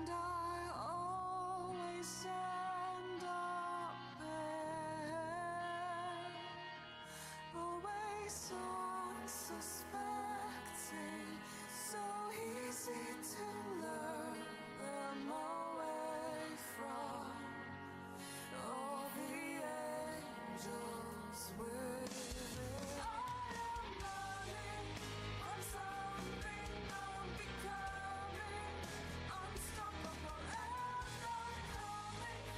And I always end up there, always unsuspecting, so easy to learn them away from all the angels within. I am learning from something I'm becoming, unstoppable and I'm coming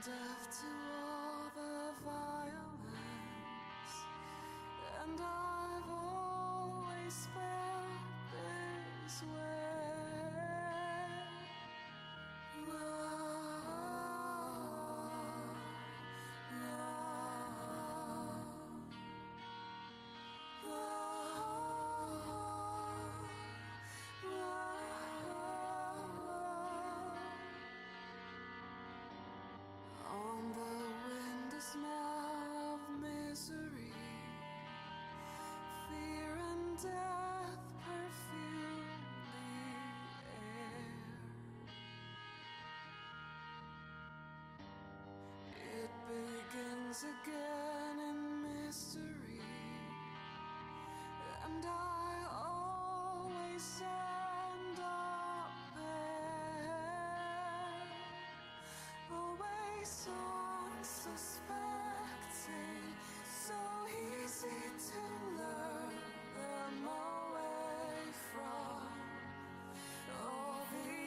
deaf to all the violence, and I've always felt this way. On the wind, a smell of misery, fear and death perfume the air. It begins again in mystery, and I always end up there, always unsuspecting, so easy to lure them away from all the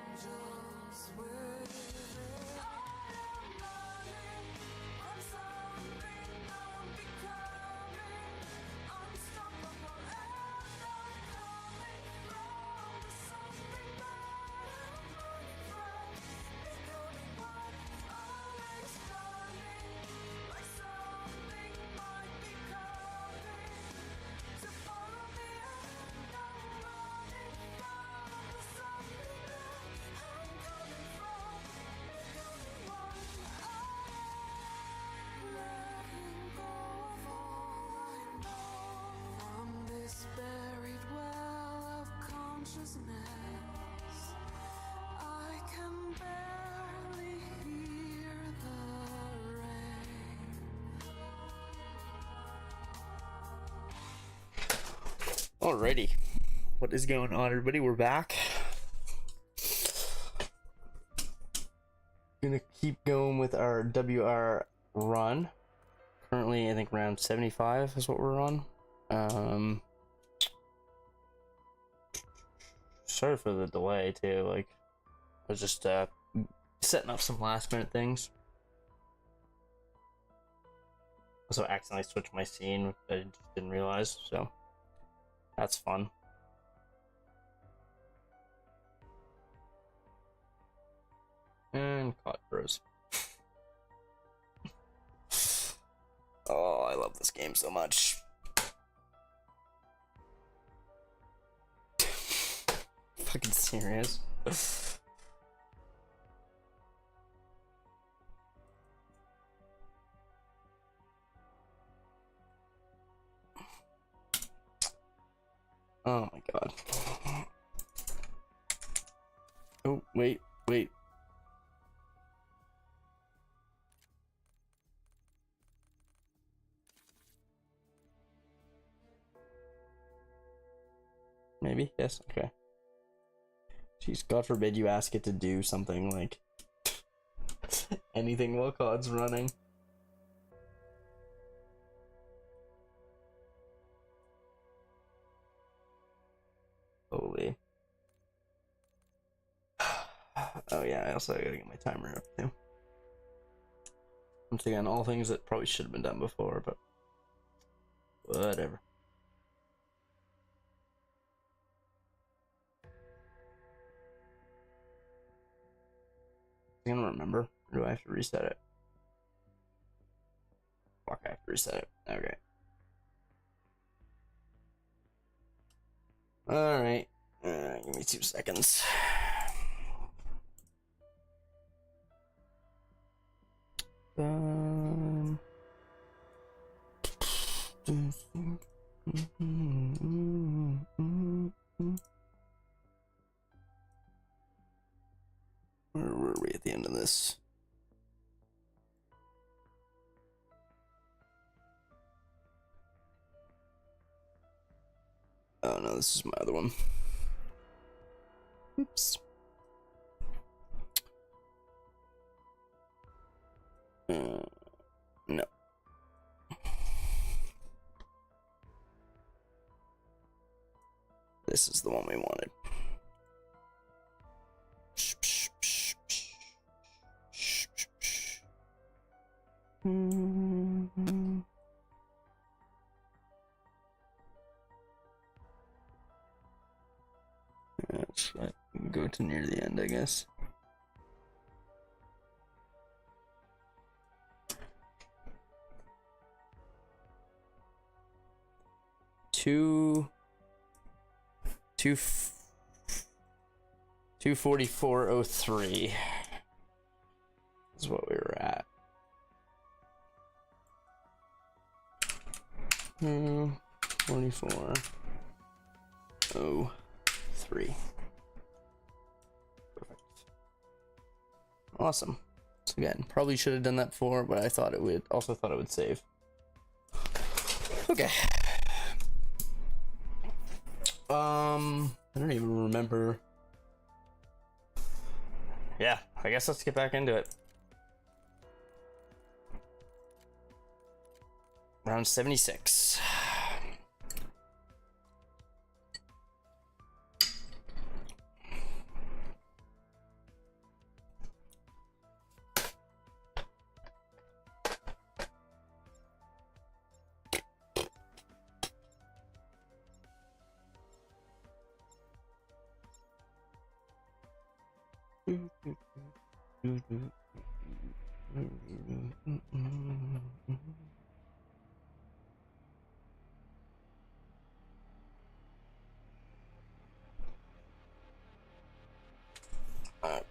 angels with. I am running from something I'm becoming, unstoppable and I'm coming from the something that I'm running from, becoming one, always running, like something might be coming to follow me, and I'm running from the something that I'm coming from, becoming one. Letting go of all I know from this buried well of consciousness. I can barely hear the rain. Alrighty, what is going on, everybody? We're back. Gonna keep going with our WR run. Currently, I think round 75 is what we're on. Sorry for the delay too. Like, I was just setting up some last minute things. Also, accidentally switched my scene, which I just didn't realize. So that's fun. And caught bros. Oh, I love this game so much. Fucking serious. Oh my god. Oh, wait. Maybe? Yes? Okay. Jeez, God forbid you ask it to do something like anything while COD's running. Holy. Oh yeah, I also gotta get my timer up too. Once again, all things that probably should have been done before, but whatever. I don't remember. Or do I have to reset it? Fuck, I have to reset it. Okay. Alright. Give me 2 seconds. Where were we at the end of this? Oh no, this is my other one. Oops. No. This is the one we wanted. Let's go to near the end, I guess. Two 244.03 is what we were at. 44.03. Perfect. Awesome. So again, probably should have done that before, but I thought it would. Also thought it would save. Okay. I don't even remember. Yeah, I guess let's get back into it. Round 76.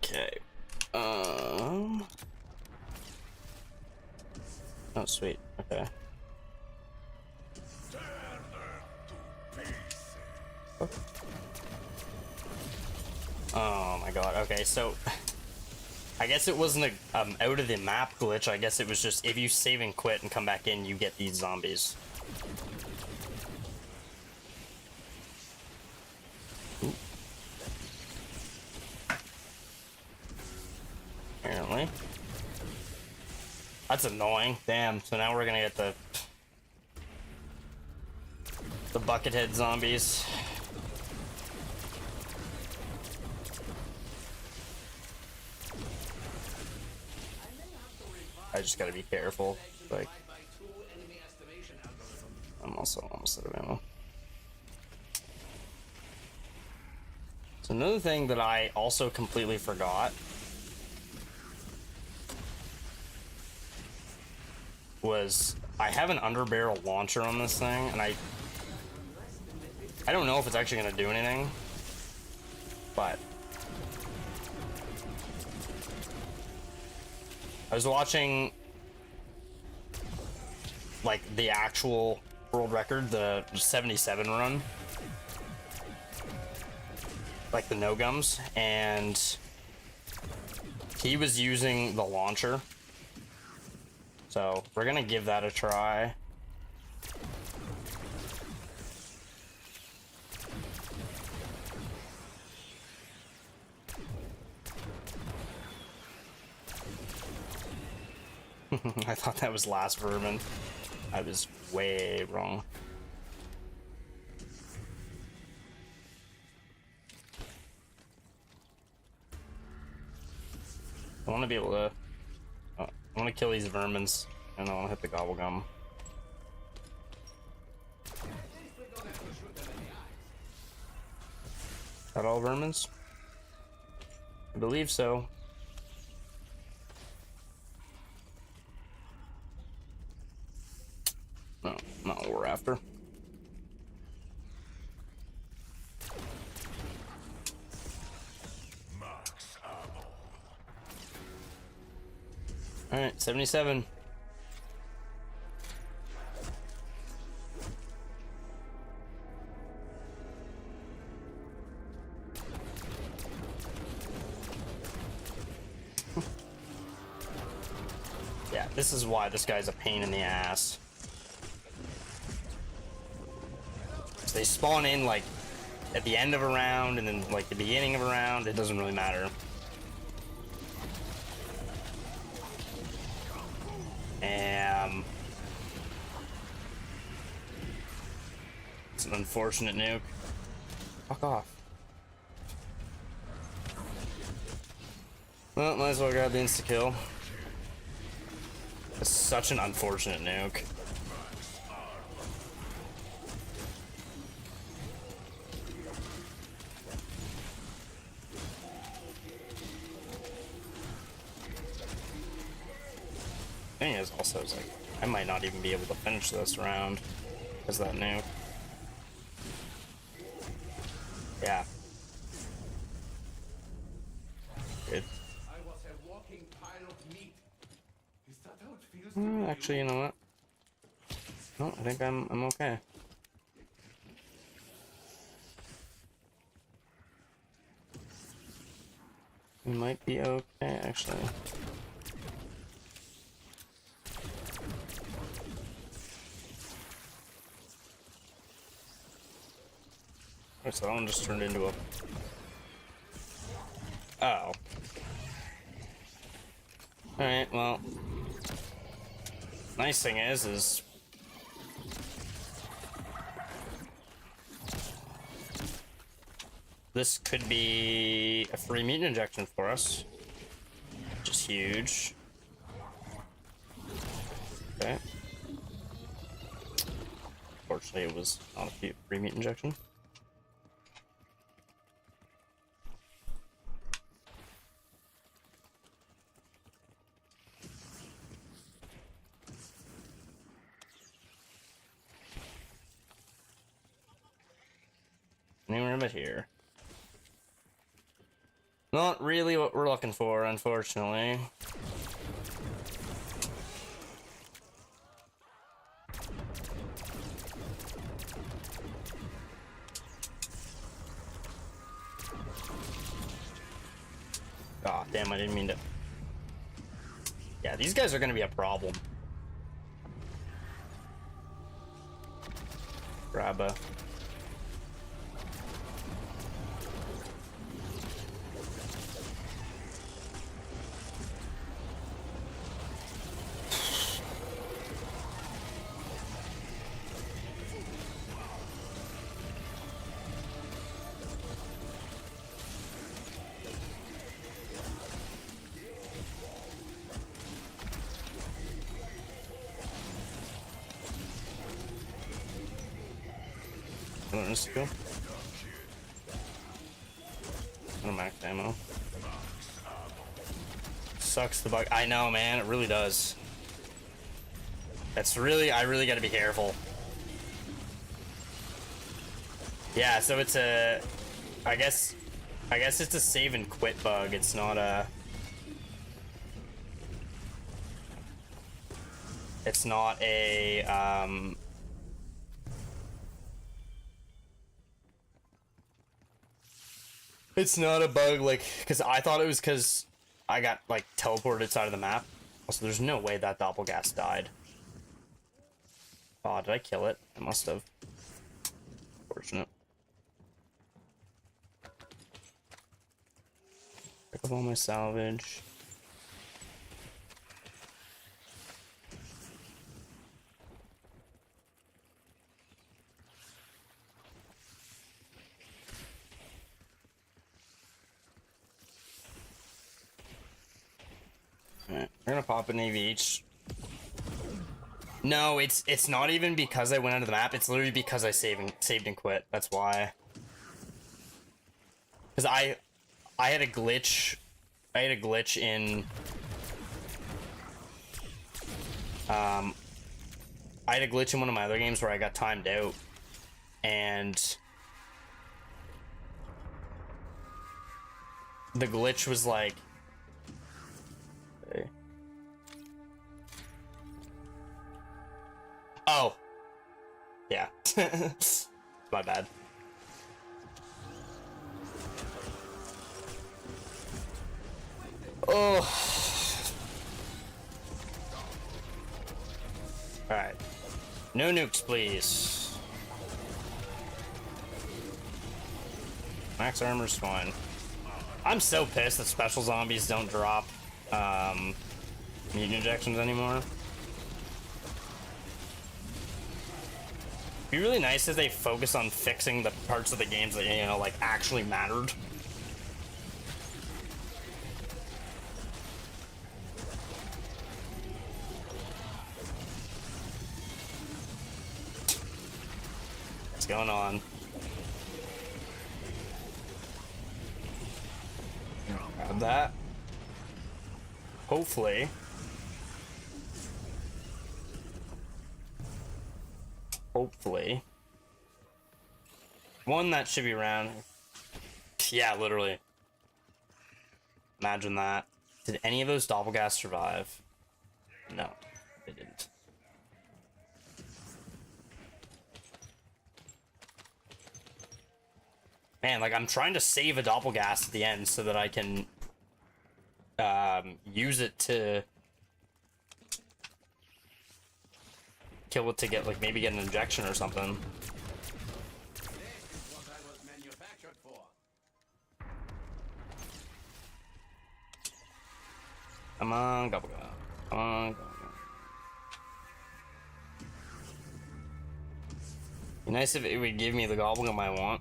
Okay. Oh, sweet. Okay. Oh my god. Okay, so I guess it wasn't a out of the map glitch. I guess it was just if you save and quit and come back in, you get these zombies. Ooh. Apparently. That's annoying. Damn. So now we're gonna get the buckethead zombies. I just gotta be careful. Like, I'm also almost out of ammo. So another thing that I also completely forgot was I have an underbarrel launcher on this thing, and I don't know if it's actually gonna do anything, but I was watching like the actual world record, the 77 run, like the no gums, and he was using the launcher. So we're gonna give that a try. I thought that was last vermin. I was way wrong. I want to be able to... I want to kill these vermins, and I want to hit the gobblegum. Got all vermins? I believe so. No, not what we're after. Alright, 77. Yeah, this is why this guy's a pain in the ass. They spawn in like at the end of a round and then like the beginning of a round. It doesn't really matter. It's an unfortunate nuke. Fuck off. Well, might as well grab the insta kill. It's such an unfortunate nuke. Thing is, also, is like, I might not even be able to finish this round because of that nuke. Yeah. Good. I was a walking pile of meat. Is that how it feels to be Actually, you know what? No, I think I'm okay. We might be okay, actually. Oh, so that one just turned into a... Oh. Alright, well... Nice thing is... This could be a free mutant injection for us. Which is huge. Okay. Fortunately, it was not a free mutant injection. Anywhere but here. Not really what we're looking for, unfortunately. Aw, damn, I didn't mean to... Yeah, these guys are gonna be a problem. Grab a... Let's go. No max ammo. Sucks the bug. I know, man. It really does. That's really... I really gotta be careful. Yeah, so it's a... I guess it's a save and quit bug. It's not a... It's not a... It's not a bug, like, because I thought it was because I got, like, teleported side of the map. Also, there's no way that doppelgas died. Oh, did I kill it? I must have. Fortunate. Pick up all my salvage. Alright, we're gonna pop an AV each. No, it's not even because I went out of the map. It's literally because I saved and quit. That's why. Because I had a glitch. I had a glitch in. I had a glitch in one of my other games where I got timed out, and the glitch was like. Oh. Yeah. My bad. Oh. Alright. No nukes, please. Max armor's fine. I'm so pissed that special zombies don't drop mutant injections anymore. It'd be really nice if they focus on fixing the parts of the games that, you know, like, actually mattered. going on? Grab that. Hopefully. Hopefully. One that should be around. Yeah, literally. Imagine that. Did any of those doppelgasts survive? No, they didn't. Man, like, I'm trying to save a doppelgast at the end so that I can use it to kill it to get, like, maybe get an injection or something. This is what I was manufactured for. Come on, gobble gobble. Come on, gobble gobble. Be nice if it would give me the gobblegum I want.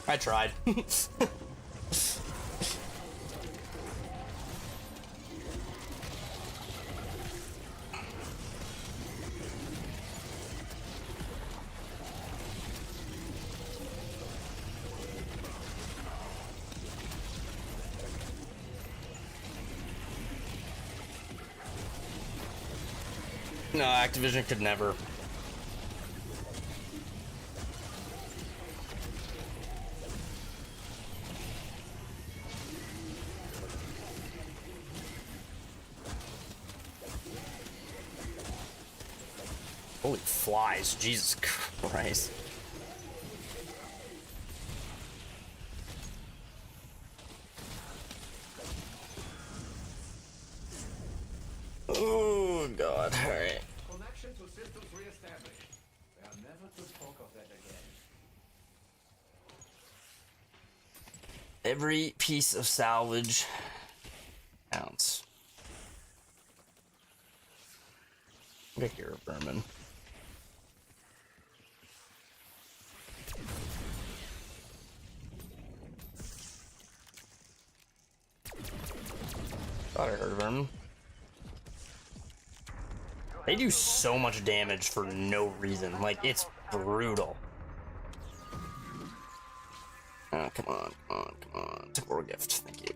I tried. No, Activision could never. Holy flies, Jesus Christ. Oh god, alright. Connection to systems reestablished. They are never to talk of that again. Every piece of salvage counts. Get here, Berman. Thought I heard of him. They do so much damage for no reason. Like, it's brutal. Oh, come on, come on, come on. Temporal gift, thank you.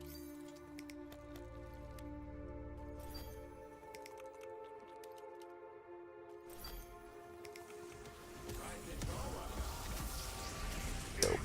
Dope.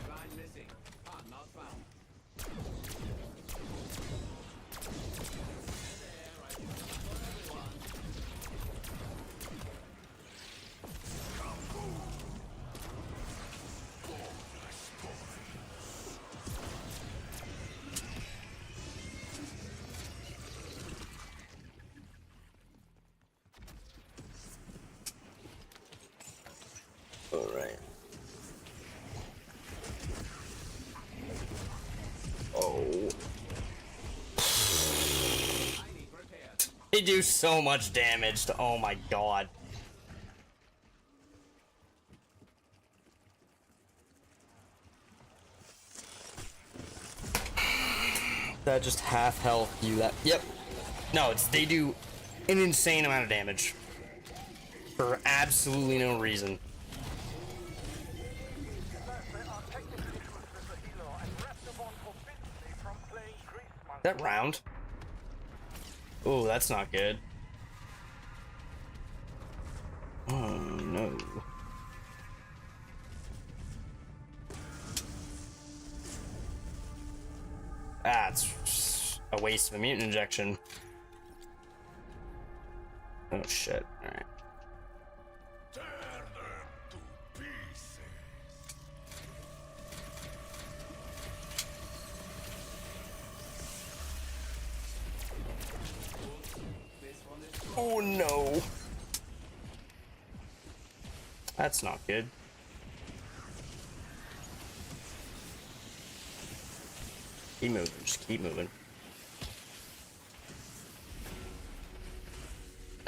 Line missing. Ah, not found. All right. Oh. I need repairs. They do so much damage to, oh my god. That just half health you that, yep. No, it's, they do an insane amount of damage. For absolutely no reason. That round? Oh, that's not good. Oh no. Ah, it's a waste of a mutant injection. Oh shit, alright. Tear them to pieces. Oh no! That's not good. Keep moving, just keep moving.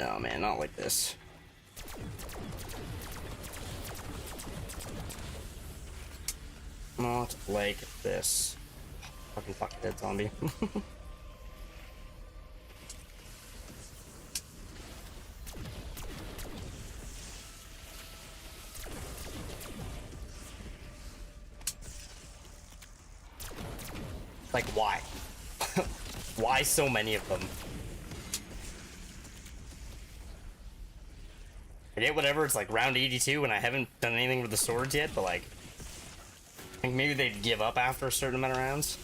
Oh man, not like this. Not like this. Fucking fuck dead zombie. Like, why? Why so many of them? I get whatever, it's like round 82 and I haven't done anything with the swords yet, but like, I think maybe they'd give up after a certain amount of rounds.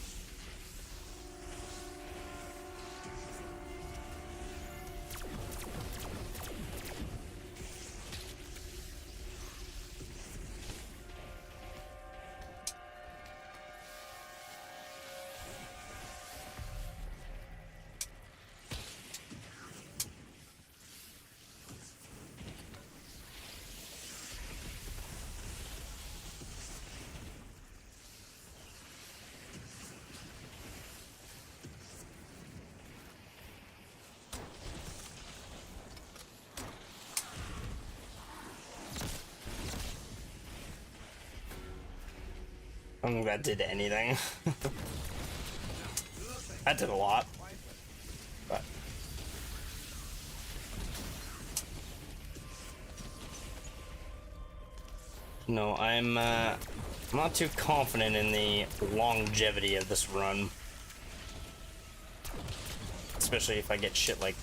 I don't think that did anything. That did a lot. But no, I'm not too confident in the longevity of this run. Especially if I get shit like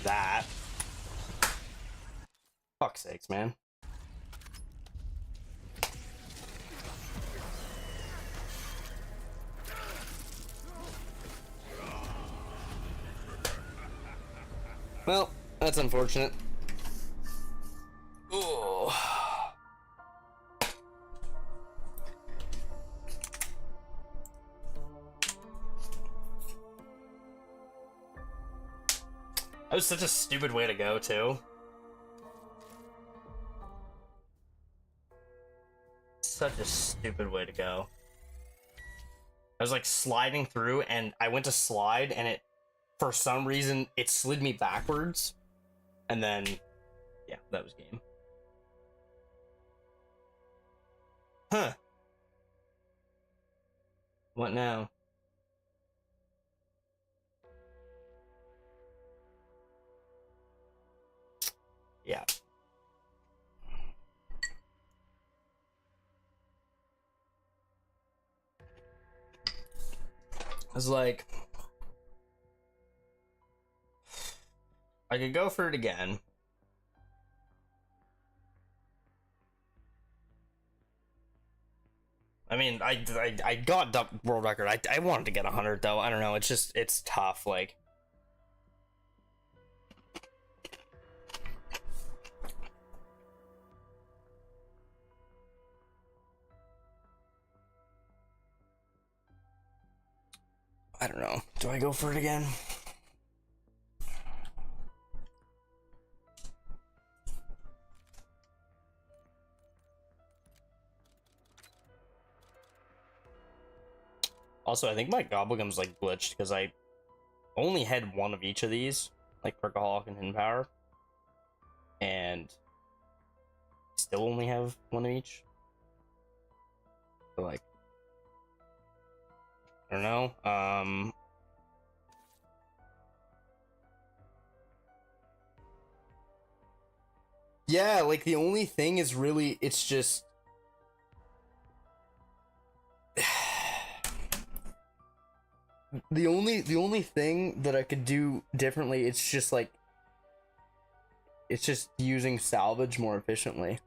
that. Fuck's sakes, man. Well, that's unfortunate. Oh. That was such a stupid way to go, too. Such a stupid way to go. I was like sliding through and I went to slide and it, for some reason, it slid me backwards. And then, yeah, that was game. Huh. What now? Yeah. I was like, I could go for it again. I mean, I got world record. I wanted to get 100 though. I don't know. It's just, it's tough. Like, I don't know. Do I go for it again? Also, I think my Gobblegum's like glitched because I only had one of each of these, like Perkaholic and Hidden Power, and still only have one of each. So like, I don't know. Yeah, like the only thing is really, it's just. The only thing that I could do differently, it's just like, it's just using salvage more efficiently.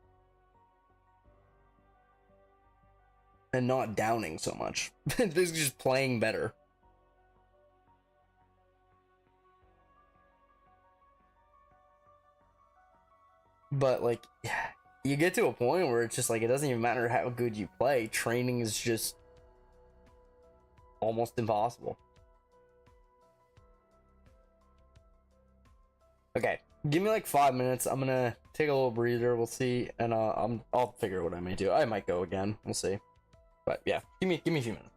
and not downing so much. This is just playing better. But like, you get to a point where it's just like, it doesn't even matter how good you play. Training is just almost impossible. Okay, give me like 5 minutes. I'm gonna take a little breather. We'll see, and I'll figure what I may do. I might go again. We'll see. But yeah, give me a few minutes.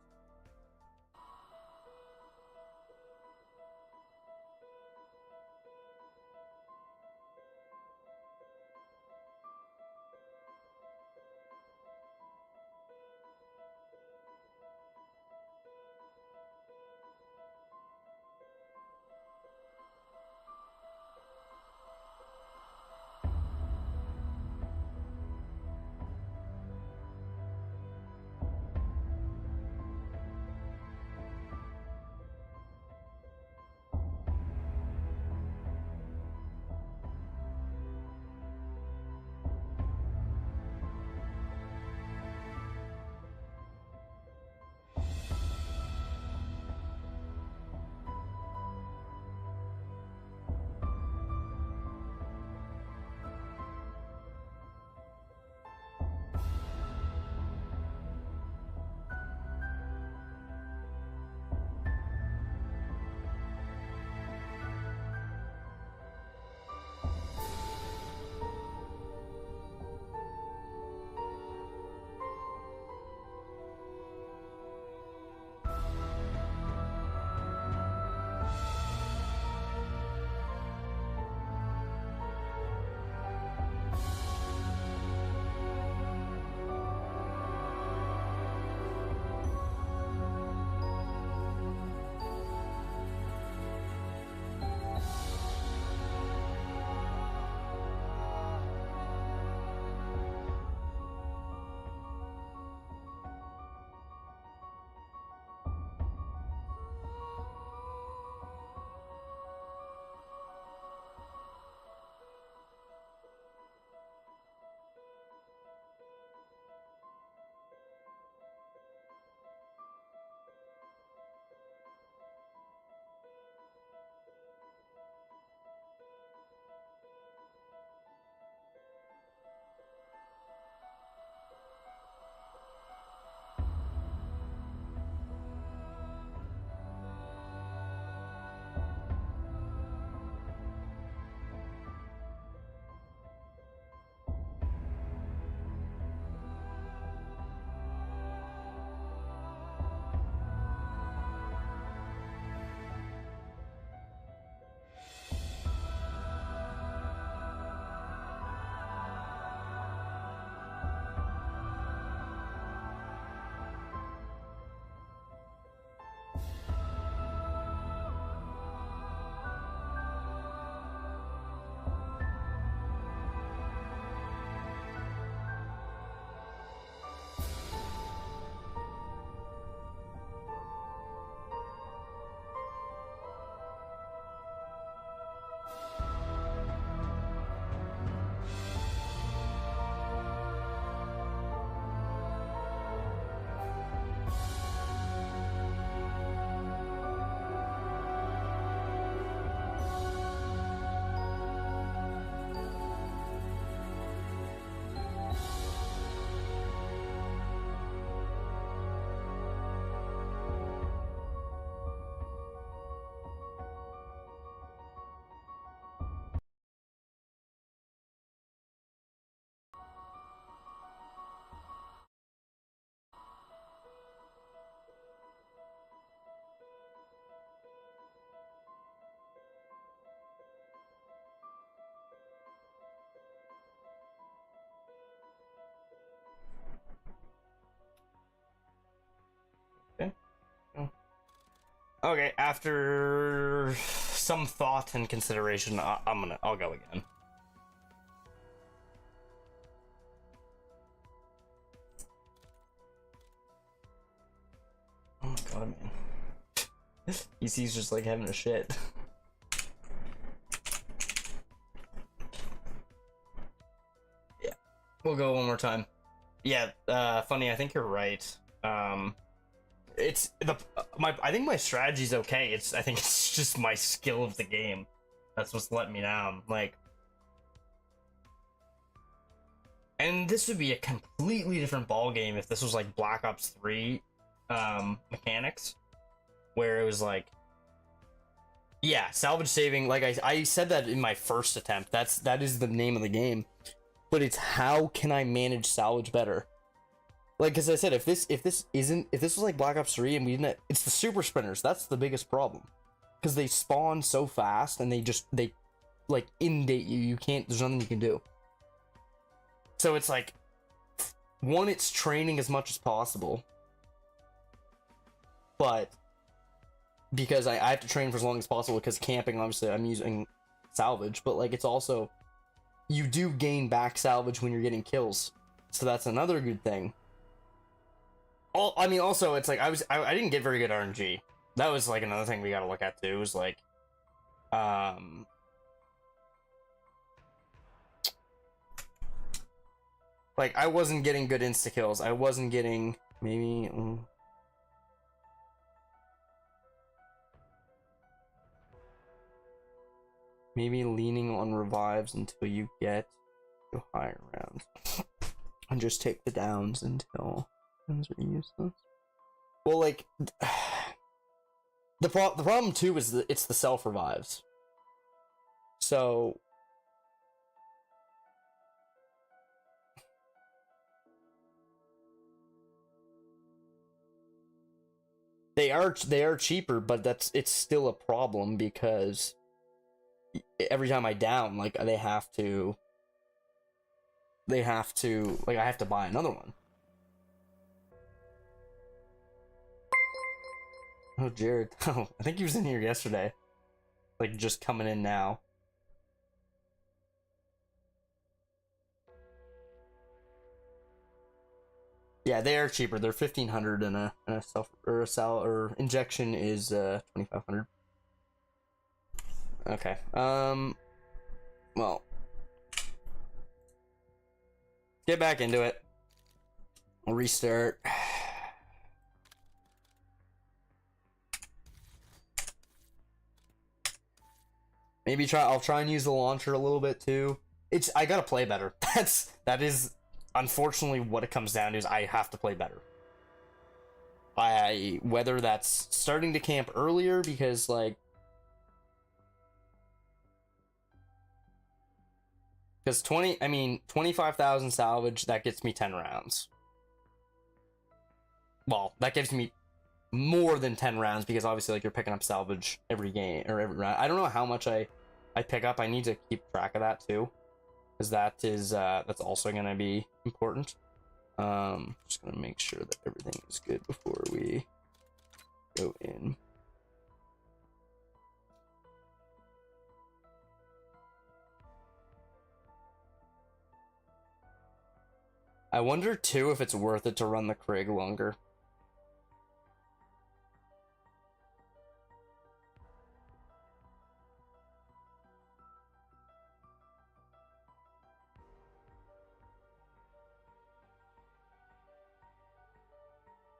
Okay. Oh. Okay, after some thought and consideration, I'll go again. Oh my god, man. EC's just like having a shit. Yeah, we'll go one more time. Yeah, funny, I think you're right. It's the I think my strategy's okay. I think it's just my skill of the game that's what's letting me down. Like, and this would be a completely different ball game if this was like Black Ops 3 mechanics, where it was like, yeah, salvage saving. Like I said that in my first attempt. That is the name of the game, but it's how can I manage salvage better? Like, as I said, if this was like Black Ops 3 and we didn't, it's the super sprinters. That's the biggest problem, because they spawn so fast and they like inundate you. You can't. There's nothing you can do. So it's like, one, it's training as much as possible, but because I have to train for as long as possible, because camping, obviously I'm using salvage, but like it's also, you do gain back salvage when you're getting kills, so that's another good thing. I mean, also it's like I didn't get very good RNG. That was like another thing we gotta look at too. Was like, like I wasn't getting good insta kills. I wasn't getting maybe. Maybe leaning on revives until you get to higher rounds, and just take the downs until downs are useless. Well, like the problem too is that it's the self revives. So they are cheaper, but it's still a problem, because every time I down, like they have to like I have to buy another one. Oh, Jared. Oh, I think he was in here yesterday. Like, just coming in now. Yeah, they are cheaper. They're 1,500, and a injection is 2,500. Okay. Well, get back into it. I'll restart. Maybe I'll try and use the launcher a little bit too. I gotta play better. That is unfortunately what it comes down to, is I have to play better. Whether that's starting to camp earlier, because like, because 25,000 salvage, that gets me 10 rounds. Well, that gives me more than 10 rounds, because obviously like you're picking up salvage every game or every round. I don't know how much I pick up. I need to keep track of that too, because that's also going to be important. Just gonna make sure that everything is good before we go in. I wonder too if it's worth it to run the Krig longer.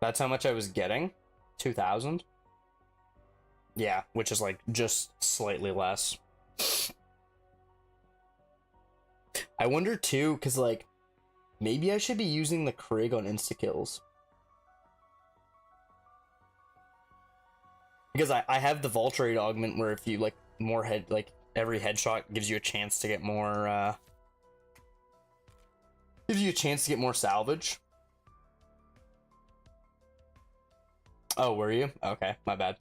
That's how much I was getting? 2,000? Yeah, which is like just slightly less. I wonder too, because like, maybe I should be using the Krig on insta-kills. Because I have the Vulture Rate augment, where if you like more every headshot gives you a chance to get more, salvage. Oh, were you? Okay, my bad.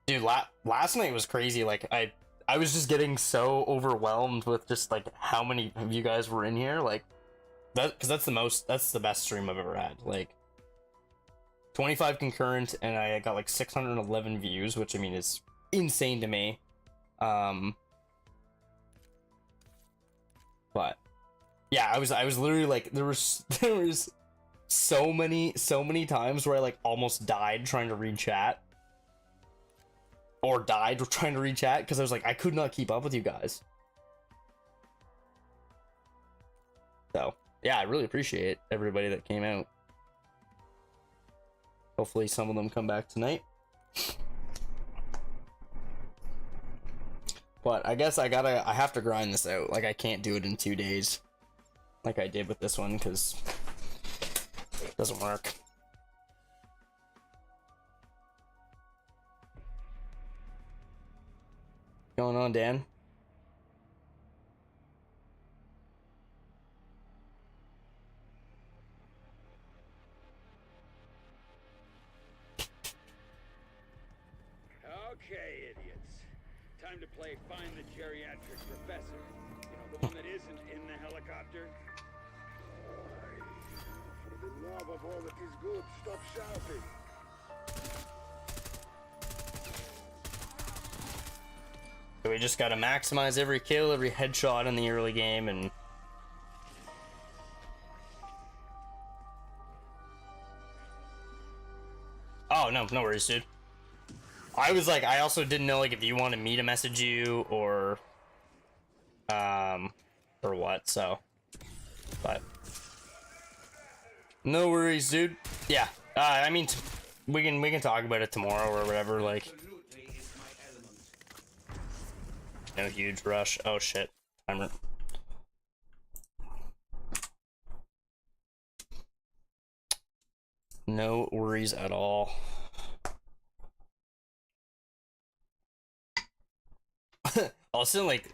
Dude, last night was crazy. Like, I was just getting so overwhelmed with just like how many of you guys were in here. Like, because that's the best stream I've ever had. Like, 25 concurrent, and I got like 611 views, which I mean is insane to me. But yeah, I was literally like, there was so many times where I like almost died trying to read chat, or died trying to read chat, because I was like, I could not keep up with you guys. So yeah, I really appreciate everybody that came out. Hopefully some of them come back tonight. But I guess I have to grind this out. Like, I can't do it in 2 days like I did with this one, because it doesn't work. What's going on, Dan? Okay, idiots. Time to play Find the Geriatric Professor. You know, the one that isn't in the helicopter? For the love of all that is good, stop shouting. So we just gotta maximize every kill, every headshot in the early game, and... Oh, no worries, dude. I was like, I also didn't know, like, if you wanted me to message you, or what, so... But... No worries, dude. Yeah, I mean, we can talk about it tomorrow, or whatever, like... Absolutely is my element. No huge rush. Oh, shit. Timer. No worries at all. Also, like,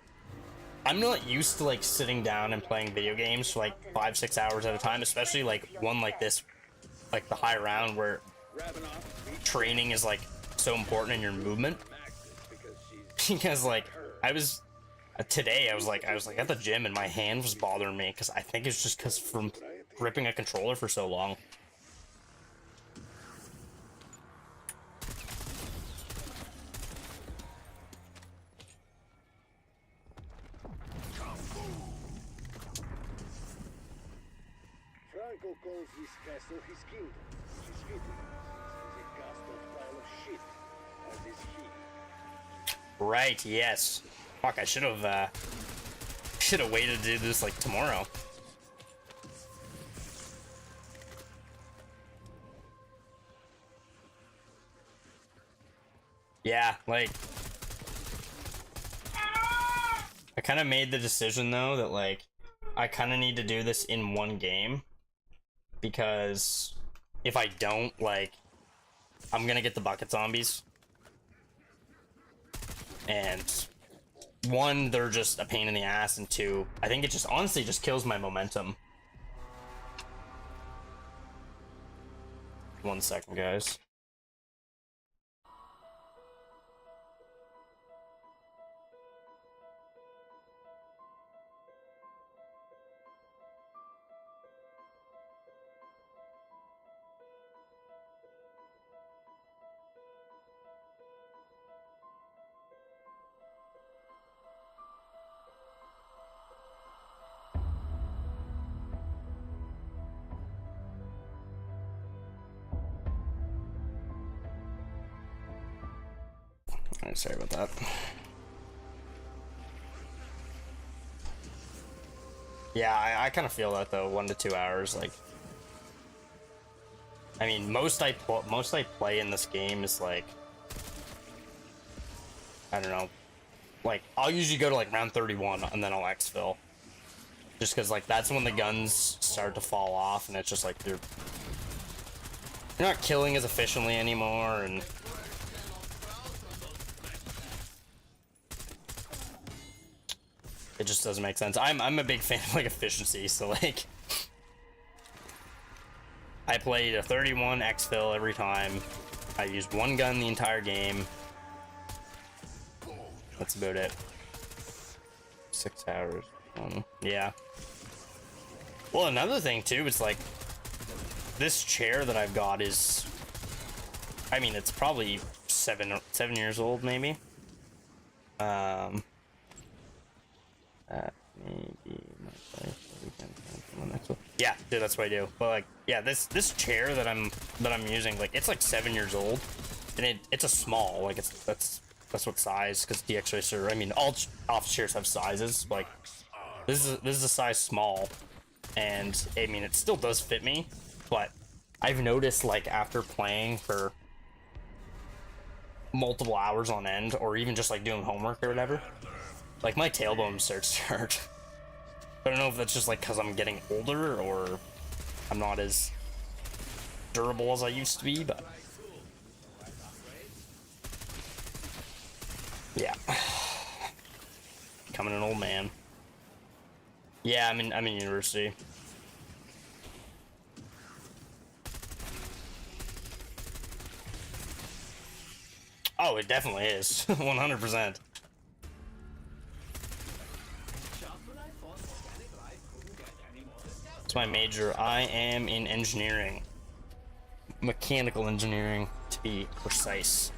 I'm not used to, like, sitting down and playing video games for, like, 5-6 hours at a time, especially, like, one like this, like, the high round, where training is, like, so important in your movement. Because, like, today, I was like, at the gym, and my hand was bothering me, because I think it's just because from gripping a controller for so long. Franco calls this castle his kingdom, which is fitting. He's a cast-off pile of shit, as is he. Right, yes. Fuck, I should have waited to do this, like, tomorrow. Yeah, like... I kind of made the decision, though, that, like, I kind of need to do this in one game. Because if I don't, like, I'm gonna get the bucket zombies. And... one, they're just a pain in the ass, and two, I think it just honestly just kills my momentum. 1 second, guys. Alright, sorry about that. Yeah, I kind of feel that, though. 1 to 2 hours, like... I mean, most I play in this game is, like... I don't know. Like, I'll usually go to, like, round 31, and then I'll exfil. Just because, like, that's when the guns start to fall off, and it's just, like, you're not killing as efficiently anymore, and... it just doesn't make sense. I'm a big fan of, like, efficiency, so, like... I played a 31 exfil every time. I used one gun the entire game. That's about it. 6 hours. Yeah. Well, another thing, too, is, like... this chair that I've got is... I mean, it's probably 7 years old, maybe. Maybe yeah, dude, that's what I do. But, like, yeah, this chair that I'm using, like, it's like 7 years old, and it's a small, like, that's what size, because DX Racer, I mean, all office chairs have sizes. Like, this is a size small, and I mean, it still does fit me, but I've noticed, like, after playing for multiple hours on end, or even just like doing homework or whatever, like my tailbone starts to hurt. I don't know if that's just like because I'm getting older or I'm not as durable as I used to be, but yeah, becoming an old man. Yeah, I'm in university. Oh, it definitely is. 100%. It's my major. I am in engineering. Mechanical engineering, to be precise.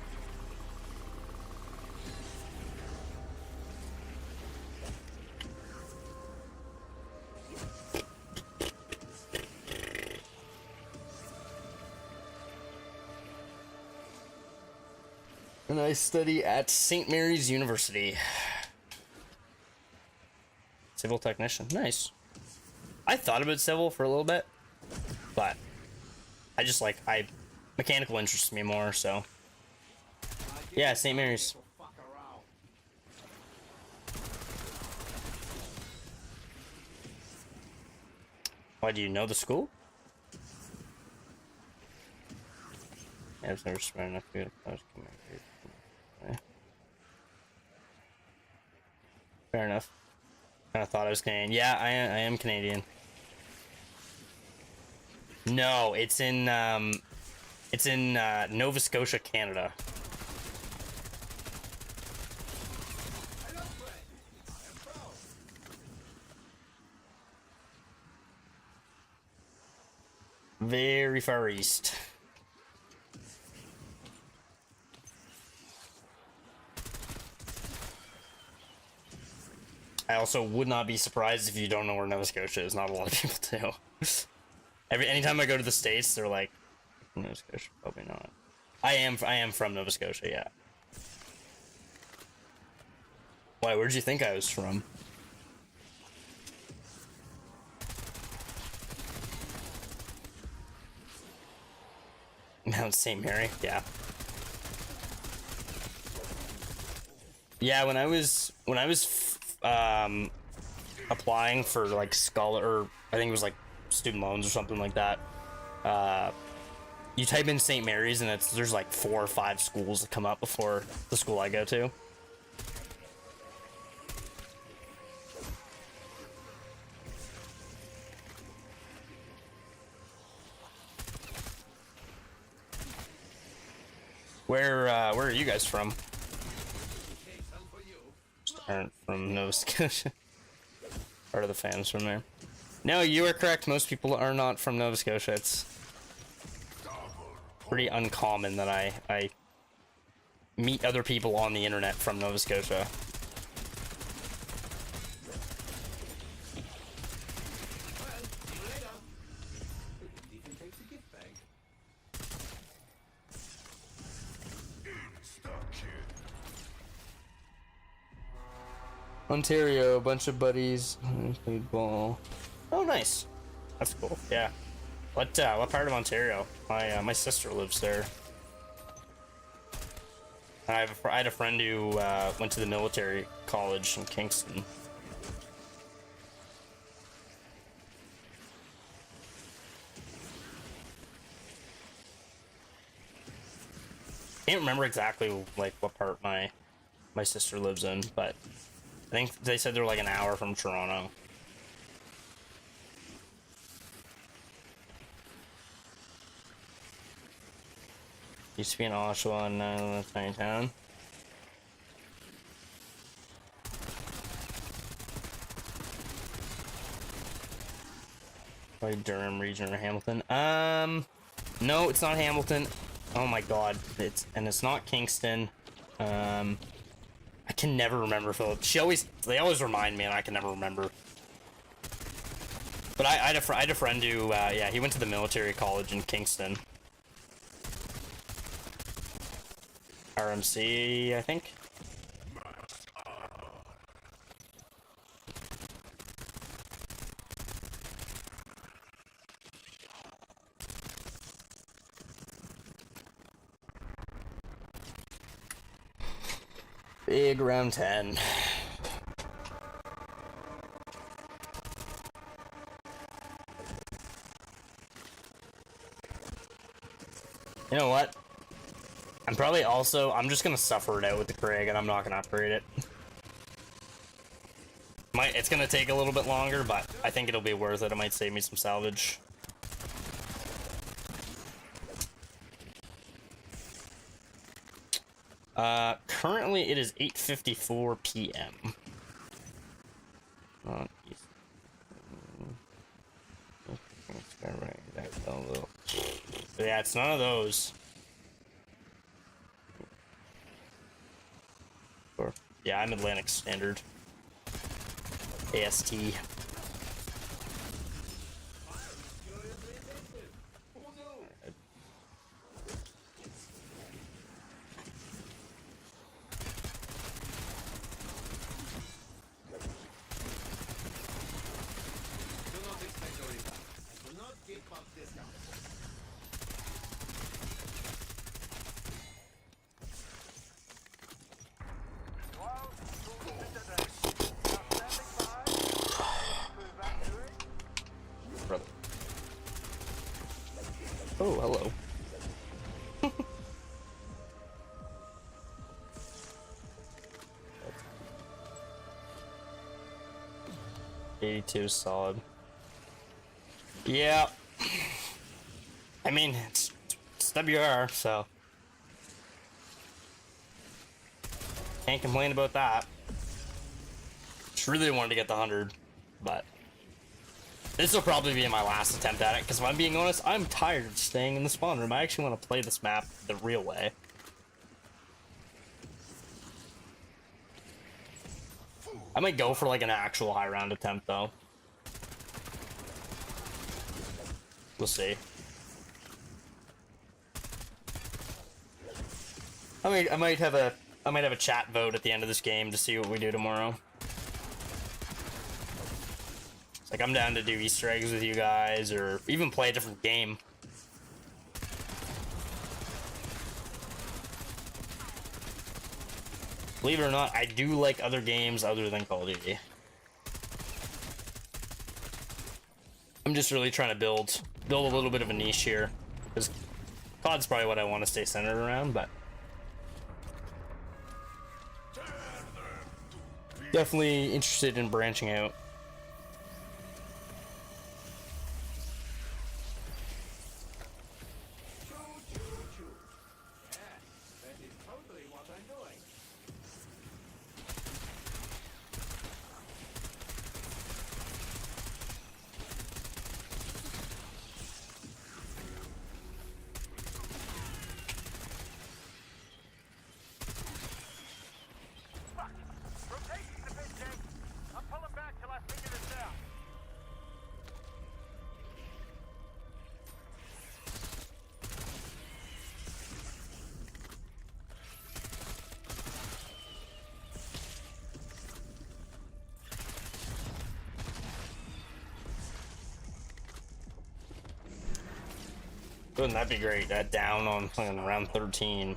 And I study at St. Mary's University. Civil technician. Nice. I thought about civil for a little bit, but I just like, mechanical interests me more, so. Yeah, St. Mary's. Why, do you know the school? Yeah, I was never smart enough to get a college. Fair enough. Kind of thought I was Canadian. Yeah, I am Canadian. No, it's in Nova Scotia, Canada. Very far east. I also would not be surprised if you don't know where Nova Scotia is. Not a lot of people do. Anytime I go to the States, they're like, Nova Scotia, probably not. I am from Nova Scotia, yeah. Why, where'd you think I was from? Mount St. Mary, yeah. Yeah, when I was applying for like or I think it was like student loans or something like that, you type in St. Mary's and there's like 4 or 5 schools that come up before the school I go to. Where are you guys from? Aren't from Nova Scotia. Part of the fans from there. No, you are correct. Most people are not from Nova Scotia. It's pretty uncommon that I meet other people on the internet from Nova Scotia. Ontario, a bunch of buddies played ball. Oh, nice. That's cool. Yeah. What part of Ontario? My sister lives there. I had a friend who went to the military college in Kingston. Can't remember exactly like what part my sister lives in, but I think they said they're like an hour from Toronto. Used to be in Oshawa and now in a tiny town. Like Durham region or Hamilton. No, it's not Hamilton. Oh my god, it's not Kingston. I can never remember Philip. They always remind me, and I can never remember. But I had a friend who, yeah, he went to the military college in Kingston. RMC, I think. Big round 10. You know what? I'm just gonna suffer it out with the Craig, and I'm not gonna upgrade it. It's gonna take a little bit longer, but I think it'll be worth it. It might save me some salvage. Currently it is 8:54 p.m. Yeah, it's none of those. Yeah, I'm Atlantic Standard. AST. Brother. Oh, hello. 82 solid. Yeah. I mean, it's WR, so can't complain about that. Just really wanted to get the 100, but this will probably be my last attempt at it, because if I'm being honest, I'm tired of staying in the spawn room. I actually want to play this map the real way. I might go for like an actual high round attempt though. We'll see. I might have a chat vote at the end of this game to see what we do tomorrow. It's like I'm down to do Easter eggs with you guys, or even play a different game. Believe it or not, I do like other games other than Call of Duty. I'm just really trying to build a little bit of a niche here, because COD's probably what I want to stay centered around, but definitely interested in branching out. Wouldn't that be great? That down on round 13.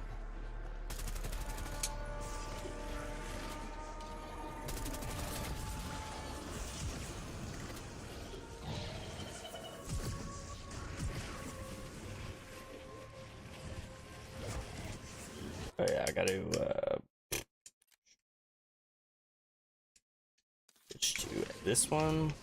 Oh yeah, I gotta switch to this one.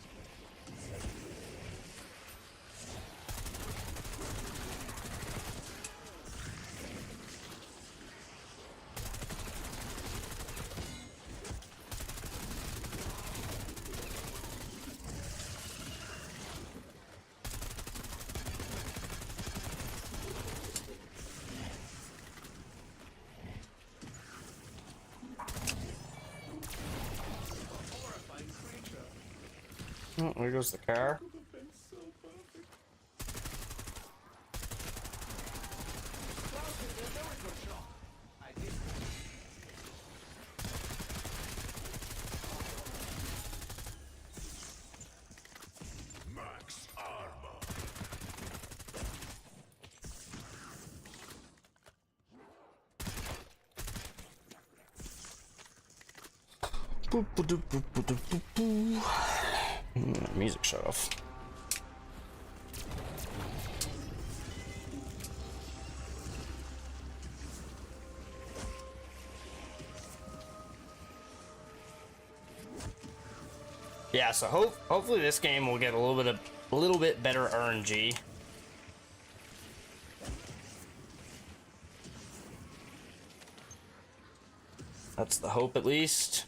Oh, there goes the car. Max armor. Music shut off. Yeah, so hopefully this game will get a little bit better RNG. That's the hope, at least.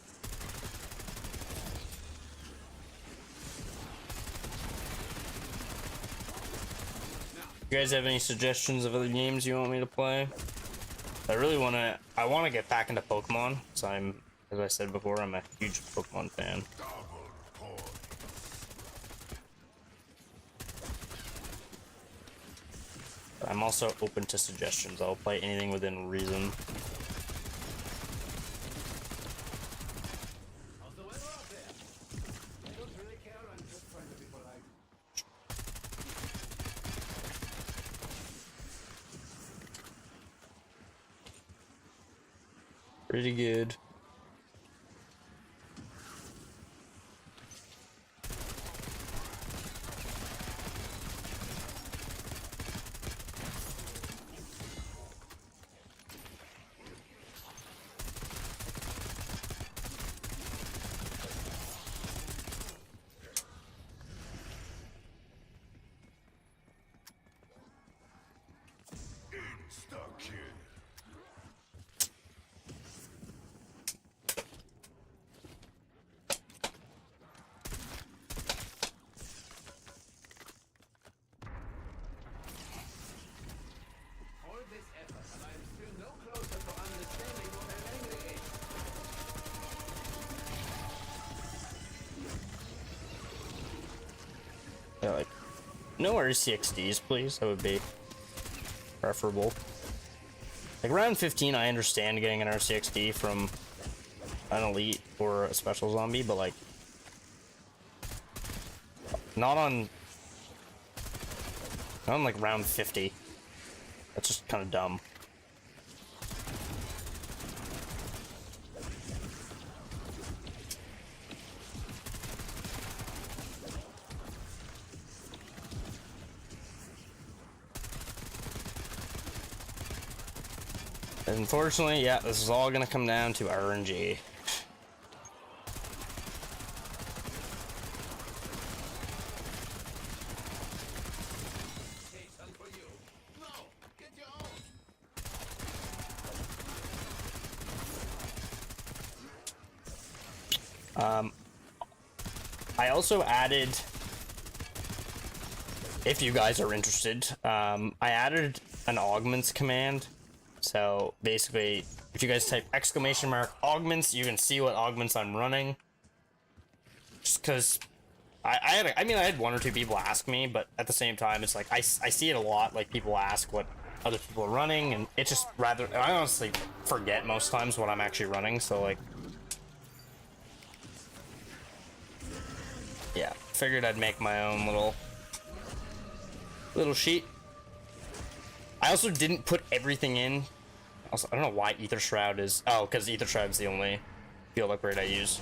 You guys have any suggestions of other games you want me to play? I want to get back into Pokemon, so as I said before, I'm a huge Pokemon fan. But I'm also open to suggestions. I'll play anything within reason. How's the weather out there? I don't really care. I'm just trying to be polite. Pretty good. All this effort, and I'm still no closer to understanding what an angry is. Yeah, like, no RCXDs, please. That would be preferable. Like, round 15, I understand getting an RCXD from an elite or a special zombie, but like, not on like round 50. That's just kind of dumb. Unfortunately, yeah, this is all gonna come down to RNG. Hey, some for you. No, get your own. I also added, if you guys are interested, I added an augments command. So basically, if you guys type !augments, you can see what augments I'm running. Just because I had one or two people ask me, but at the same time, it's like I see it a lot. Like, people ask what other people are running, and it's just I honestly forget most times what I'm actually running. So like, yeah, figured I'd make my own little sheet. I also didn't put everything in. Also, I don't know why Ether Shroud is. Oh, because Ether Shroud's the only field upgrade I use.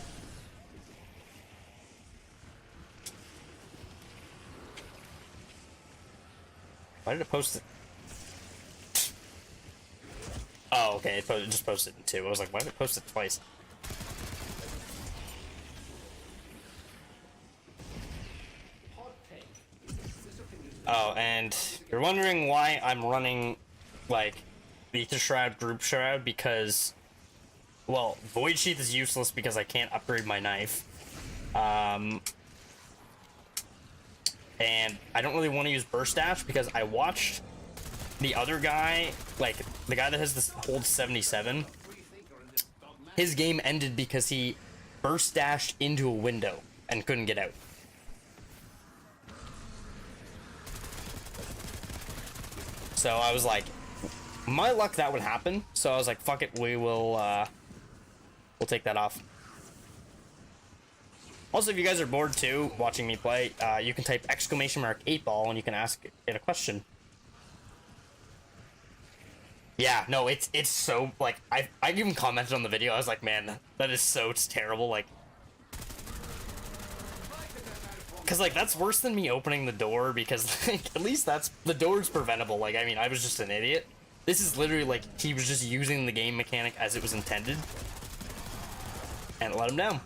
Why did it post it? Oh, okay. It just posted it in 2. I was like, why did it post it twice? Oh, and you're wondering why I'm running, like, the Ether Shroud, Group Shroud, because, well, Void Sheath is useless because I can't upgrade my knife. And I don't really want to use Burst Dash because I watched the other guy, like, the guy that has this hold 77, his game ended because he Burst Dashed into a window and couldn't get out. So I was like, my luck that would happen. So I was like, fuck it, we'll take that off. Also, if you guys are bored too, watching me play, you can type !8ball and you can ask it a question. Yeah, no, it's so, like, I even commented on the video, I was like, man, that is so terrible, like, because, like, that's worse than me opening the door, because, like, at least the door's preventable. Like, I mean, I was just an idiot. This is literally, like, he was just using the game mechanic as it was intended, and it let him down.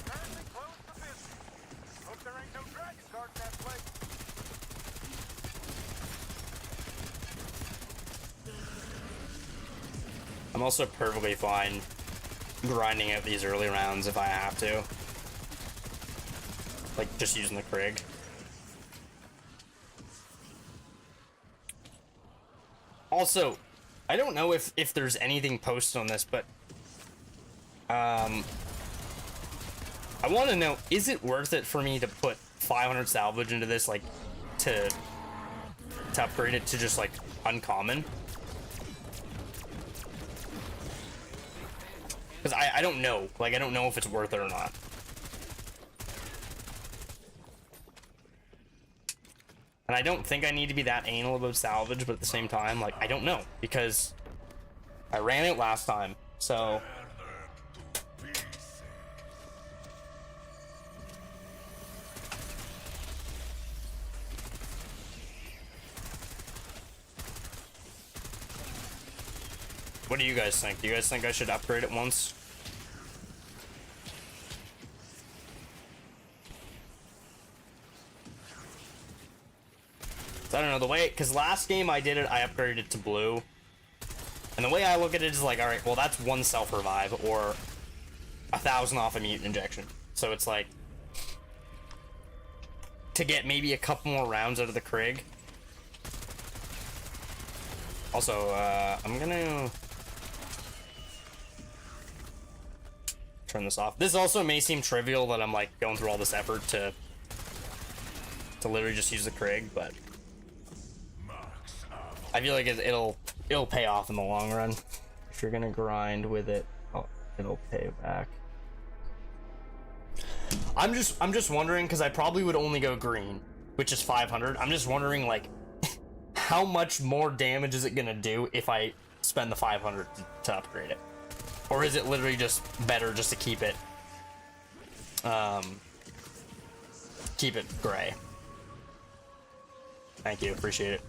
Currently closed for business. Hope there ain't no dragon guarding that place. I'm also perfectly fine grinding out these early rounds if I have to. Like, just using the Krig. Also, I don't know if there's anything posted on this, but I want to know, is it worth it for me to put 500 salvage into this, like, to upgrade it to just, like, uncommon? Because I don't know. Like, I don't know if it's worth it or not. And I don't think I need to be that anal about salvage, but at the same time, like, I don't know. Because I ran it last time, so... What do you guys think? Do you guys think I should upgrade it once? I don't know, the way, because last game I did it, I upgraded it to blue. And the way I look at it is like, alright, well that's one self-revive, or 1,000 off a mutant injection. So it's like, to get maybe a couple more rounds out of the Krig. Also, I'm gonna turn this off. This also may seem trivial that I'm like going through all this effort to literally just use the Krig, but I feel like it'll pay off in the long run. If you're gonna grind with it, it'll pay back. I'm just wondering, because I probably would only go green, which is 500. I'm just wondering, like, how much more damage is it gonna do if I spend the 500 to upgrade it? Or is it literally just better just to keep it gray? Thank you, appreciate it.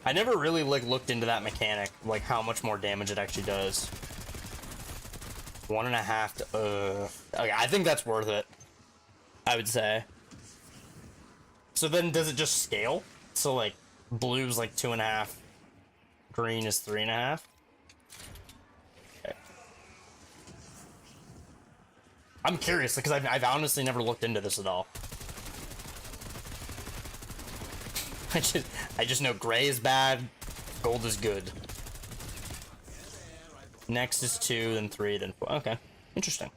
I never really like looked into that mechanic, like how much more damage it actually does. 1.5 to, okay, I think that's worth it, I would say. So then does it just scale? So like blue's like 2.5, green is 3.5. Okay. I'm curious because I've honestly never looked into this at all. I just know gray is bad, gold is good. Next is 2, then 3, then 4. Okay, interesting.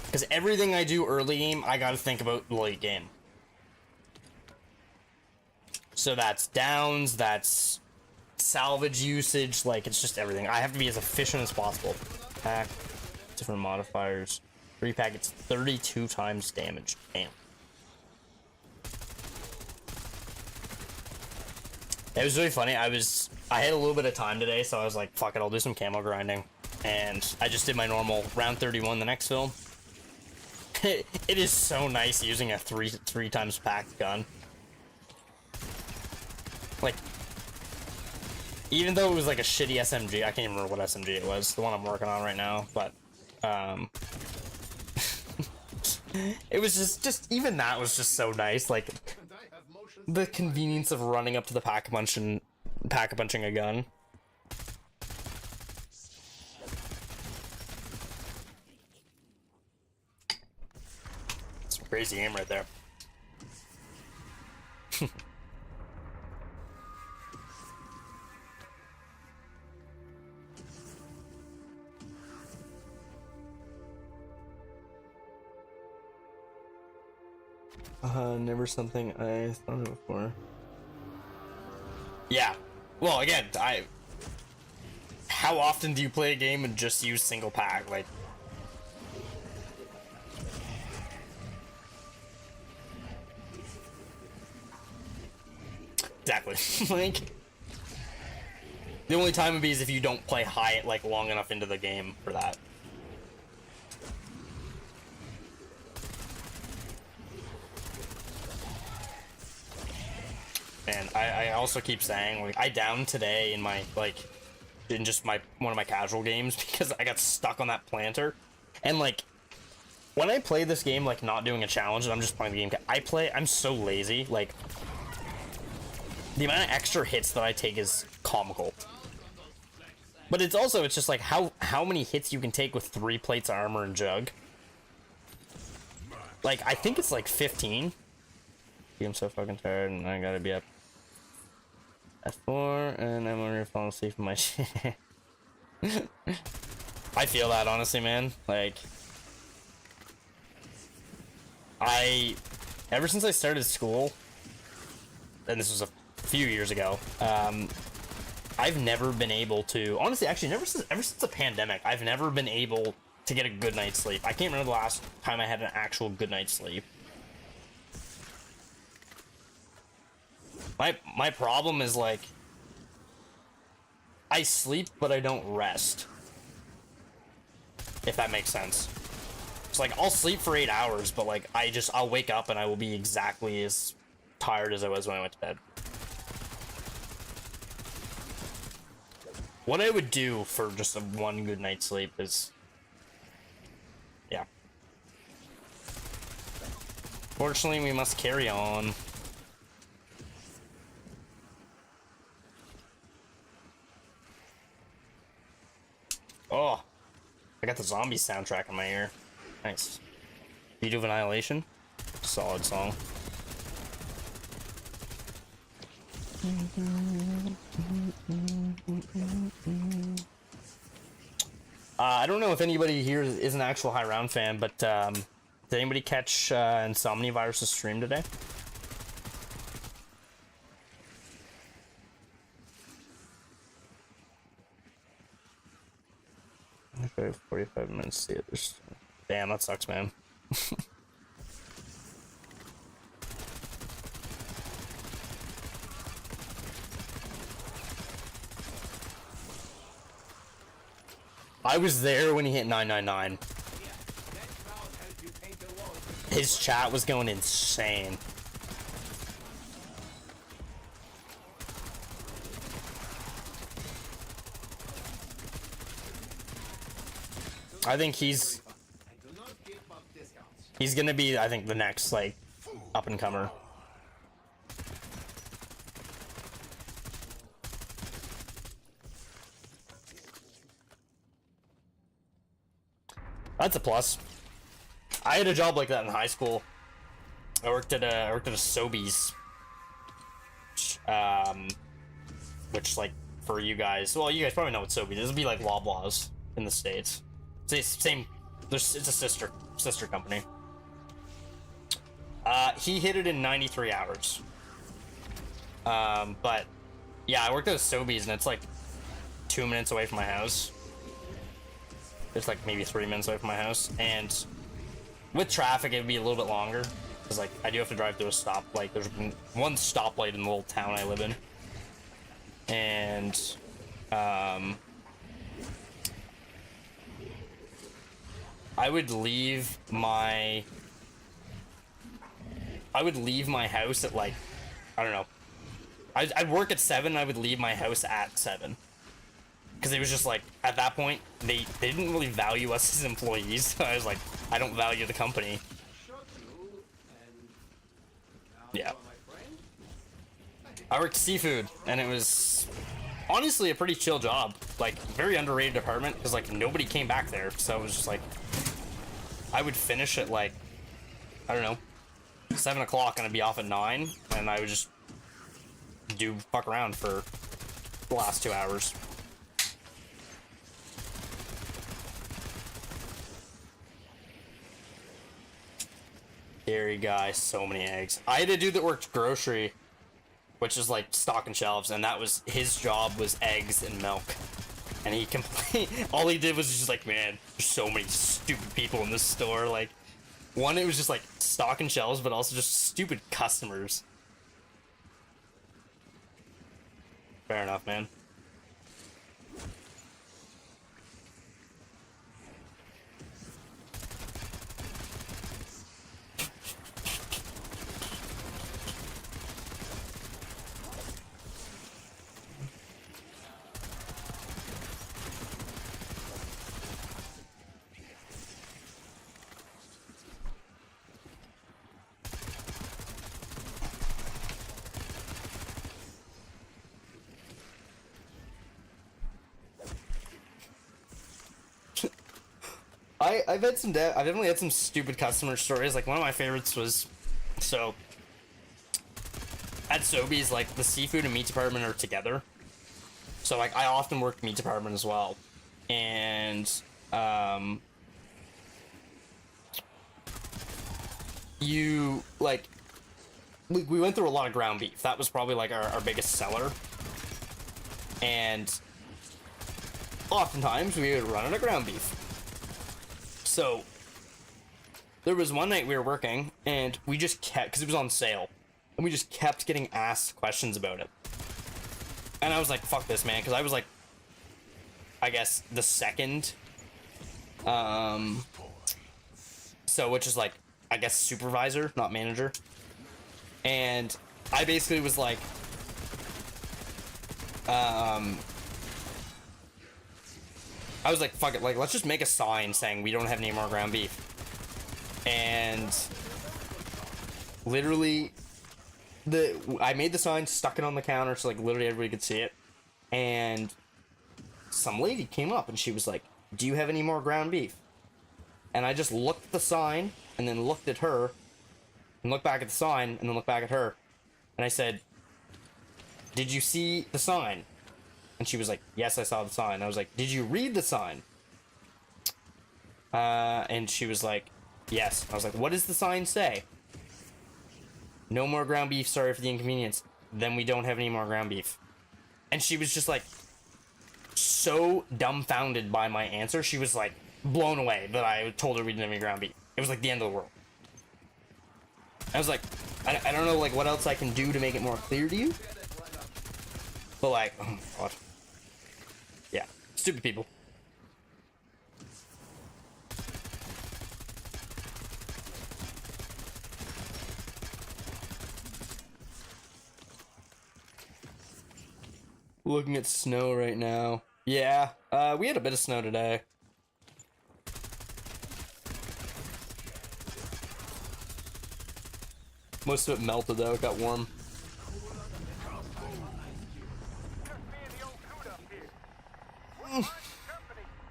Because everything I do early game, I gotta think about late game. So that's downs, that's salvage usage, like it's just everything. I have to be as efficient as possible. Pack, different modifiers. Repack, it's 32 times damage. Damn. It was really funny. I had a little bit of time today, so I was like, fuck it, I'll do some camo grinding. And I just did my normal round 31 the next film. It is so nice using a three times packed gun. Like, even though it was like a shitty SMG, I can't even remember what SMG it was, the one I'm working on right now, but, it was just even that was just so nice, like, And I have motion the convenience of running up to the pack-a-punching a gun. Some crazy aim right there. Never something I thought of before. Yeah. Well, again, how often do you play a game and just use single pack? Like, exactly. Like, the only time would be is if you don't play high, like, long enough into the game for that. And I also keep saying, like, I downed today in my, like, in just one of my casual games because I got stuck on that planter. And, like, when I play this game, like, not doing a challenge and I'm just playing the game, I'm so lazy. Like, the amount of extra hits that I take is comical. But it's just like how many hits you can take with 3 plates of armor and jug. Like, I think it's like 15. I'm so fucking tired and I gotta be up at 4 and I'm already falling asleep in my shit. I feel that, honestly, man. Like, ever since I started school, and this was a few years ago, I've never been able to, honestly, actually, ever since the pandemic, I've never been able to get a good night's sleep. I can't remember the last time I had an actual good night's sleep. My problem is, like, I sleep, but I don't rest. If that makes sense. It's like, I'll sleep for 8 hours, but, like, I'll wake up and I will be exactly as tired as I was when I went to bed. What I would do for just one good night's sleep is, yeah. Fortunately, we must carry on. Oh, I got the zombie soundtrack in my ear. Nice. Beat of Annihilation. Solid song. I don't know if anybody here is an actual High Round fan, but did anybody catch Insomnia Virus's stream today? Okay, 45 minutes to the other. Damn, that sucks, man. I was there when he hit 999. His chat was going insane. I think he's gonna be, I think, the next, like, up and comer. That's a plus. I had a job like that in high school. I worked at a Sobeys, which, like, for you guys, well, you guys probably know what Sobeys is. This would be like Loblaws in the States. Same. It's a sister company. He hit it in 93 hours. But yeah, I worked at a Sobeys, and it's like 2 minutes away from my house. It's like maybe 3 minutes away from my house, and with traffic, it'd be a little bit longer because, like, I do have to drive through a stoplight. There's one stoplight in the little town I live in, and I would leave my house at, like, I don't know. I'd work at 7, and I would leave my house at 7. Because it was just like, at that point, they didn't really value us as employees. So I was like, I don't value the company. Yeah. I worked seafood, and it was honestly a pretty chill job. Like, very underrated department, because, like, nobody came back there. So it was just, like, I would finish at, like, I don't know, 7 o'clock, and I'd be off at 9, and I would just fuck around for the last 2 hours. Dairy guy, so many eggs. I had a dude that worked grocery, which is like stocking shelves, and that was his job, was eggs and milk. And he complained, all he did was just like, man, there's so many stupid people in this store. Like, one, it was just like stocking shelves, but also just stupid customers. Fair enough, man. I've had some I've definitely had some stupid customer stories. Like, one of my favorites was, so at Sobeys, like, the seafood and meat department are together. So, like, I often worked meat department as well. And you, like, we went through a lot of ground beef. That was probably like our biggest seller. And oftentimes we would run out of ground beef. So there was one night we were working, and we just kept, because it was on sale, and we just kept getting asked questions about it. And I was like, fuck this, man, because I was like, I guess the second, so, which is like, I guess supervisor, not manager. And I basically was like, I was like, fuck it, like, let's just make a sign saying we don't have any more ground beef. And literally, I made the sign, stuck it on the counter so, like, literally everybody could see it. And some lady came up and she was like, do you have any more ground beef? And I just looked at the sign and then looked at her and looked back at the sign and then looked back at her. And I said, did you see the sign? And she was like, yes, I saw the sign. I was like, did you read the sign? And she was like, yes. I was like, what does the sign say? No more ground beef, sorry for the inconvenience. Then we don't have any more ground beef. And she was just like, so dumbfounded by my answer. She was like, blown away that I told her we didn't have any ground beef. It was like the end of the world. I was like, I don't know, like, what else I can do to make it more clear to you. But, like, oh my god. Yeah, stupid people. Looking at snow right now. Yeah, we had a bit of snow today. Most of it melted though, it got warm.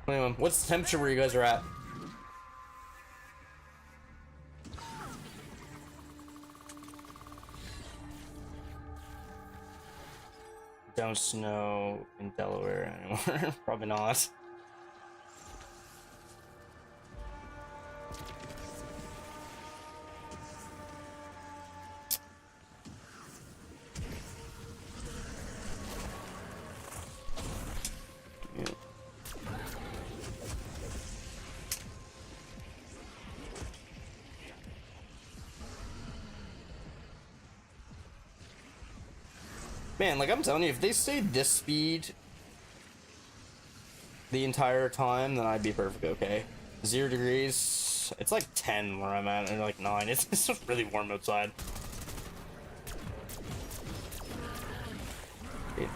Anyway, what's the temperature where you guys are at? Don't snow in Delaware anymore. Probably not. Man, like, I'm telling you, if they stayed this speed the entire time, then I'd be perfect, okay? 0 degrees, it's like 10 where I'm at, and like 9. It's just really warm outside.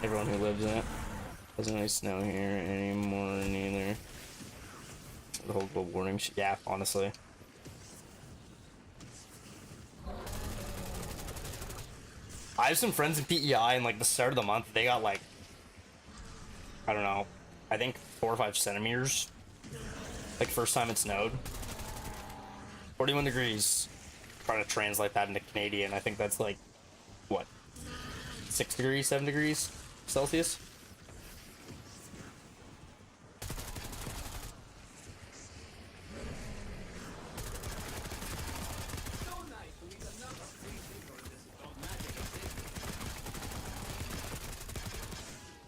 Everyone who lives in it. Doesn't really snow here anymore, neither. The whole global warming shit. Yeah, honestly. I have some friends in PEI, and like the start of the month, they got like, I don't know, I think 4 or 5 centimeters. Like first time it snowed. 41 degrees. Trying to translate that into Canadian, I think that's like, what, 6 degrees, 7 degrees Celsius?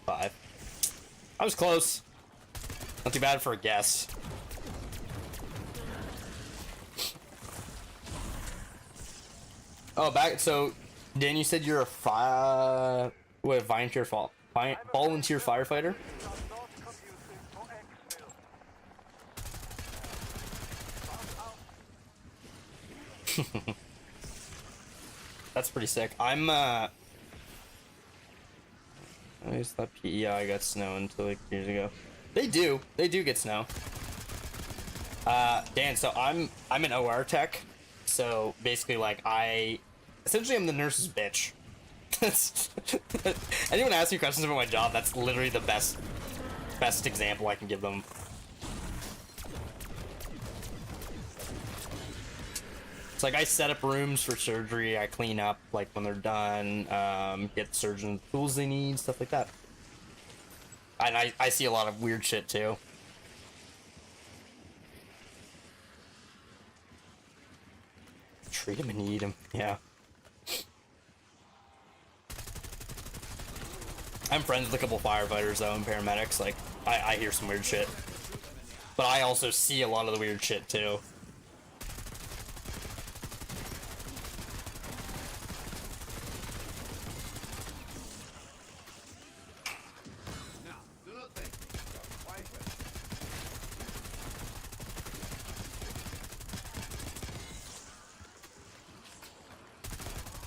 Five. I was close. Not too bad for a guess. Oh, back. So, Dan, you said you're a volunteer firefighter. Does not conducive for exfil. That's pretty sick. I'm I just thought PEI got snow until like years ago. They do get snow. Dan, so I'm an OR tech, so basically like essentially I'm the nurse's bitch. Anyone asks me questions about my job, that's literally the best example I can give them. It's like I set up rooms for surgery, I clean up like when they're done, get the surgeon the tools they need, stuff like that. And I see a lot of weird shit too. Treat him and eat him, yeah. I'm friends with a couple firefighters though and paramedics, like I hear some weird shit. But I also see a lot of the weird shit too.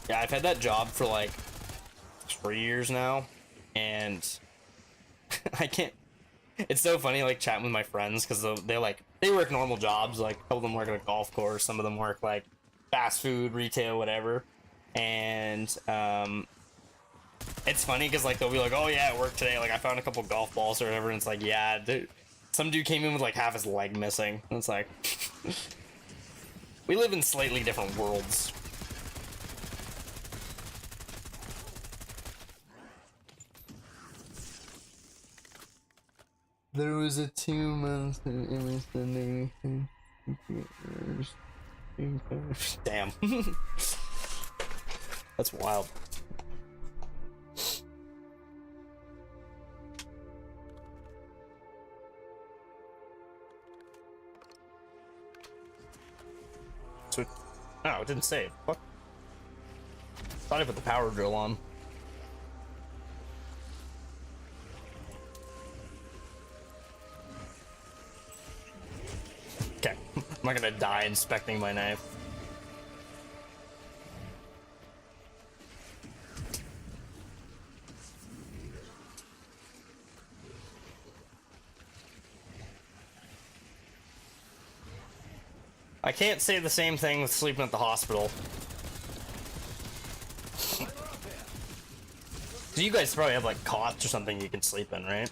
Yeah, I've had that job for like 3 years now, and I can't. It's so funny, like chatting with my friends because they work normal jobs. Like, a couple of them work at a golf course, some of them work like fast food, retail, whatever. And it's funny because like they'll be like, "Oh yeah, at work today, like I found a couple golf balls or whatever," and it's like, "Yeah, dude, some dude came in with like half his leg missing." And it's like, we live in slightly different worlds. There was a 2 months Damn. That's wild. So, no, it didn't save. What? Thought I put the power drill on. Okay, I'm not gonna die inspecting my knife. I can't say the same thing with sleeping at the hospital. So you guys probably have like cots or something you can sleep in, right?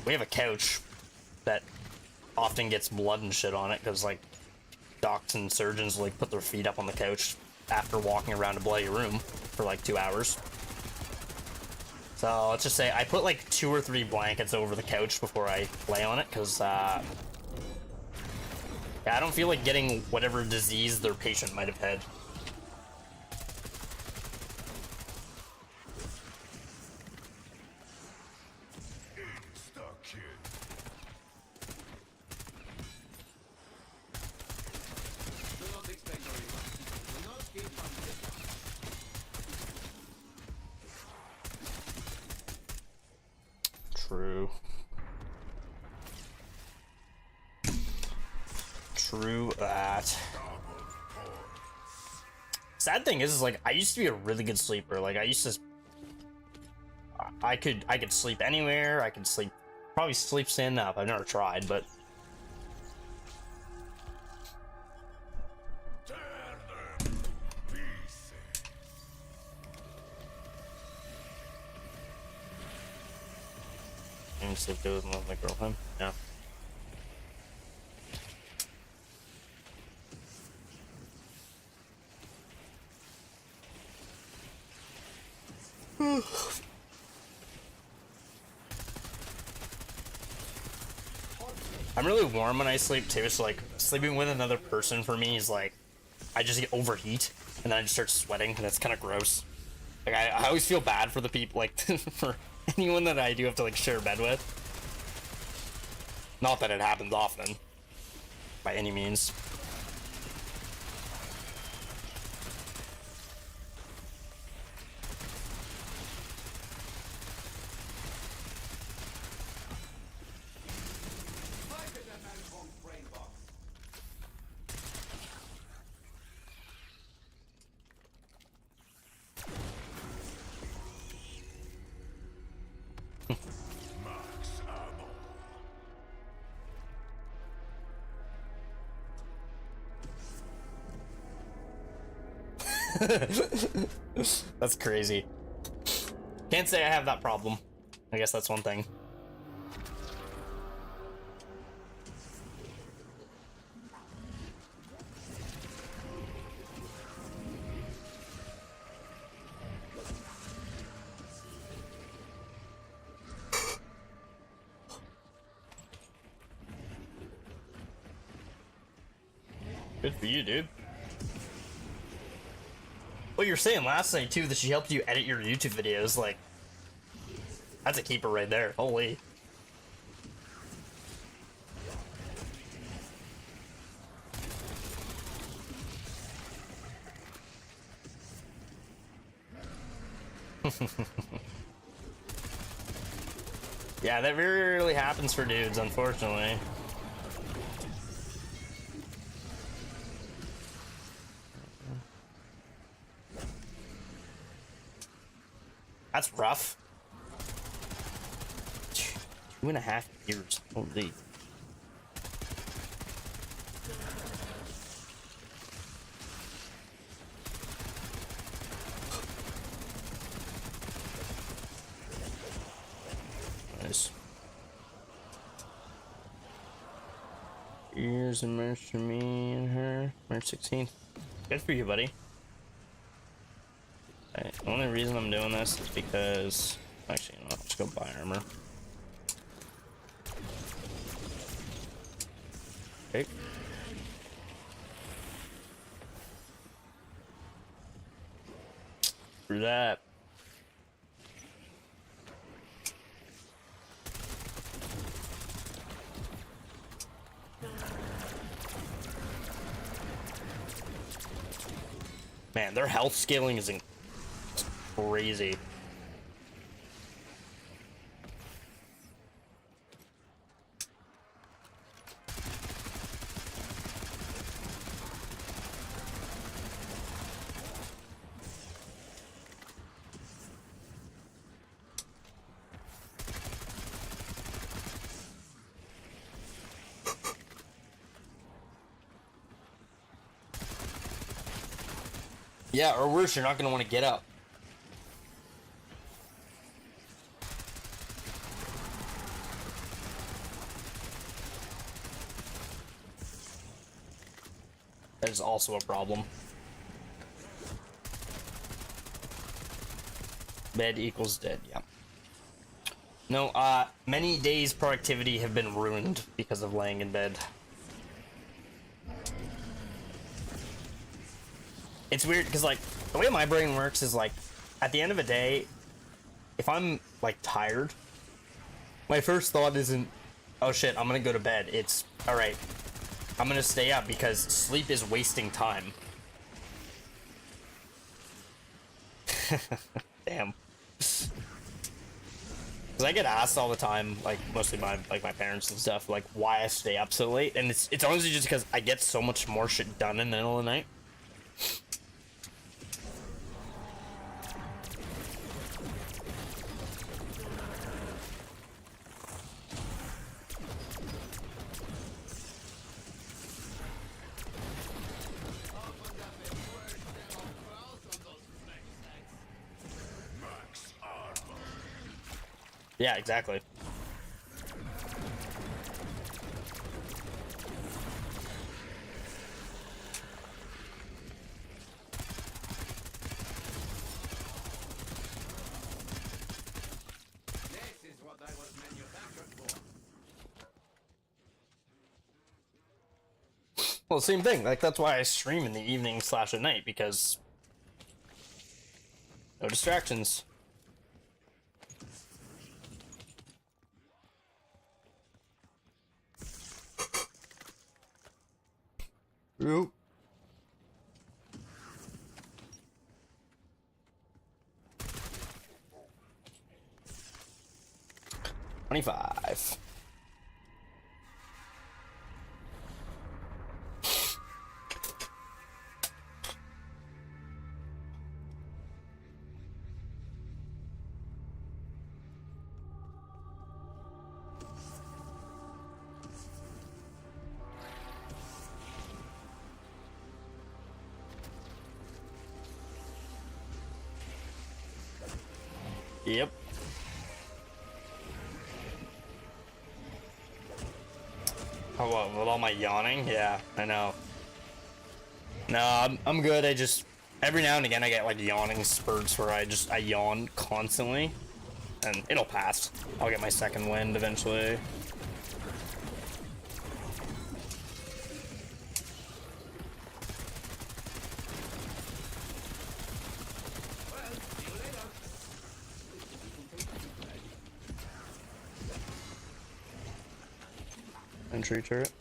We have a couch that often gets blood and shit on it because like docs and surgeons like put their feet up on the couch after walking around a bloody room for like 2 hours. So let's just say I put like 2 or 3 blankets over the couch before I lay on it because yeah, I don't feel like getting whatever disease their patient might have had. True. True that. Sad thing is like I used to be a really good sleeper. Like I used to, I could sleep anywhere. I could sleep, probably sleep standing up. I've never tried, but and sleep with my girlfriend. Yeah. I'm really warm when I sleep too, so like sleeping with another person for me is like I just get overheat and then I just start sweating and it's kind of gross. Like I always feel bad for the people, like for anyone that I do have to like share a bed with. Not that it happens often, by any means. Look at that man's brain box. That's crazy. Can't say I have that problem. I guess that's one thing. Good for you, dude. Well, you were saying last night too that she helped you edit your YouTube videos. Like, that's a keeper right there. Holy. Yeah, that very rarely happens for dudes, unfortunately. That's rough. 2.5 years. Holy. Nice. Here's a merch for me and her. March 16th. Good for you, buddy. Right, the only reason I'm doing this is because actually, you know, let's go buy armor. Okay. Through that. Man, their health scaling is crazy. Yeah, or worse, you're not going to want to get up. That is also a problem. Bed equals dead, yeah. No, many days' productivity have been ruined because of laying in bed. It's weird, because, like, the way my brain works is, like, at the end of a day, if I'm, like, tired, my first thought isn't, oh shit, I'm gonna go to bed. It's, alright, I'm gonna stay up because sleep is wasting time. Damn. Because I get asked all the time, like, mostly by, like, my parents and stuff, like, why I stay up so late, and it's honestly just because I get so much more shit done in the middle of the night. Yeah, exactly. Well, same thing. Like, that's why I stream in the evening / at night, because no distractions. Yep. $25. Yep. Oh, what, with all my yawning? Yeah, I know. No, I'm good. I just, every now and again I get like yawning spurts where I yawn constantly. And it'll pass. I'll get my second wind eventually. Entry turret.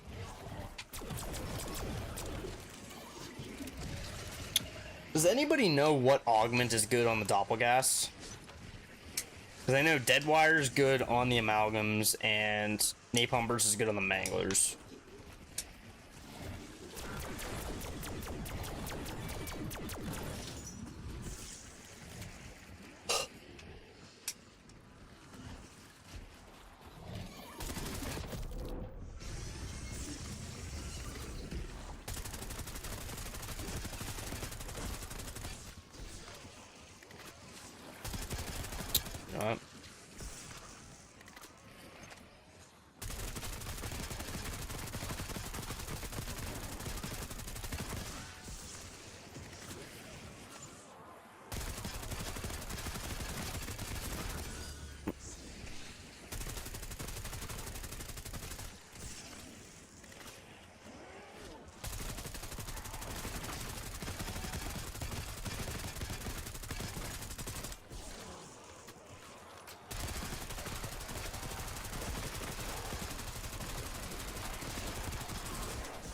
Does anybody know what augment is good on the doppelgas? Because I know Deadwire is good on the amalgams and Napalm Burst is good on the manglers. Alright.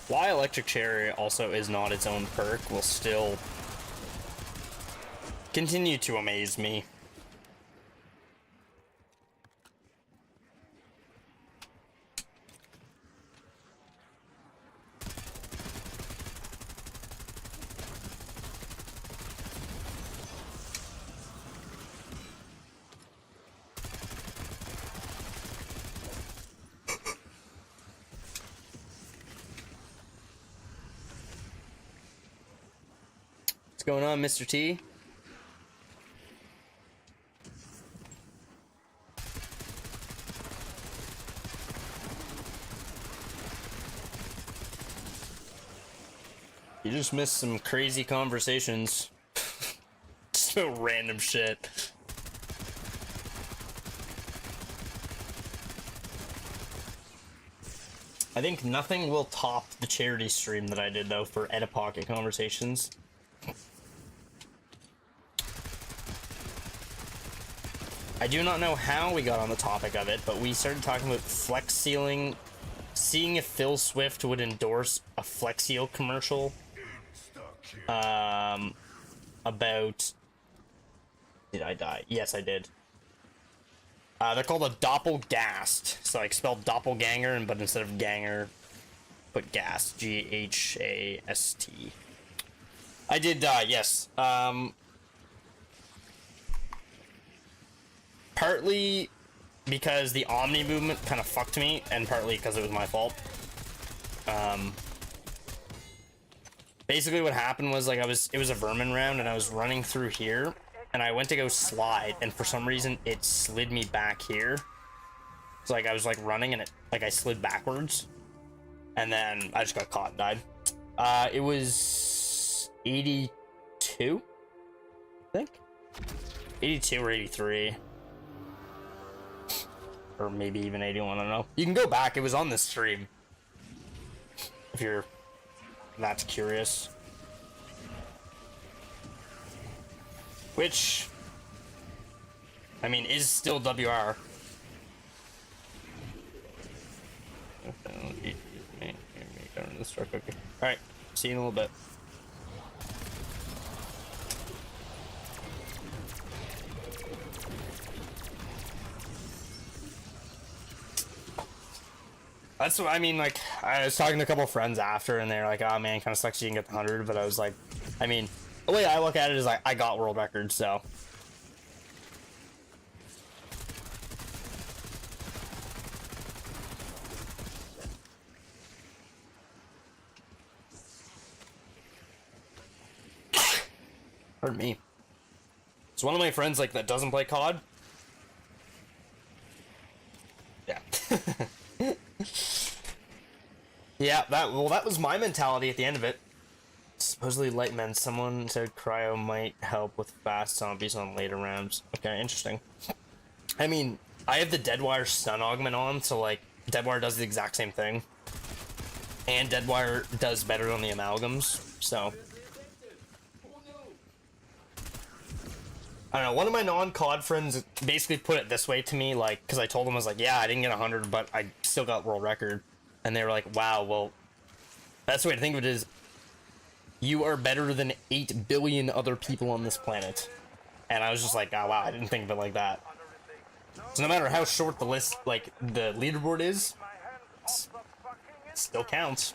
Why Electric Cherry also is not its own perk will still continue to amaze me. What's going on, Mr. T? You just missed some crazy conversations. So random shit. I think nothing will top the charity stream that I did though for Edit Pocket conversations. I do not know how we got on the topic of it, but we started talking about flex sealing, seeing if Phil Swift would endorse a Flex Seal commercial. About... Did I die? Yes, I did. They're called a doppelgast. So like spelled doppelganger, but instead of ganger, put ghast. G-H-A-S-T. I did die, yes. Partly because the Omni movement kind of fucked me, and partly because it was my fault. Basically what happened was, like, it was a vermin round, and I was running through here, and I went to go slide, and for some reason, it slid me back here. So, like, I was, like, running, and I slid backwards. And then I just got caught and died. It was 82, I think? 82 or 83. Or maybe even 81, I don't know. You can go back, it was on this stream. If you're that's curious. Which, I mean, is still WR. Alright, see you in a little bit. That's what I mean. Like, I was talking to a couple friends after, and they're like, "Oh man, kind of sucks you didn't get the 100." But I was like, I mean, the way I look at it is like, I got world records, so. Pardon me. It's one of my friends like that doesn't play COD. Yeah. Yeah, that was my mentality at the end of it. Supposedly light men. Someone said cryo might help with fast zombies on later rounds. Okay, interesting. I mean, I have the Deadwire stun augment on, so like Deadwire does the exact same thing. And Deadwire does better than the amalgams, so I don't know, one of my non-COD friends basically put it this way to me, like, because I told them, I was like, yeah, I didn't get 100, but I still got world record. And they were like, wow, well, that's the way to think of it is, you are better than 8 billion other people on this planet. And I was just like, oh wow, I didn't think of it like that. So no matter how short the list, like, the leaderboard is, it still counts.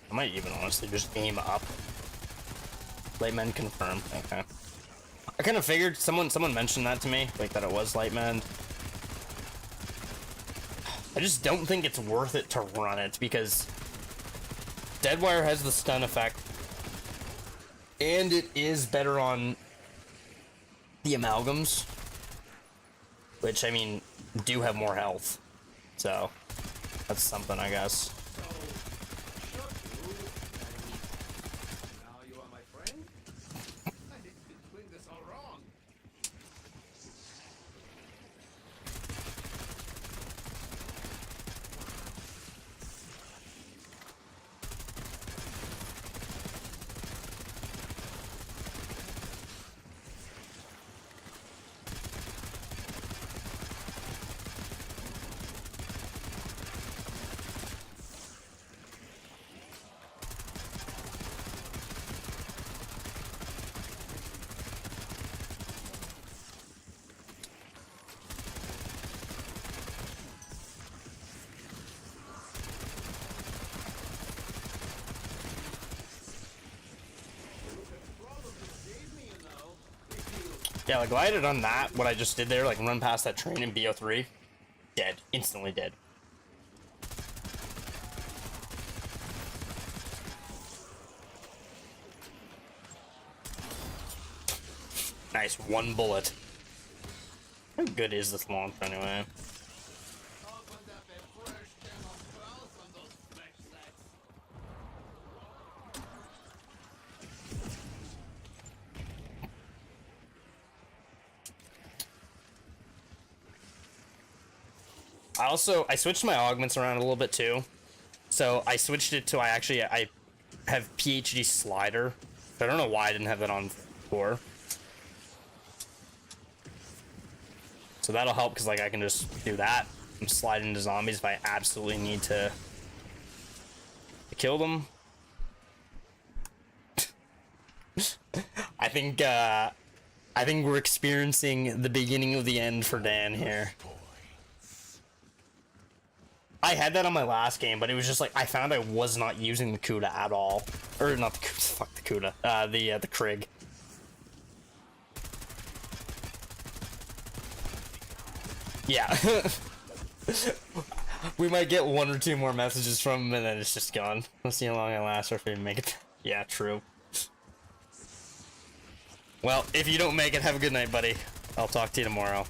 I might even honestly just aim up. Lightmen confirmed. Okay. I kind of figured someone mentioned that to me, like that it was Lightmen. I just don't think it's worth it to run it because Deadwire has the stun effect, and it is better on the amalgams, which I mean do have more health, so that's something, I guess. Yeah, like if I had done that, what I just did there, like run past that train in BO3, dead. Instantly dead. Nice, one bullet. How good is this launch anyway? I switched my augments around a little bit too. So I switched it to I have PhD slider. I don't know why I didn't have that on before. So that'll help because like I can just do that and slide into zombies if I absolutely need to kill them. I think we're experiencing the beginning of the end for Dan here. I had that on my last game, but it was just like I found I was not using the Kuda at all, or not the Kuda. Fuck the Kuda. The Krig. Yeah. We might get 1 or 2 more messages from him and then it's just gone. Let's see how long it lasts or if we make it. Yeah, true. Well, if you don't make it, have a good night, buddy. I'll talk to you tomorrow.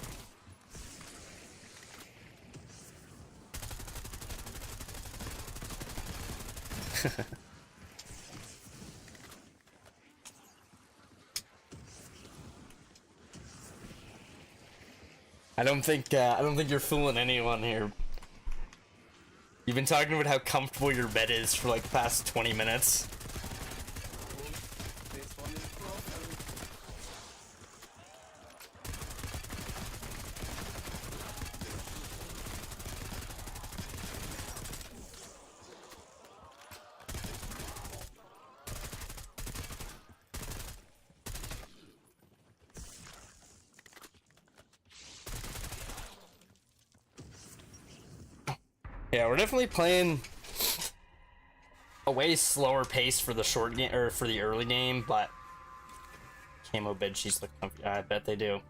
I don't think you're fooling anyone here. You've been talking about how comfortable your bed is for like the past 20 minutes. This one is broken. Yeah, we're definitely playing a way slower pace for the short game or for the early game, but camo bed sheets look comfy. I bet they do.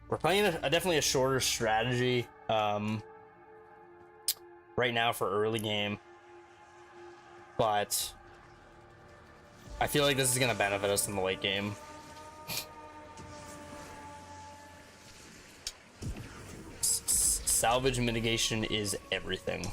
We're playing definitely a shorter strategy right now for early game, but I feel like this is gonna benefit us in the late game. Salvage mitigation is everything.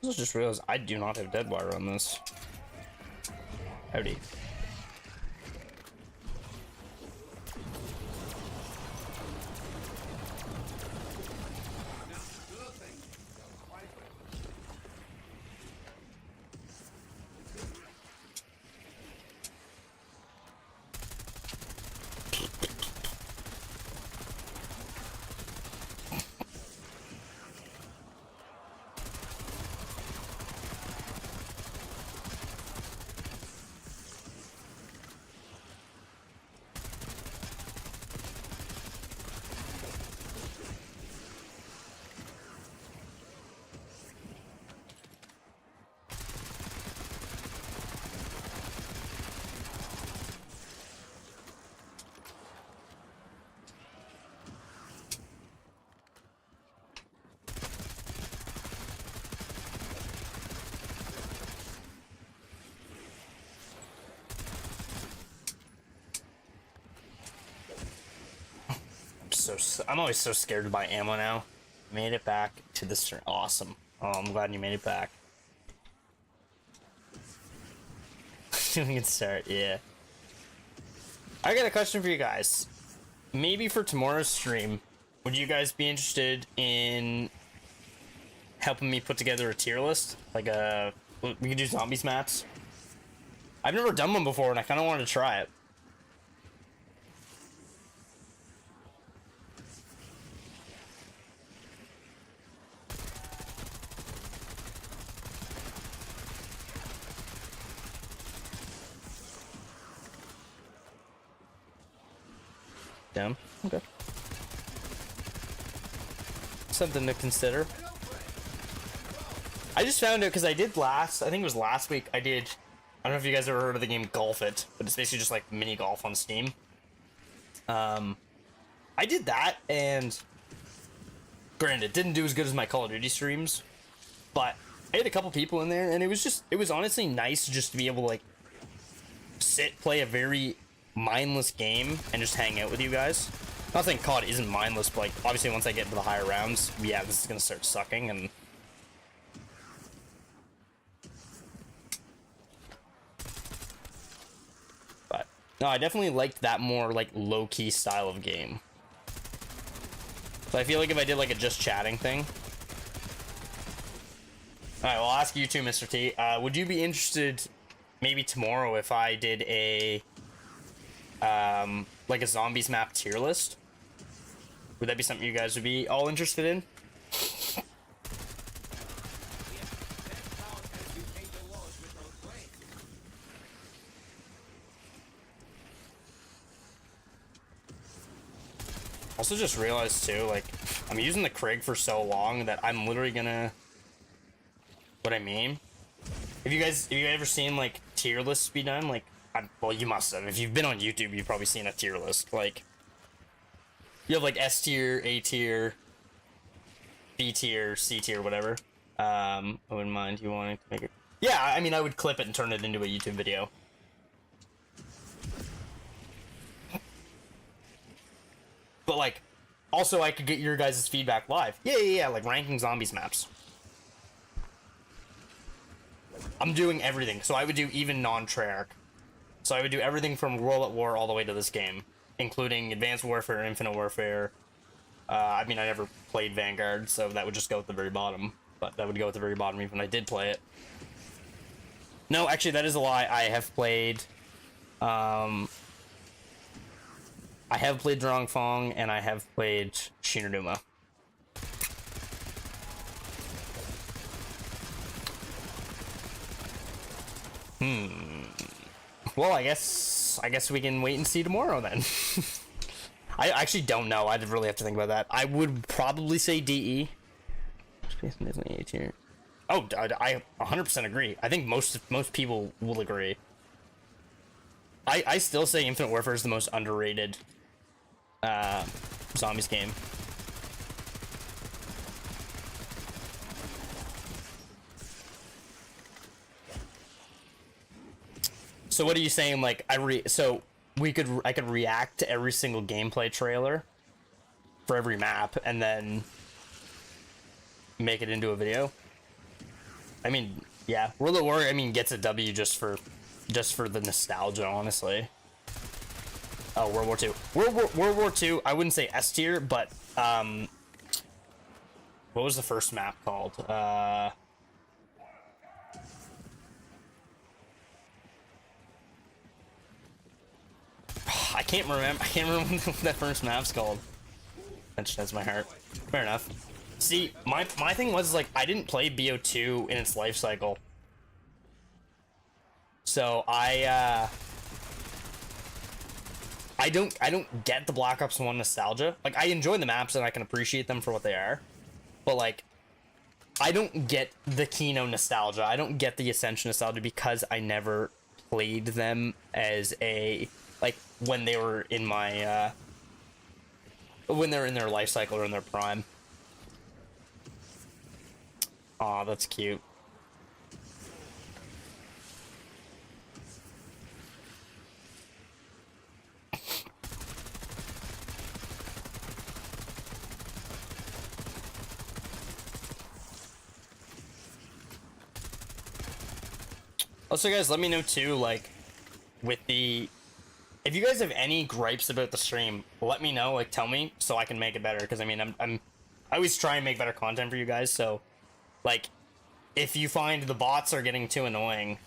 I just realized I do not have dead wire on this. Howdy. I'm always so scared to buy ammo now. Made it back to the stern. Awesome. Oh, I'm glad you made it back. We can start, yeah. I got a question for you guys. Maybe for tomorrow's stream, would you guys be interested in helping me put together a tier list? Like we could do zombies maps. I've never done one before and I kind of wanted to try it. Down. Okay. Something to consider. I just found it because I did I think it was last week, I don't know if you guys ever heard of the game Golf It, but it's basically just like mini golf on Steam. I did that, and granted, it didn't do as good as my Call of Duty streams, but I had a couple people in there, and it was honestly nice just to be able to like play a very mindless game and just hang out with you guys. Not saying COD isn't mindless, but like obviously once I get into the higher rounds, yeah, this is gonna start sucking. And but no, I definitely liked that more like low-key style of game. So I feel like if I did like a just chatting thing, Alright, well, I'll ask you too, Mr. T. Would you be interested maybe tomorrow if I did a like a zombies map tier list? Would that be something you guys would be all interested in? Also just realized too, like, I'm using the Krig for so long that I'm literally gonna... What I mean? Have you ever seen, like, tier lists be done? Like, well, you must have. If you've been on YouTube, you've probably seen a tier list. Like, you have, like, S tier, A tier, B tier, C tier, whatever. I wouldn't mind you wanting to make it... Yeah, I mean, I would clip it and turn it into a YouTube video. But, like, also I could get your guys' feedback live. Yeah, like ranking zombies maps. I'm doing everything. So I would do even non-Treyarch. So I would do everything from World at War all the way to this game, including Advanced Warfare, Infinite Warfare. I mean, I never played Vanguard, so that would just go at the very bottom. But that would go at the very bottom even when I did play it. No, actually, that is a lie. I have played... I have played Drongfong, and I have played Shinraduma. Well, I guess we can wait and see tomorrow then. I actually don't know. I'd really have to think about that. I would probably say DE. Oh, I 100% agree. I think most people will agree. I still say Infinite Warfare is the most underrated zombies game. So what are you saying? Like I could react to every single gameplay trailer for every map and then make it into a video. I mean, yeah, World at War, I mean, gets a W just for the nostalgia, honestly. Oh, World War II. World War II, I wouldn't say S tier, but what was the first map called? I can't remember what that first map's called. That's my heart. Fair enough. See, my thing was, like, I didn't play BO2 in its life cycle. So I don't get the Black Ops 1 nostalgia. Like, I enjoy the maps and I can appreciate them for what they are. But, like, I don't get the Kino nostalgia. I don't get the Ascension nostalgia because I never played them as a, like, when they were in my, when they're in their life cycle or in their prime. Aw, that's cute. Also, guys, let me know too, like, with the... If you guys have any gripes about the stream, let me know, like, tell me, so I can make it better, because, I mean, I always try and make better content for you guys, so, like, if you find the bots are getting too annoying,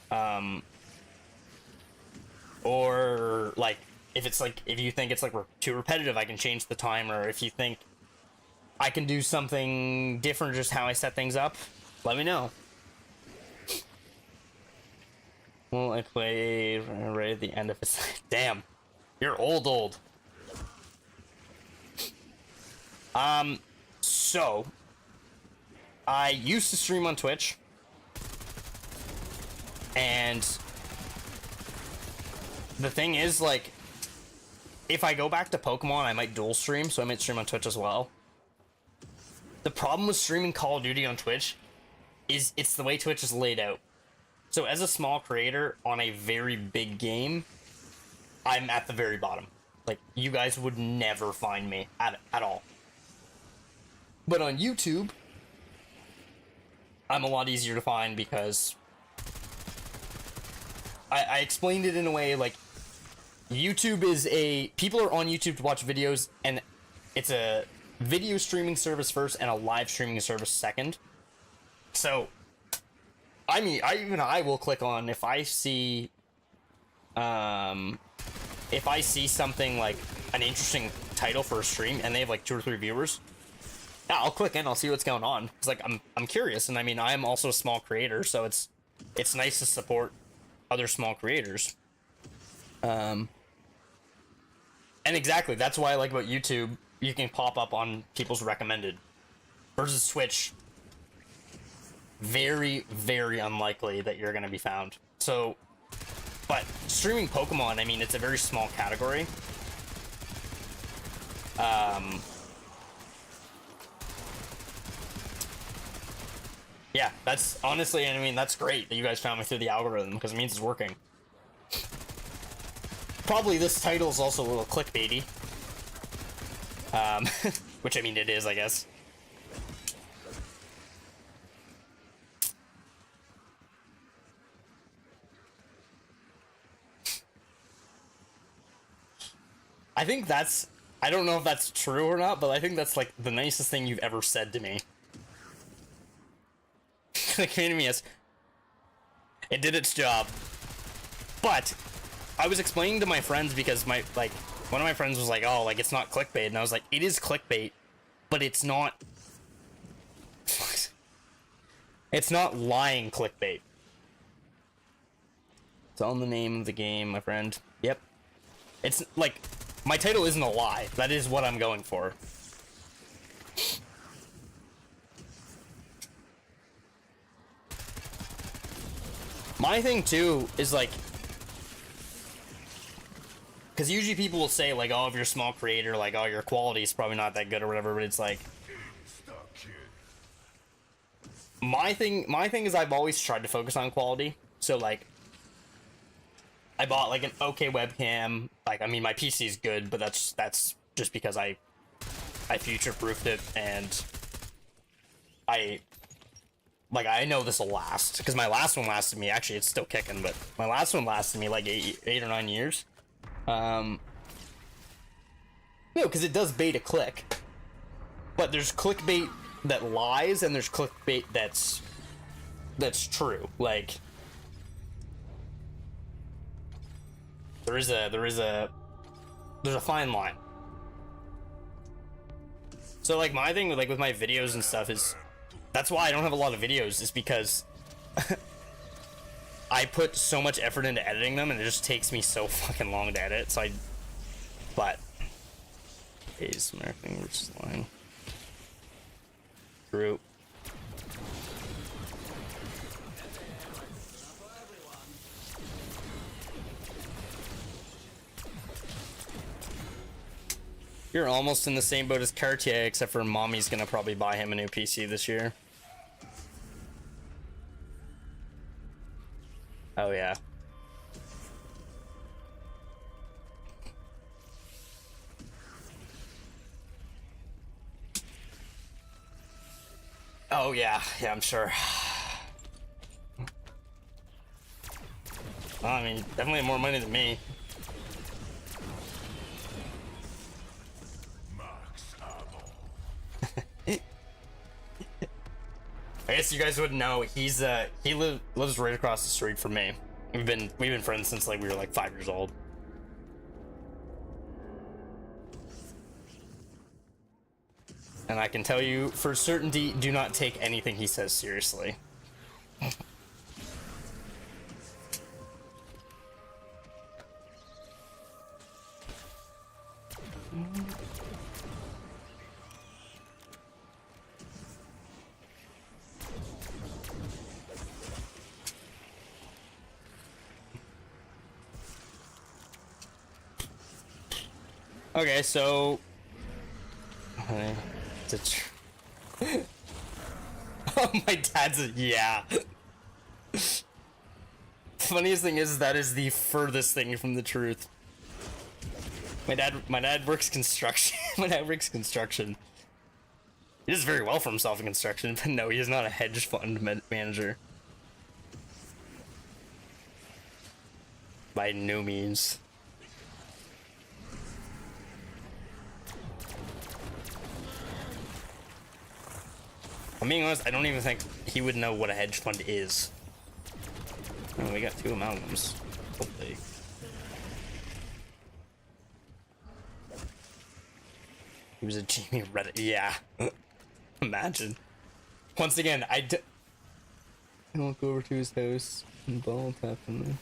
or, like, if you think it's, like, too repetitive, I can change the timer. If you think I can do something different, just how I set things up, let me know. Well, I played right at the end of it. Damn, you're old. So I used to stream on Twitch, and the thing is, like, if I go back to Pokemon, I might dual stream, so I might stream on Twitch as well. The problem with streaming Call of Duty on Twitch is it's the way Twitch is laid out. So as a small creator on a very big game, I'm at the very bottom. Like, you guys would never find me at all. But on YouTube, I'm a lot easier to find because I explained it in a way, like, YouTube is people are on YouTube to watch videos, and it's a video streaming service first and a live streaming service second. So I mean, I will click on if I see something like an interesting title for a stream and they have like 2 or 3 viewers. Yeah, I'll click in. I'll see what's going on. It's like I'm curious, and I mean, I am also a small creator, so it's nice to support other small creators. And exactly, that's why I like about YouTube. You can pop up on people's recommended versus Twitch. Very, very unlikely that you're gonna be found. So, but streaming Pokemon, I mean, it's a very small category. Yeah, that's honestly, I mean, that's great that you guys found me through the algorithm because it means it's working. Probably this title is also a little clickbaity. Which I mean, it is, I guess. I think that's, I don't know if that's true or not, but I think that's like the nicest thing you've ever said to me. It came to me as, it did its job. But I was explaining to my friends because one of my friends was like, oh, like it's not clickbait, and I was like, it is clickbait, but it's not it's not lying clickbait. It's on the name of the game, my friend. Yep. It's like, my title isn't a lie. That is what I'm going for. My thing too is like, because usually people will say like, oh, if you're a small creator, like, oh, your quality is probably not that good or whatever, but it's like, my thing is I've always tried to focus on quality. So like, I bought like an okay webcam. Like, I mean, my PC is good, but that's just because I future-proofed it, and I know this will last, because my last one lasted me, actually it's still kicking, but my last one lasted me like 8 or 9 years. No, because it does bait a click, but there's clickbait that lies and there's clickbait that's true. Like, there's a fine line. So like, my thing with my videos and stuff is, that's why I don't have a lot of videos, is because I put so much effort into editing them, and it just takes me so fucking long to edit. So but is marking versus line. True. You're almost in the same boat as Cartier, except for Mommy's gonna probably buy him a new PC this year. Oh yeah. Oh yeah, yeah, I'm sure. Well, I mean, definitely more money than me. I guess you guys wouldn't know, he lives right across the street from me. We've been friends since like we were like 5 years old. And I can tell you for certainty, do not take anything he says seriously. Okay, so oh, my dad's a, yeah. Funniest thing is that is the furthest thing from the truth. My dad works construction. My dad works construction. He does very well for himself in construction, but no, he is not a hedge fund manager. By no means. I'm being honest, I don't even think he would know what a hedge fund is. Oh, we got 2 amalgams. Hopefully. He was a Jamie Reddit. Yeah. Imagine. Once again, I won't go over to his house and ball tap him.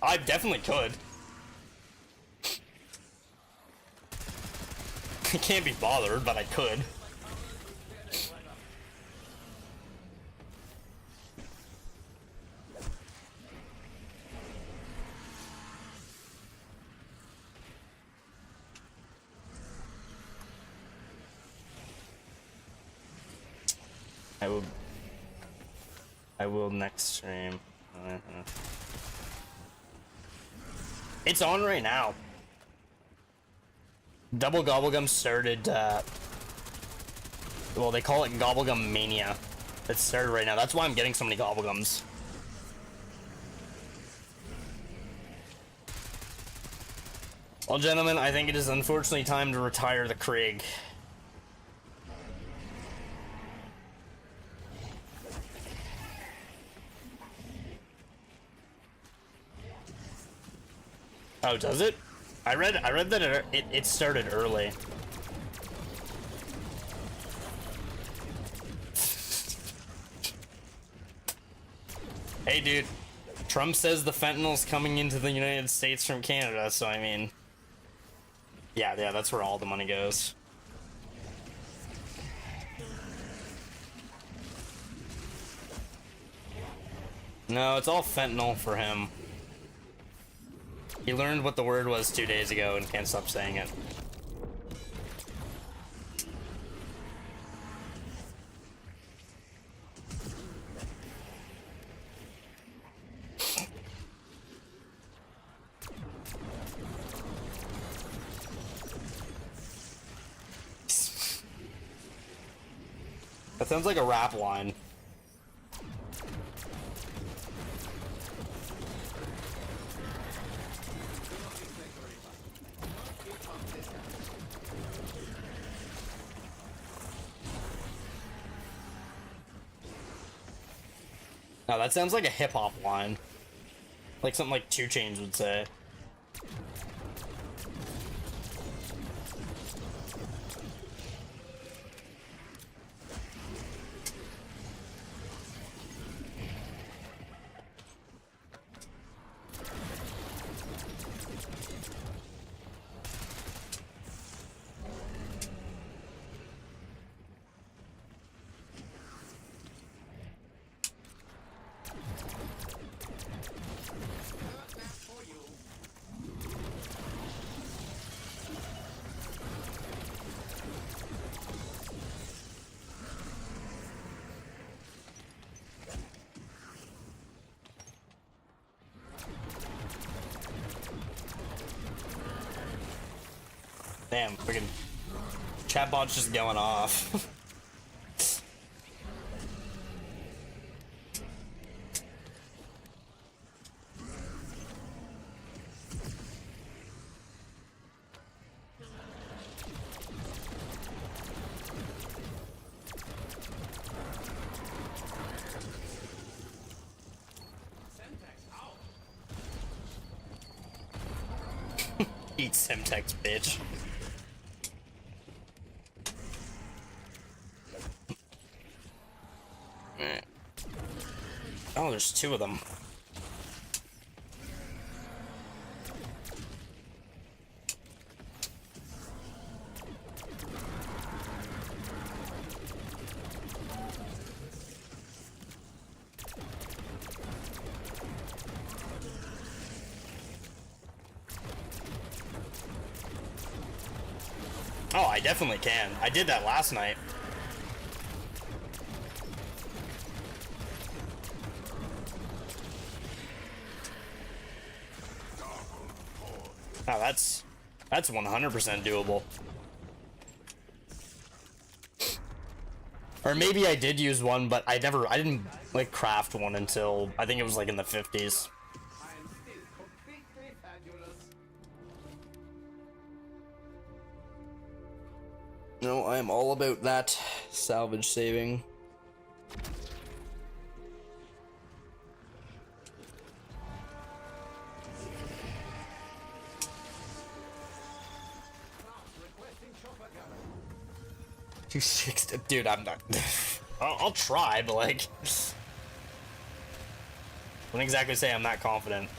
I definitely could. I can't be bothered, but I could. I will next stream. It's on right now. Double Gobblegum started, well, they call it Gobblegum Mania. It started right now. That's why I'm getting so many Gobblegums. Well, gentlemen, I think it is unfortunately time to retire the Krieg. Oh, does it? I read that it started early. Hey, dude. Trump says the fentanyl's coming into the United States from Canada, so I mean... Yeah, that's where all the money goes. No, it's all fentanyl for him. He learned what the word was 2 days ago and can't stop saying it. That sounds like a rap line. No, that sounds like a hip-hop line. Like something like 2 Chainz would say. Damn, freaking chatbot's just going off. Eat Semtex, bitch. Oh, there's 2 of them. Oh, I definitely can. I did that last night. Oh, that's 100% doable. Or maybe I did use one, but I didn't like craft one until I think it was like in the 50s. I am still completely fabulous. No, I am all about that salvage saving. 260, dude. I'm not. I'll try, but like, wouldn't exactly say I'm that confident.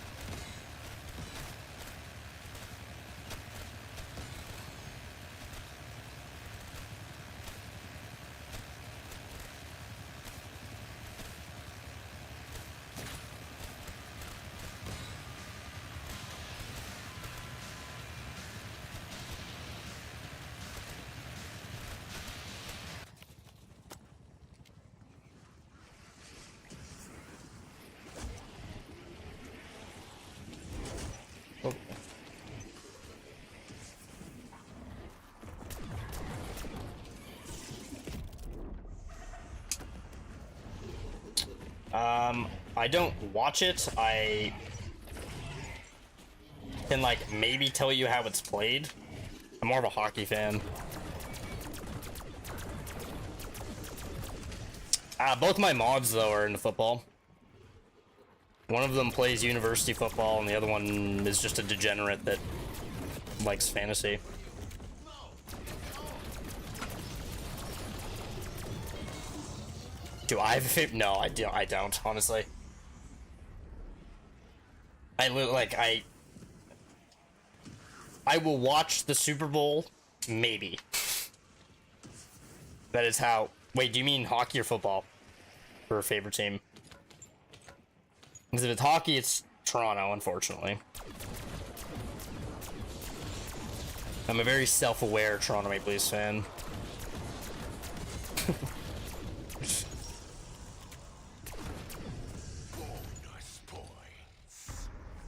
I don't watch it. I can like maybe tell you how it's played. I'm more of a hockey fan. Both my mods though are into football. One of them plays university football, and the other one is just a degenerate that likes fantasy. Do I have a favorite? No, I don't, honestly. I will watch the Super Bowl, maybe. That is how. Wait, do you mean hockey or football for a favorite team? Because if it's hockey, it's Toronto, unfortunately. I'm a very self-aware Toronto Maple Leafs fan.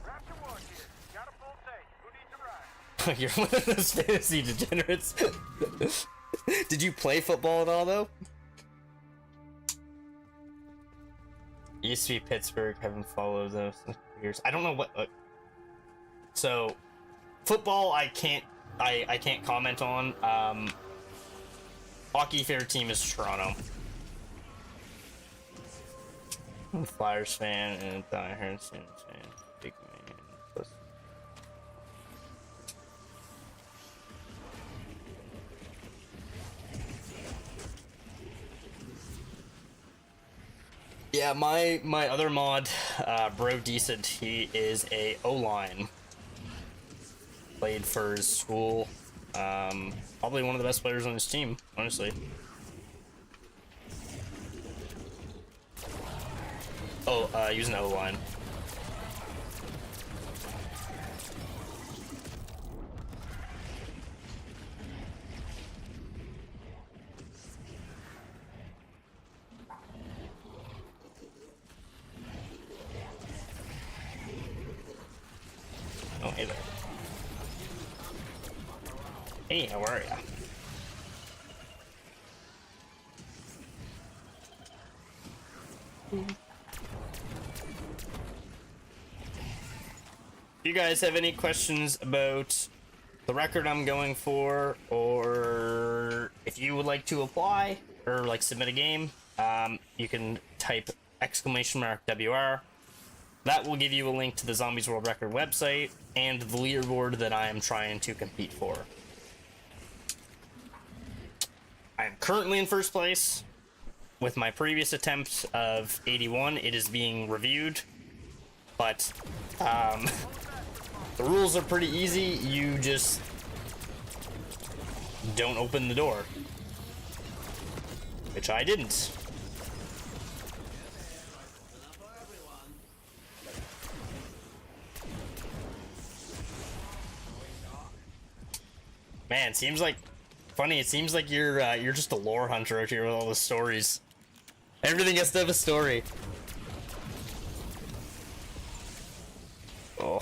Raptor 1 here. Got a full tank. Who needs a ride? You're one of those fantasy degenerates. Did you play football at all, though? Used to be Pittsburgh. Haven't followed those years. I don't know what. So, football, I can't comment on. Hockey favorite team is Toronto. I'm a Flyers fan and a diehard Sens fan. Big man. Yeah, my other mod, Bro Decent, he is a O-line. Played for his school. Probably one of the best players on his team, honestly. Oh, using O-line. Oh, hey there. Hey, how are ya? If you guys have any questions about the record I'm going for, or if you would like to apply or like submit a game, you can type !WR. That will give you a link to the Zombies World Record website and the leaderboard that I am trying to compete for. I am currently in first place. With my previous attempt of 81, it is being reviewed, but the rules are pretty easy. You just don't open the door, which I didn't. Man, seems like funny. It seems like you're just a lore hunter out here with all the stories. Everything has to have a story. Oh.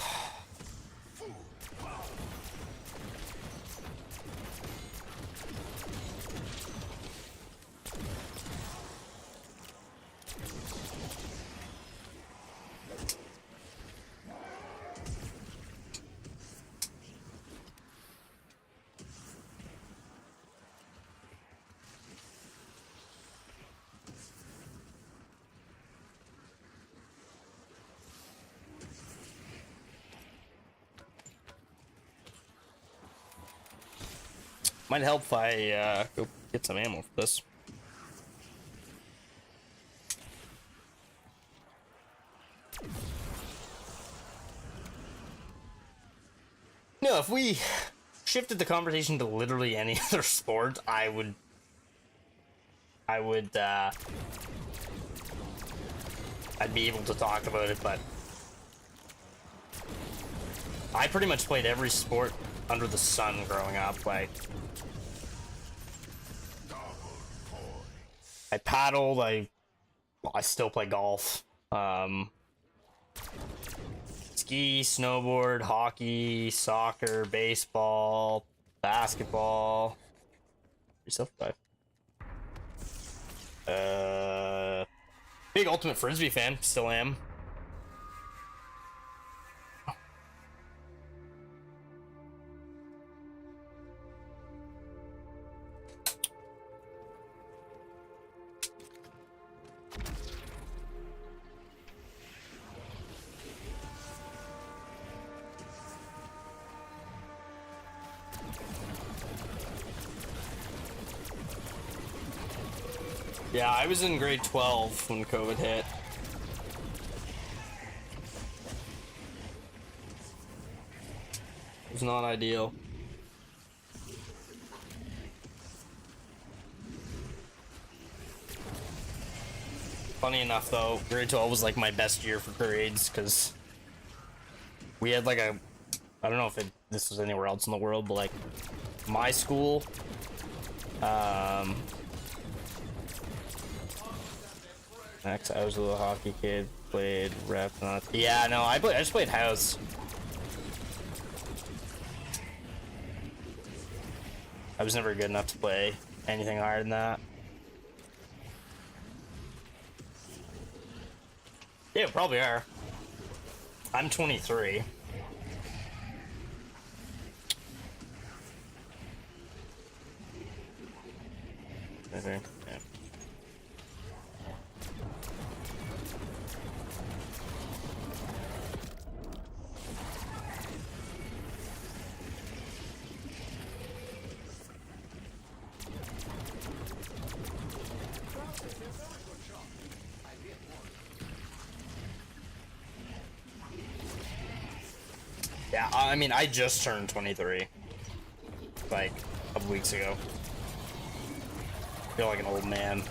Might help if I go get get some ammo for this. No, if we shifted the conversation to literally any other sport, I'd be able to talk about it, but I pretty much played every sport under the sun growing up. Like, I paddled, I still play golf, ski, snowboard, hockey, soccer, baseball, basketball. Self-dive. Big Ultimate Frisbee fan, still am. Yeah, I was in grade 12 when COVID hit. It was not ideal. Funny enough though, grade 12 was like my best year for grades because we had like I don't know if this was anywhere else in the world, but like my school, I was a little hockey kid, played rep, not. Yeah, no, I just played house. I was never good enough to play anything higher than that. Yeah, probably are. I'm 23. I think, yeah. Yeah, I mean, I just turned 23, like, a couple weeks ago. I feel like an old man.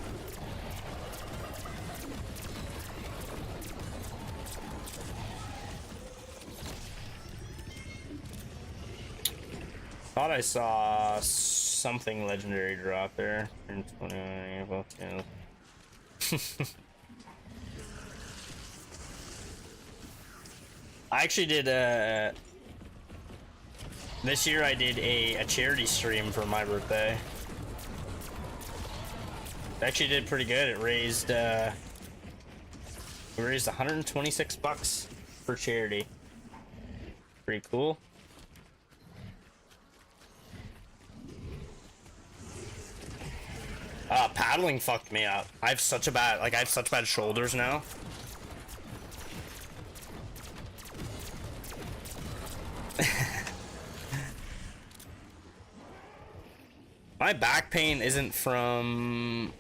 Thought I saw something legendary drop there. I actually did this year I did a charity stream for my birthday. Actually did pretty good. It raised we raised 126 bucks for charity. Pretty cool. Paddling fucked me up. I have such bad shoulders now. My back pain isn't from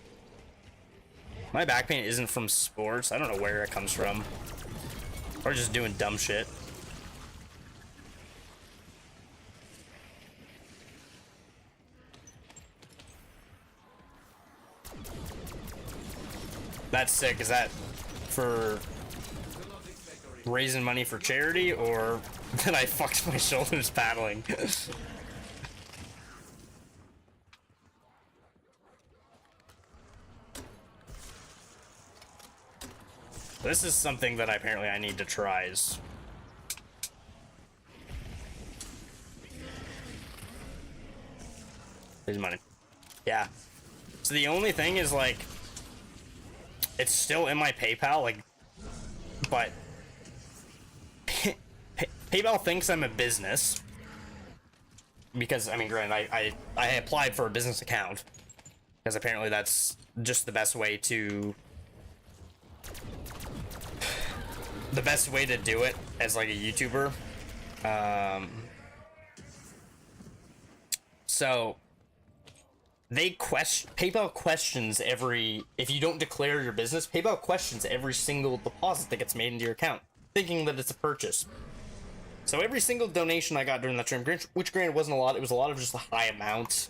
sports. I don't know where it comes from. Or just doing dumb shit. That's sick. Is that for raising money for charity, or that I fucked my shoulders paddling? This is something that apparently I need to try. Is here's money. Yeah. So the only thing is, like, it's still in my PayPal, like, but PayPal thinks I'm a business because, I mean, granted, I applied for a business account because apparently that's just the best way to do it as like a YouTuber. So PayPal questions if you don't declare your business, PayPal questions every single deposit that gets made into your account, thinking that it's a purchase. So every single donation I got during that stream, which granted wasn't a lot, it was a lot of just a high amount,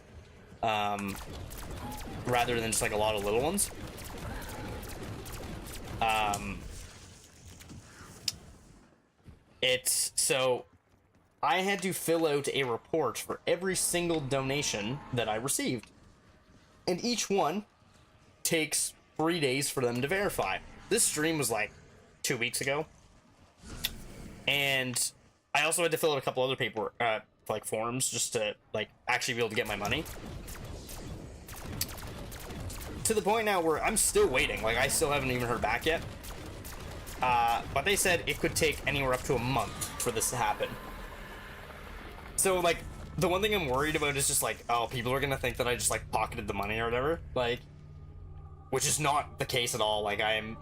rather than just like a lot of little ones. So I had to fill out a report for every single donation that I received. And each one takes 3 days for them to verify. This stream was like 2 weeks ago. And I also had to fill out a couple other paperwork, like forms, just to like actually be able to get my money. To the point now where I'm still waiting. Like, I still haven't even heard back yet. But they said it could take anywhere up to a month for this to happen. So, like, the one thing I'm worried about is just like, oh, people are gonna think that I just like pocketed the money or whatever, like, which is not the case at all. Like, I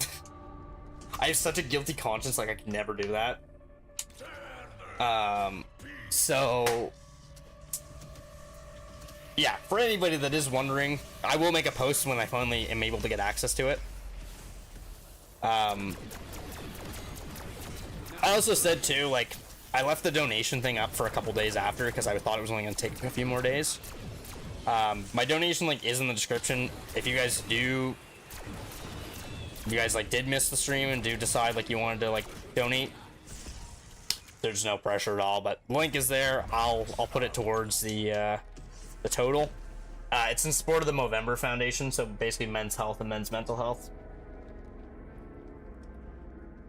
have such a guilty conscience, like I could never do that. So yeah, for anybody that is wondering, I will make a post when I finally am able to get access to it. I also said too, like, I left the donation thing up for a couple days after because I thought it was only going to take a few more days. My donation link is in the description. If you guys like did miss the stream and do decide like you wanted to like donate, there's no pressure at all, but link is there. I'll put it towards the total. It's in support of the Movember Foundation, so basically men's health and men's mental health.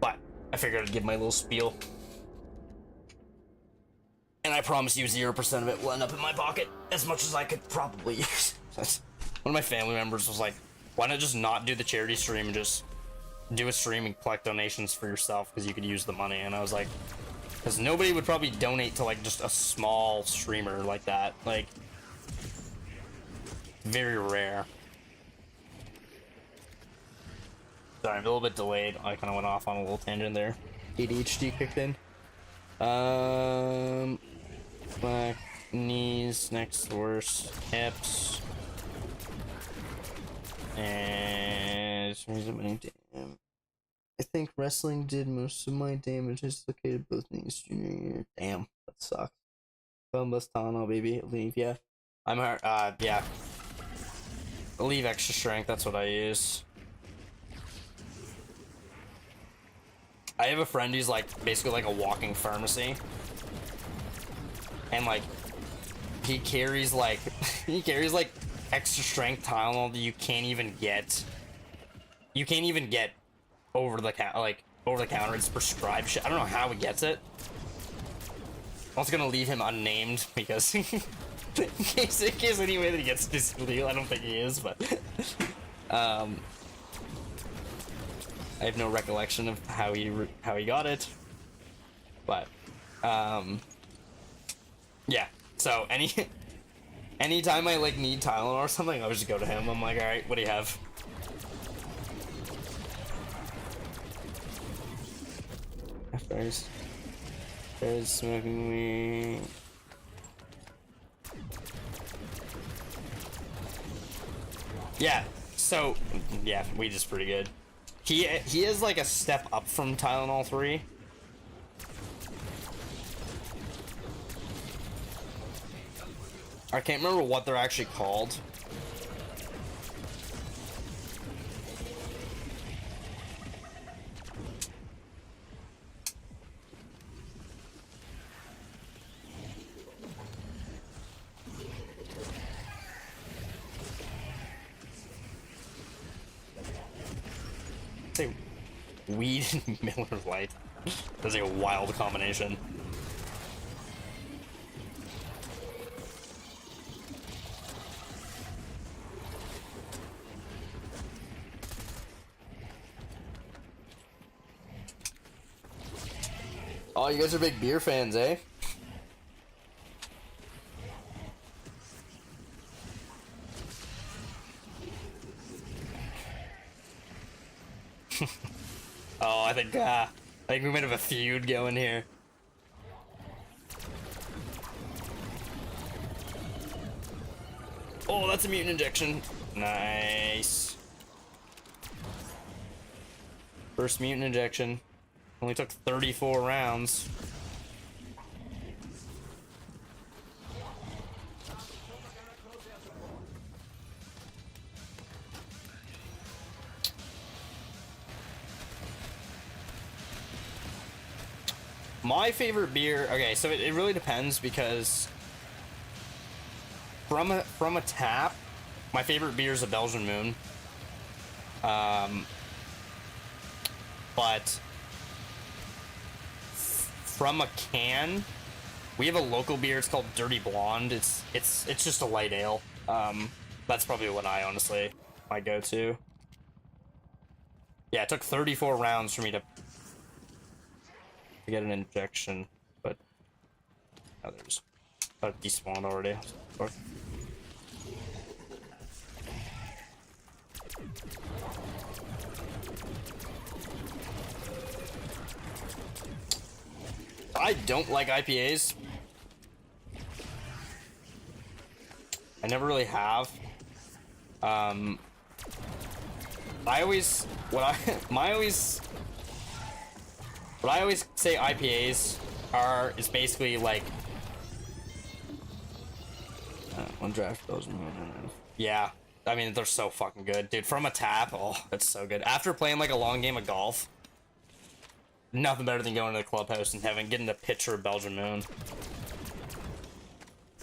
But I figured I'd give my little spiel. And I promise you 0% of it will end up in my pocket, as much as I could probably use. One of my family members was like, why not just not do the charity stream and just do a stream and collect donations for yourself, because you could use the money. And I was like, because nobody would probably donate to like just a small streamer like that. Like, very rare. Sorry, I'm a little bit delayed. I kind of went off on a little tangent there. ADHD kicked in. Back, knees, next worst, hips, and damn. I think wrestling did most of my damage. I dislocated both knees junior year. Damn, that sucks. Boneless Tylenol, baby. Leave, yeah. I'm hurt. Yeah. Leave extra strength. That's what I use. I have a friend who's like basically like a walking pharmacy, and like he carries like extra strength Tylenol that you can't even get. You can't even get over the counter. It's prescribed shit. I don't know how he gets it. I'm also gonna leave him unnamed because in case any way that he gets this deal. I don't think he is, but I have no recollection of how he got it, but yeah. So anytime I like need Tylenol or something, I would just go to him. I'm like, all right, what do you have? First smoking weed. Yeah. So yeah, weed is pretty good. He is like a step up from Tylenol 3. I can't remember what they're actually called. Say weed and Miller Lite. That's like a wild combination. Oh, you guys are big beer fans, eh? Oh, I think we might have a feud going here. Oh, Oh, that's a mutant injection. Nice. First mutant injection. Only took 34 rounds. My favorite beer, okay, so it really depends because from a tap, my favorite beer is a Belgian Moon. But from a can, we have a local beer. It's called Dirty Blonde. It's just a light ale. That's probably what I honestly my go-to. Yeah, it took 34 rounds for me to get an injection, but others despawned already. I don't like IPAs. I never really have. I always what I always say IPAs is basically like one draft Belgian. Yeah, I mean they're so fucking good, dude. From a tap, oh, that's so good. After playing like a long game of golf, nothing better than going to the clubhouse and getting a pitcher of Belgian Moon.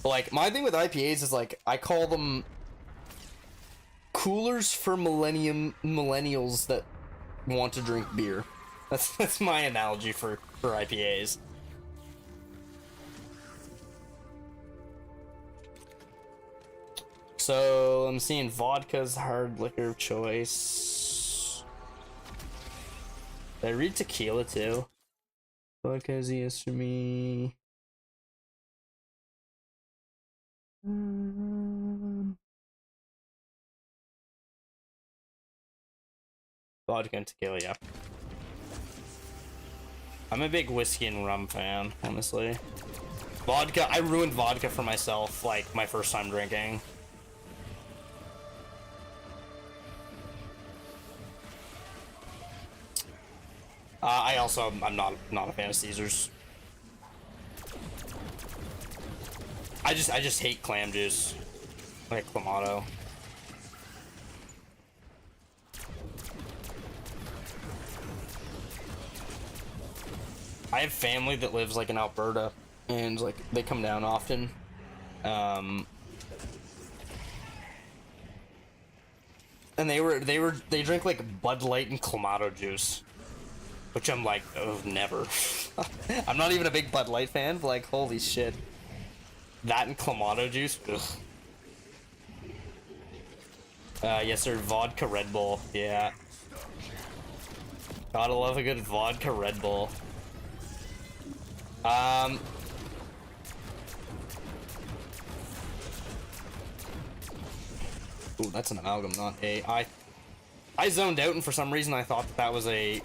But like my thing with IPAs is like I call them coolers for millennials that want to drink beer. That's my analogy for IPAs. So I'm seeing vodka's hard liquor of choice. Did I read tequila too? Vodka's yes for me. Vodka and tequila, yeah. I'm a big whiskey and rum fan, honestly. Vodka, I ruined vodka for myself, like, my first time drinking. I'm not a fan of Caesars. I just hate clam juice. Like Clamato. I have family that lives like in Alberta, and like they come down often. And they drink like Bud Light and Clamato juice, which I'm like, oh, never. I'm not even a big Bud Light fan, but like, holy shit, that and Clamato juice. Ugh. Yes sir, vodka Red Bull, yeah. Gotta love a good vodka Red Bull. Ooh, that's an amalgam, not a. I zoned out, and for some reason I thought that was a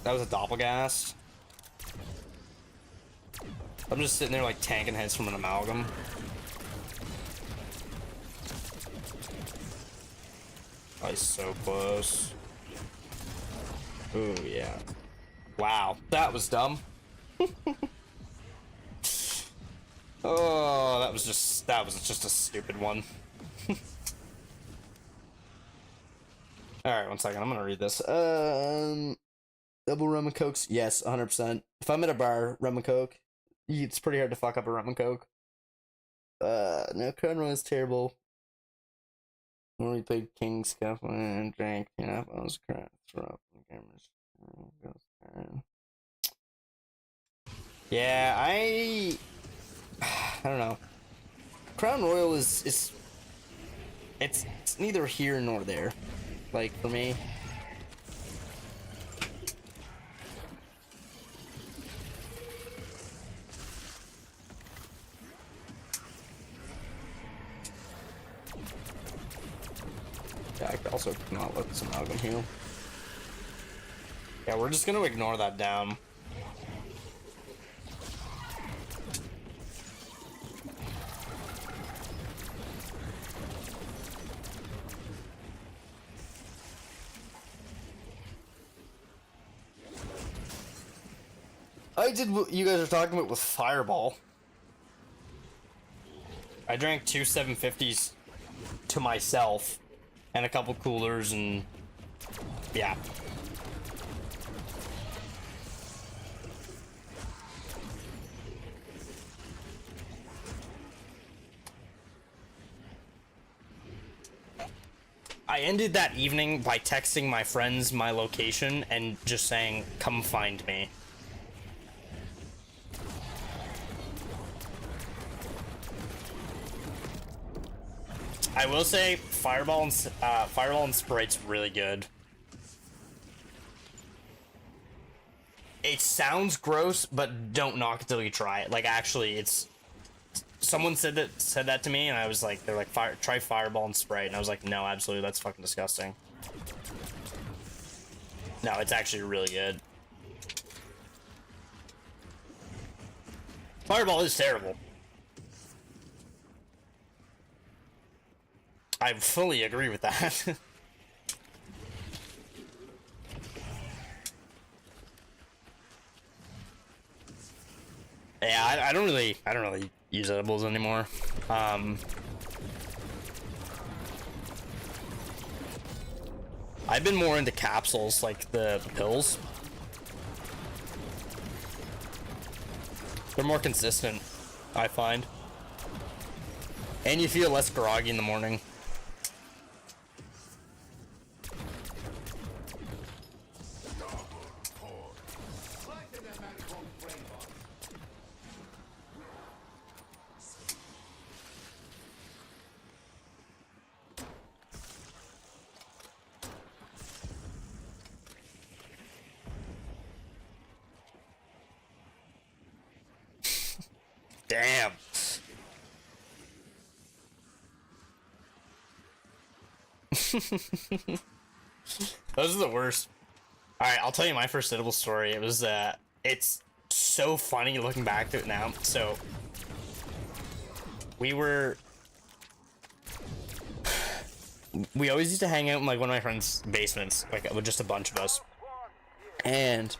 doppelgast. I'm just sitting there like tanking heads from an amalgam. Oh, he's so close. Ooh, yeah. Wow, that was dumb. Oh, that was just a stupid one. Alright, one second, I'm gonna read this. Double rum and cokes, yes, 100%. If I'm at a bar, rum and coke, it's pretty hard to fuck up a rum and coke. No, Crown Royal is terrible. When we played King's Cup and drank pineapples, crap, throw up gamers. Yeah, I don't know. Crown Royal is it's neither here nor there. Like for me. Yeah, I could also not let this amalgam heal. Yeah, we're just gonna ignore that down. I did what you guys are talking about with Fireball. I drank 2 750s to myself and a couple coolers and yeah. I ended that evening by texting my friends my location and just saying, come find me. I will say Fireball and Sprite's really good. It sounds gross, but don't knock it till you try it. Like, actually, it's... Someone said that to me, and I was like, they're like, try Fireball and Sprite, and I was like, no, absolutely, that's fucking disgusting. No, it's actually really good. Fireball is terrible. I fully agree with that. Yeah, I don't really use edibles anymore. I've been more into capsules, like the pills. They're more consistent, I find. And you feel less groggy in the morning. Damn. Those are the worst. Alright, I'll tell you my first edible story. It was, it's so funny looking back to it now. So, we always used to hang out in, like, one of my friends' basements, like, with just a bunch of us. And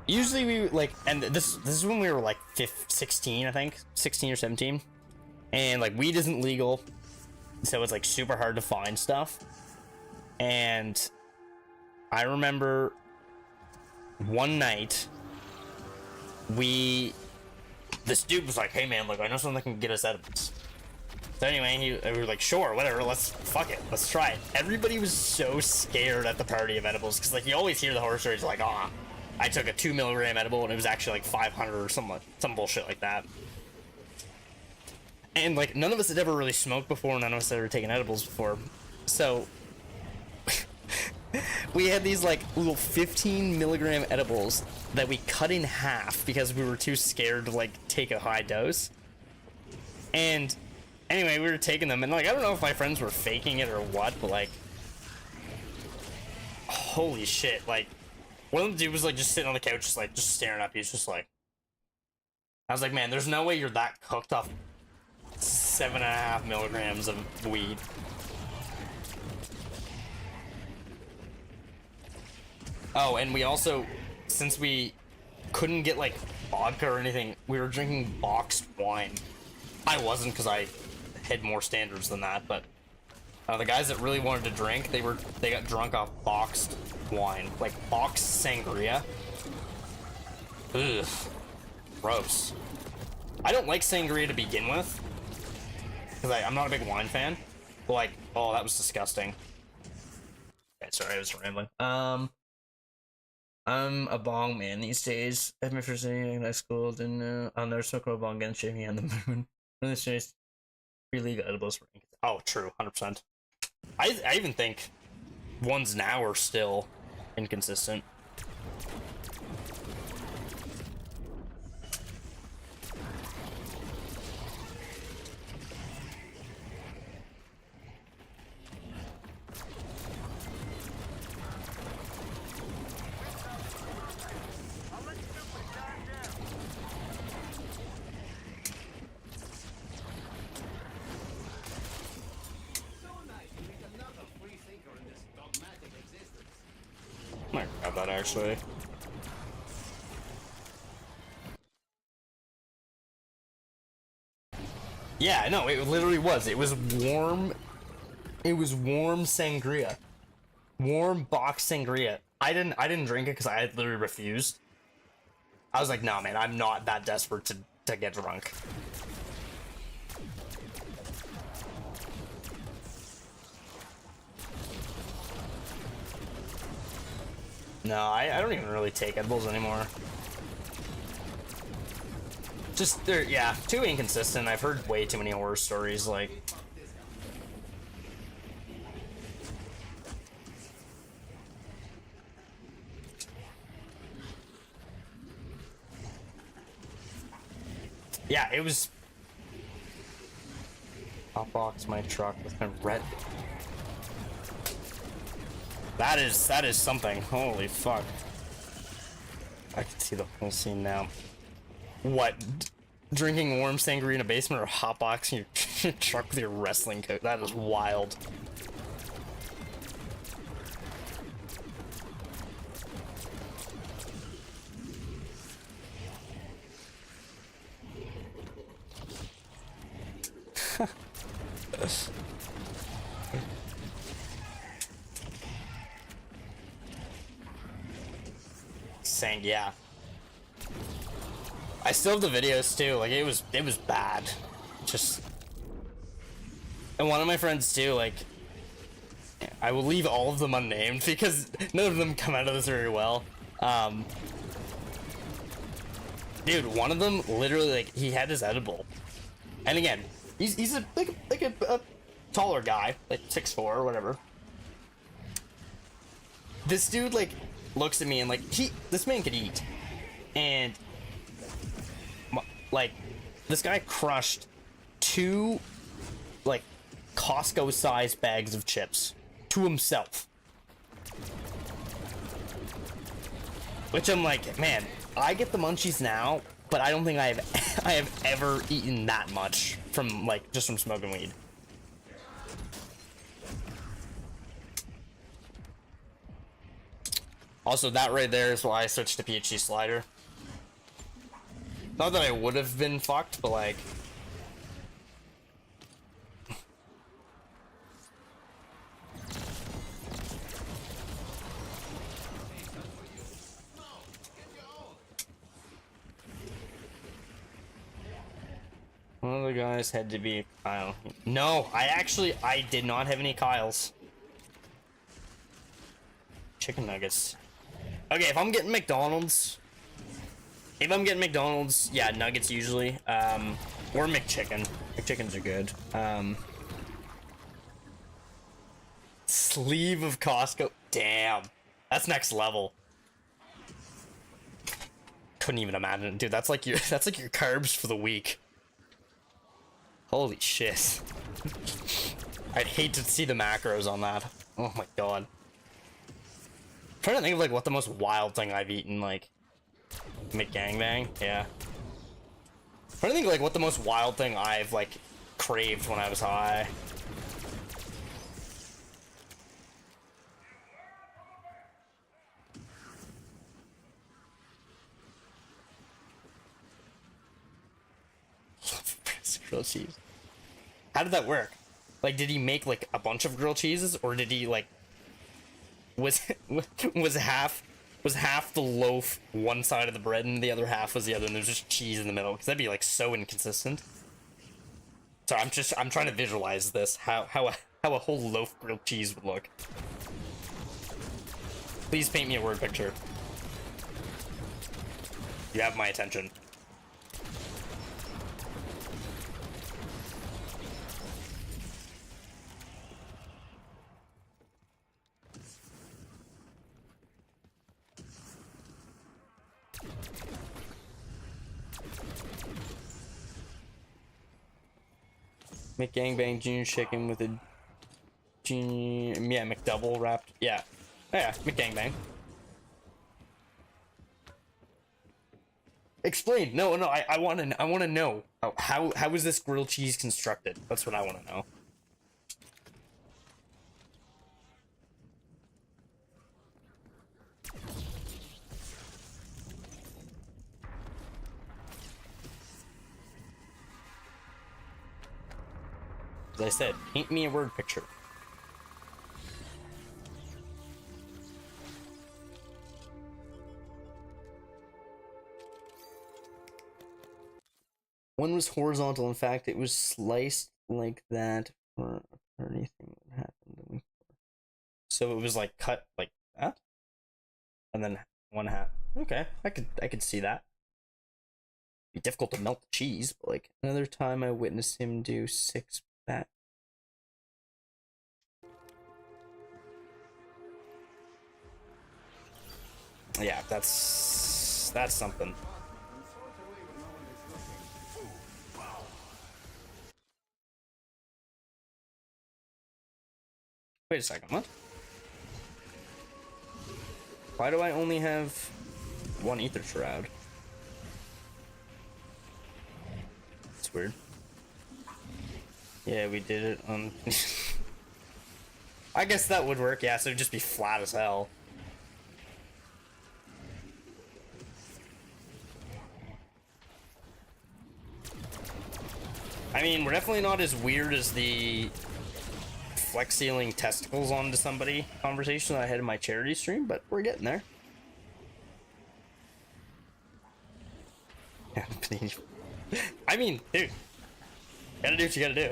usually we, like, and this is when we were, like, 16, I think. 16 or 17. And, like, weed isn't legal. So it's, like, super hard to find stuff. And I remember one night, this dude was like, hey man, like, I know something that can get us edibles. So anyway, we were like, sure, whatever, fuck it, let's try it. Everybody was so scared at the party of edibles, because, like, you always hear the horror stories, like, oh, I took a 2 milligram edible, and it was actually, like, 500 or some bullshit like that. And, like, none of us had ever really smoked before, none of us had ever taken edibles before. So we had these, like, little 15 milligram edibles that we cut in half because we were too scared to, like, take a high dose. And anyway, we were taking them, and, like, I don't know if my friends were faking it or what, but, like, holy shit, like, one of the dudes was, like, just sitting on the couch, just staring up. He's just like, I was like, man, there's no way you're that cooked off 7.5 milligrams of weed. Oh, and we also, since we couldn't get, like, vodka or anything, we were drinking boxed wine. I wasn't, because I had more standards than that, but the guys that really wanted to drink, they got drunk off boxed wine, like boxed sangria. Ugh, gross. I don't like sangria to begin with, because I'm not a big wine fan, but, like, oh, that was disgusting. Okay, sorry, I was rambling. I'm a bong man these days. I had my first day in high school, didn't know. I'll never smoke a bong again, shaving on the moon. Really serious. Free legal edibles for ink. Oh, true, 100%. I even think ones now are still inconsistent. Might grab that actually. Yeah, no, it literally was. It was warm. It was warm sangria. Warm box sangria. I didn't drink it because I had literally refused. I was like, no, man, I'm not that desperate to get drunk. No, I don't even really take edibles anymore. Just, they're, yeah, too inconsistent. I've heard way too many horror stories, like... Yeah, it was... Hotbox my truck with my red... That is something. Holy fuck. I can see the whole scene now. What? Drinking warm sangria in a basement or hotboxing your truck with your wrestling coat? That is wild. Yeah. I still have the videos too. Like it was bad. Just, and one of my friends too. Like, I will leave all of them unnamed because none of them come out of this very well. Dude, one of them literally, like, he had his edible, and again, he's a a taller guy, like 6'4" or whatever. This dude like looks at me and like this man could eat, and like this guy crushed 2 like Costco sized bags of chips to himself, which I'm like, man, I get the munchies now, but I don't think I have ever eaten that much from like just from smoking weed. Also, that right there is why I switched to PhD slider. Not that I would have been fucked, but like... One of the guys had to be Kyle. No, I did not have any Kyles. Chicken nuggets. Okay, if I'm getting McDonald's, yeah, nuggets usually, or McChicken. McChickens are good. Sleeve of Costco. Damn, that's next level. Couldn't even imagine, dude. That's like your carbs for the week. Holy shit. I'd hate to see the macros on that. Oh my god. I'm trying to think of like what the most wild thing I've eaten, like McGangbang. Yeah. I'm trying to think of like what the most wild thing I've like craved when I was high. Grilled cheese. How did that work? Like, did he make like a bunch of grilled cheeses, or did he like was half the loaf one side of the bread and the other half was the other, and there's just cheese in the middle? Because that'd be like so inconsistent. So I'm trying to visualize this, how a whole loaf grilled cheese would look. Please paint me a word picture. You have my attention. McGangbang junior chicken with a junior, yeah, McDouble wrapped, yeah, oh, yeah, McGangbang. Explain. No, I want to know how is this grilled cheese constructed? That's what I want to know. As I said, paint me a word picture. One was horizontal. In fact, it was sliced like that for anything that happened. So it was like cut like that, and then one half. Okay, I could see that. Be difficult to melt the cheese, but like another time I witnessed him do 6 fat. Yeah, that's something. Wait a second, what? Why do I only have 1 ether shroud? That's weird. Yeah, we did it on... I guess that would work, yeah, so it'd just be flat as hell. I mean, we're definitely not as weird as the flex sealing testicles onto somebody conversation I had in my charity stream, but we're getting there. I mean, dude, gotta do what you gotta do.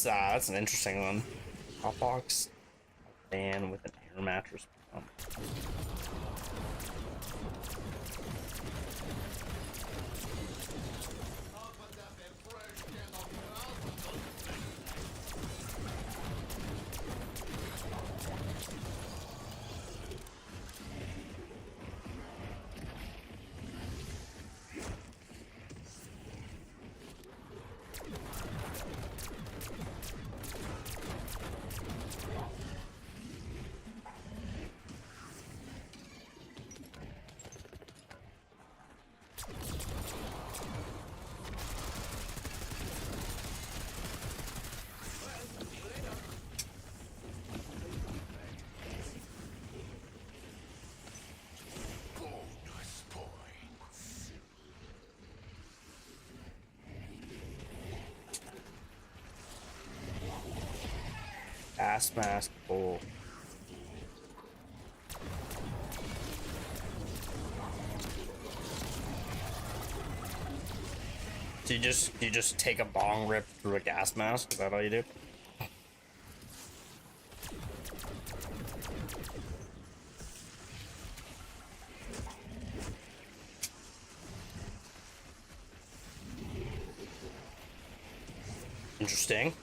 That's an interesting one. Hotbox fan with an air mattress. Ass mask bowl. Do you just take a bong rip through a gas mask? Is that all you do? Interesting.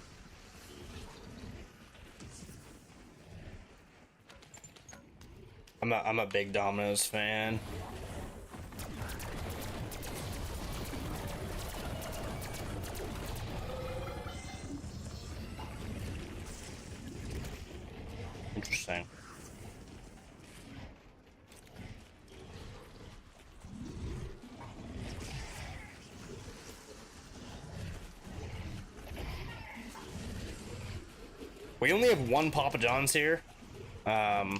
I'm a big Domino's fan. Interesting. We only have 1 Papa John's here. Papa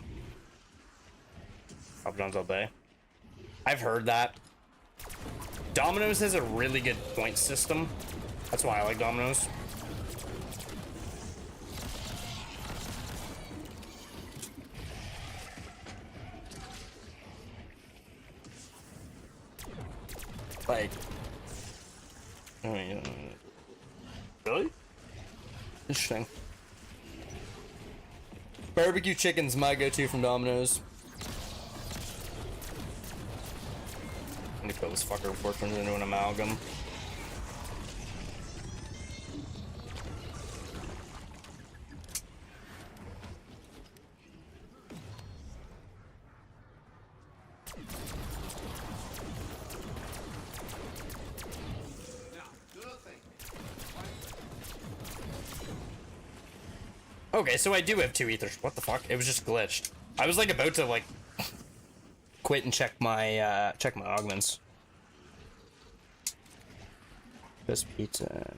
John's all day. I've heard that. Domino's has a really good point system. That's why I like Domino's. Like, I mean, really? Interesting. Barbecue chicken's my go-to from Domino's. I'm gonna kill this fucker before it turns into an amalgam. Okay, so I do have 2 ethers. What the fuck? It was just glitched. I was like about to like quit and check my augments. This pizza.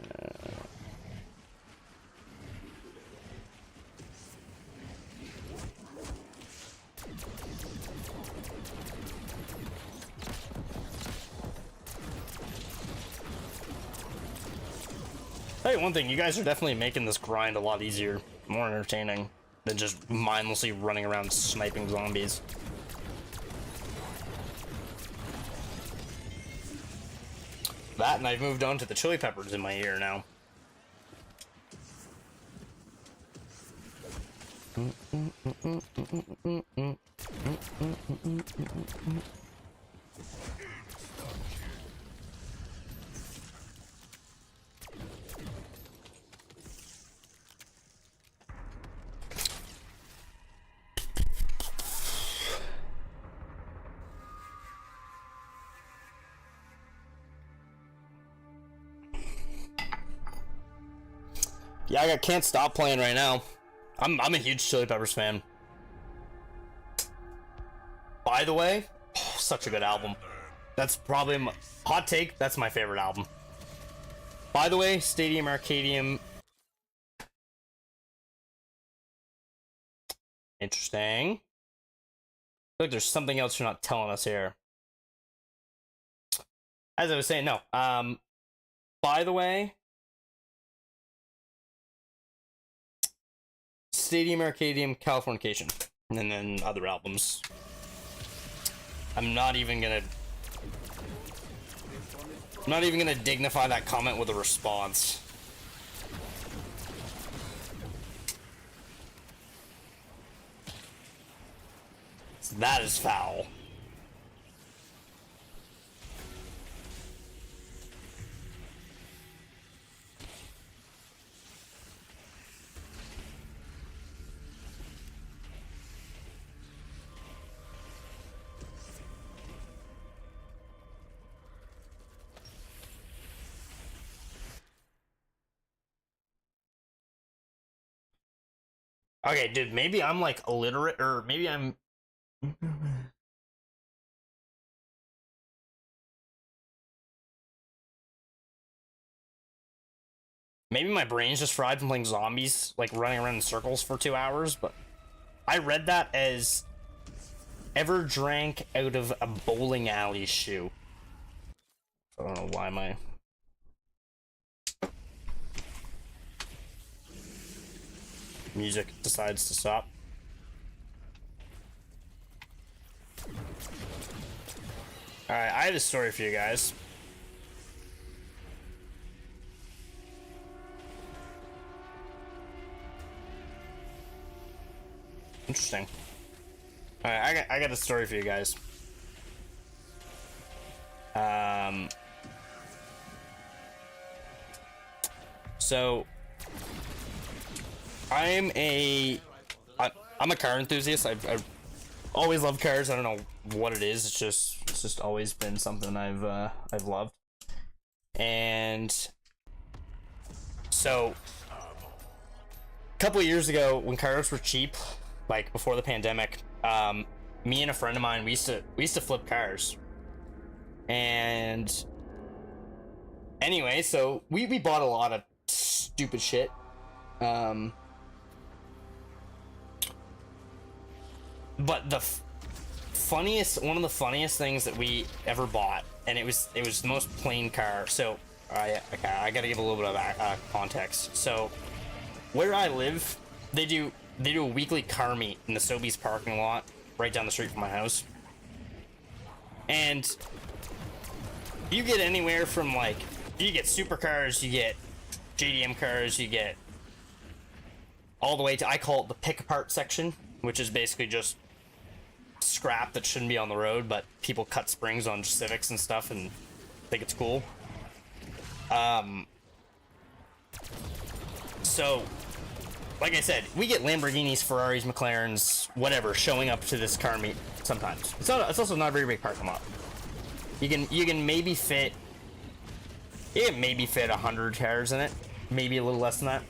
Hey, one thing, you guys are definitely making this grind a lot easier, more entertaining than just mindlessly running around sniping zombies. That, and I've moved on to the chili peppers in my ear now. Yeah, I can't stop playing right now. I'm a huge Chili Peppers fan. By the way, such a good album. That's probably my hot take. That's my favorite album. By the way, Stadium Arcadium. Interesting. Look, there's something else you're not telling us here. As I was saying, no. By the way, Stadium Arcadium, Californication, and then other albums. I'm not even gonna dignify that comment with a response. That is foul. Okay, dude, maybe I'm like illiterate, or maybe I'm... Maybe my brain's just fried from playing zombies, like running around in circles for 2 hours, but I read that as ever drank out of a bowling alley shoe. I don't know why my... music decides to stop. Alright, I have a story for you guys. Interesting. Alright, I got a story for you guys. So I'm a car enthusiast. I've always loved cars. I don't know what it is. It's just always been something I've loved. And so a couple of years ago, when cars were cheap, like before the pandemic, me and a friend of mine, we used to flip cars. And anyway, so we bought a lot of stupid shit. But the one of the funniest things that we ever bought, and it was the most plain car. So I gotta give a little bit of context. So where I live, they do a weekly car meet in the Sobeys parking lot right down the street from my house, and you get anywhere from, like, you get supercars, you get JDM cars, you get all the way to, I call it the pick apart section, which is basically just scrap that shouldn't be on the road, but people cut springs on Civics and stuff and think it's cool. So like I said, we get Lamborghinis, Ferraris, McLarens, whatever, showing up to this car meet sometimes. It's also not a very big parking lot. You can maybe fit 100 cars in it, maybe a little less than that.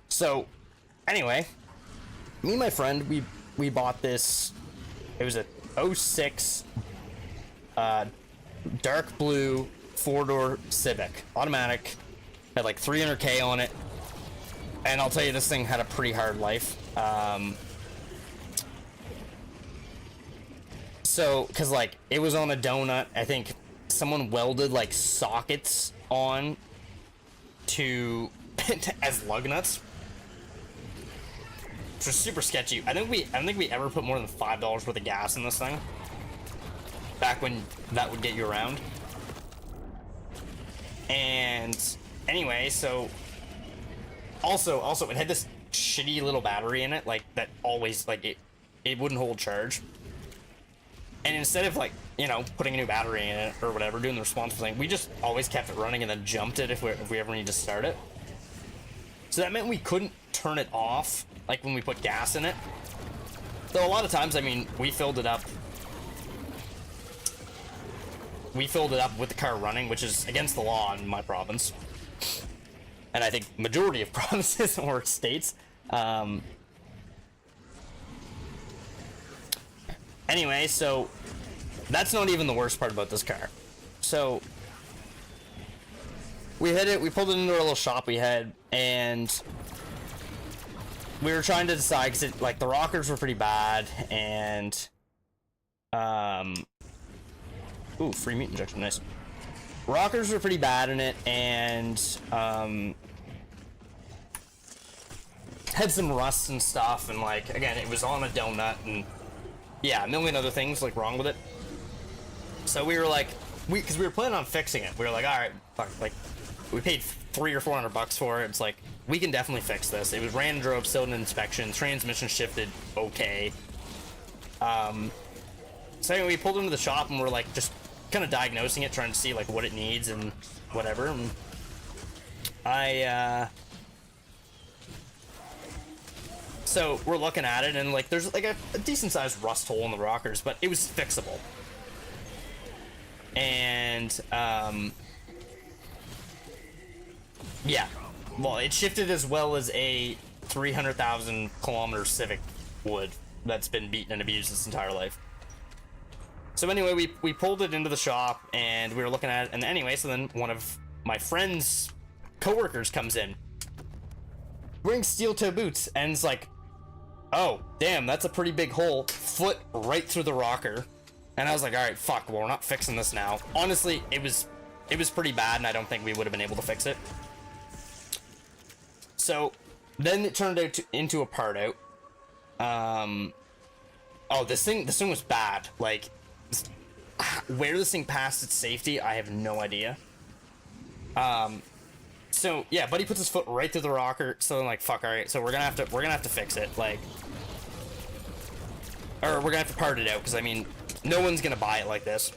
So anyway, me and my friend, we bought this. It was a '06 dark blue 4-door Civic, automatic, had like 300k on it, and I'll tell you, this thing had a pretty hard life. So, cause like it was on a donut, I think someone welded like sockets on to as lug nuts, which was super sketchy. I don't think we ever put more than $5 worth of gas in this thing. Back when that would get you around. And anyway, so also it had this shitty little battery in it, like that always like it wouldn't hold charge. And instead of like, you know, putting a new battery in it or whatever, doing the responsible thing, we just always kept it running and then jumped it if we ever need to start it. So that meant we couldn't turn it off like when we put gas in it. So a lot of times, I mean, we filled it up with the car running, which is against the law in my province. And I think majority of provinces or states. Anyway, so that's not even the worst part about this car. So we hit it, we pulled it into our little shop we had, and we were trying to decide, because like the rockers were pretty bad, and ooh, free meat injection, nice. Rockers were pretty bad in it, and had some rust and stuff, and like, again, it was on a donut, and yeah, a million other things like wrong with it. So we were like, because we were planning on fixing it. We were like, all right, fuck, like, we paid $300 or $400 for it. It's like, we can definitely fix this. It was ran and drove, still an inspection, transmission shifted, okay. So anyway, we pulled into the shop and we're like just kind of diagnosing it, trying to see like what it needs and whatever. And so we're looking at it, and like there's like a decent sized rust hole in the rockers, but it was fixable. And yeah, well, it shifted as well as a 300,000 kilometer Civic would that's been beaten and abused its entire life. So anyway, we pulled it into the shop and we were looking at it, and anyway, so then one of my friend's coworkers comes in wearing steel toe boots, and it's like, oh damn, that's a pretty big hole, foot right through the rocker. And I was like, all right, fuck, well, we're not fixing this now. Honestly, it was pretty bad, and I don't think we would have been able to fix it. So then it turned out into a part out. Oh, this thing was bad. Like, where this thing passed its safety, I have no idea. So yeah, buddy puts his foot right through the rocker. So I'm like, fuck, all right, so we're gonna have to fix it, like, or we're gonna have to part it out, because I mean, no one's gonna buy it like this.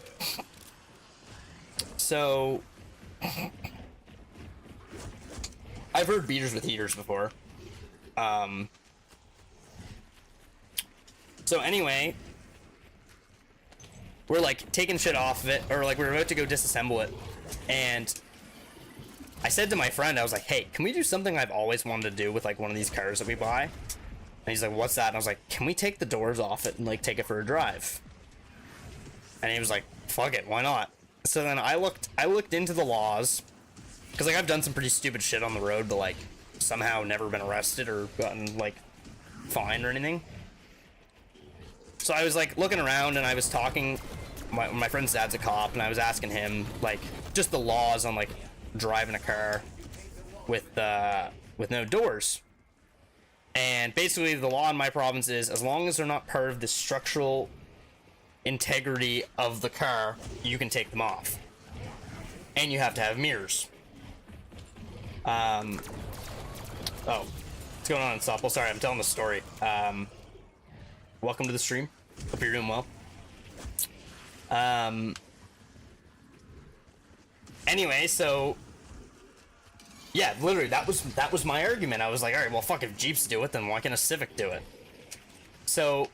So I've heard beaters with heaters before. So anyway, we're like taking shit off of it, or like we're about to go disassemble it, and I said to my friend, I was like, hey, can we do something I've always wanted to do with like one of these cars that we buy? And he's like, what's that? And I was like, can we take the doors off it and like take it for a drive? And he was like, fuck it, why not? So then I looked into the laws, because like I've done some pretty stupid shit on the road, but like somehow never been arrested or gotten like fined or anything. So I was like looking around, and I was talking, my friend's dad's a cop, and I was asking him like just the laws on like driving a car with no doors. And basically the law in my province is, as long as they're not part of the structural integrity of the car, you can take them off, and you have to have mirrors. Oh, what's going on in Softball? Sorry, I'm telling the story. Welcome to the stream. Hope you're doing well. Anyway, so yeah, literally that was my argument. I was like, all right, well, fuck, if Jeeps do it, then why can't a Civic do it? So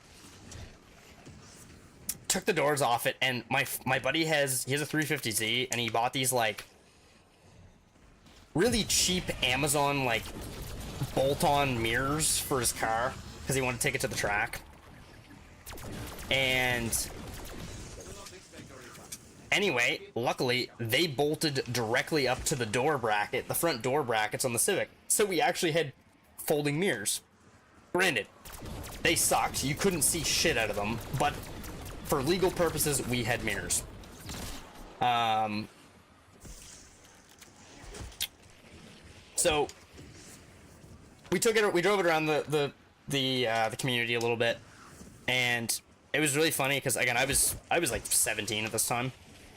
took the doors off it, and my buddy has a 350Z, and he bought these like really cheap Amazon like bolt-on mirrors for his car because he wanted to take it to the track. And anyway, luckily, they bolted directly up to the door bracket, the front door brackets on the Civic. So we actually had folding mirrors. Granted, they sucked. You couldn't see shit out of them, but for legal purposes, we had mirrors. So we drove it around the community a little bit, and it was really funny because again, I was like 17 at this time,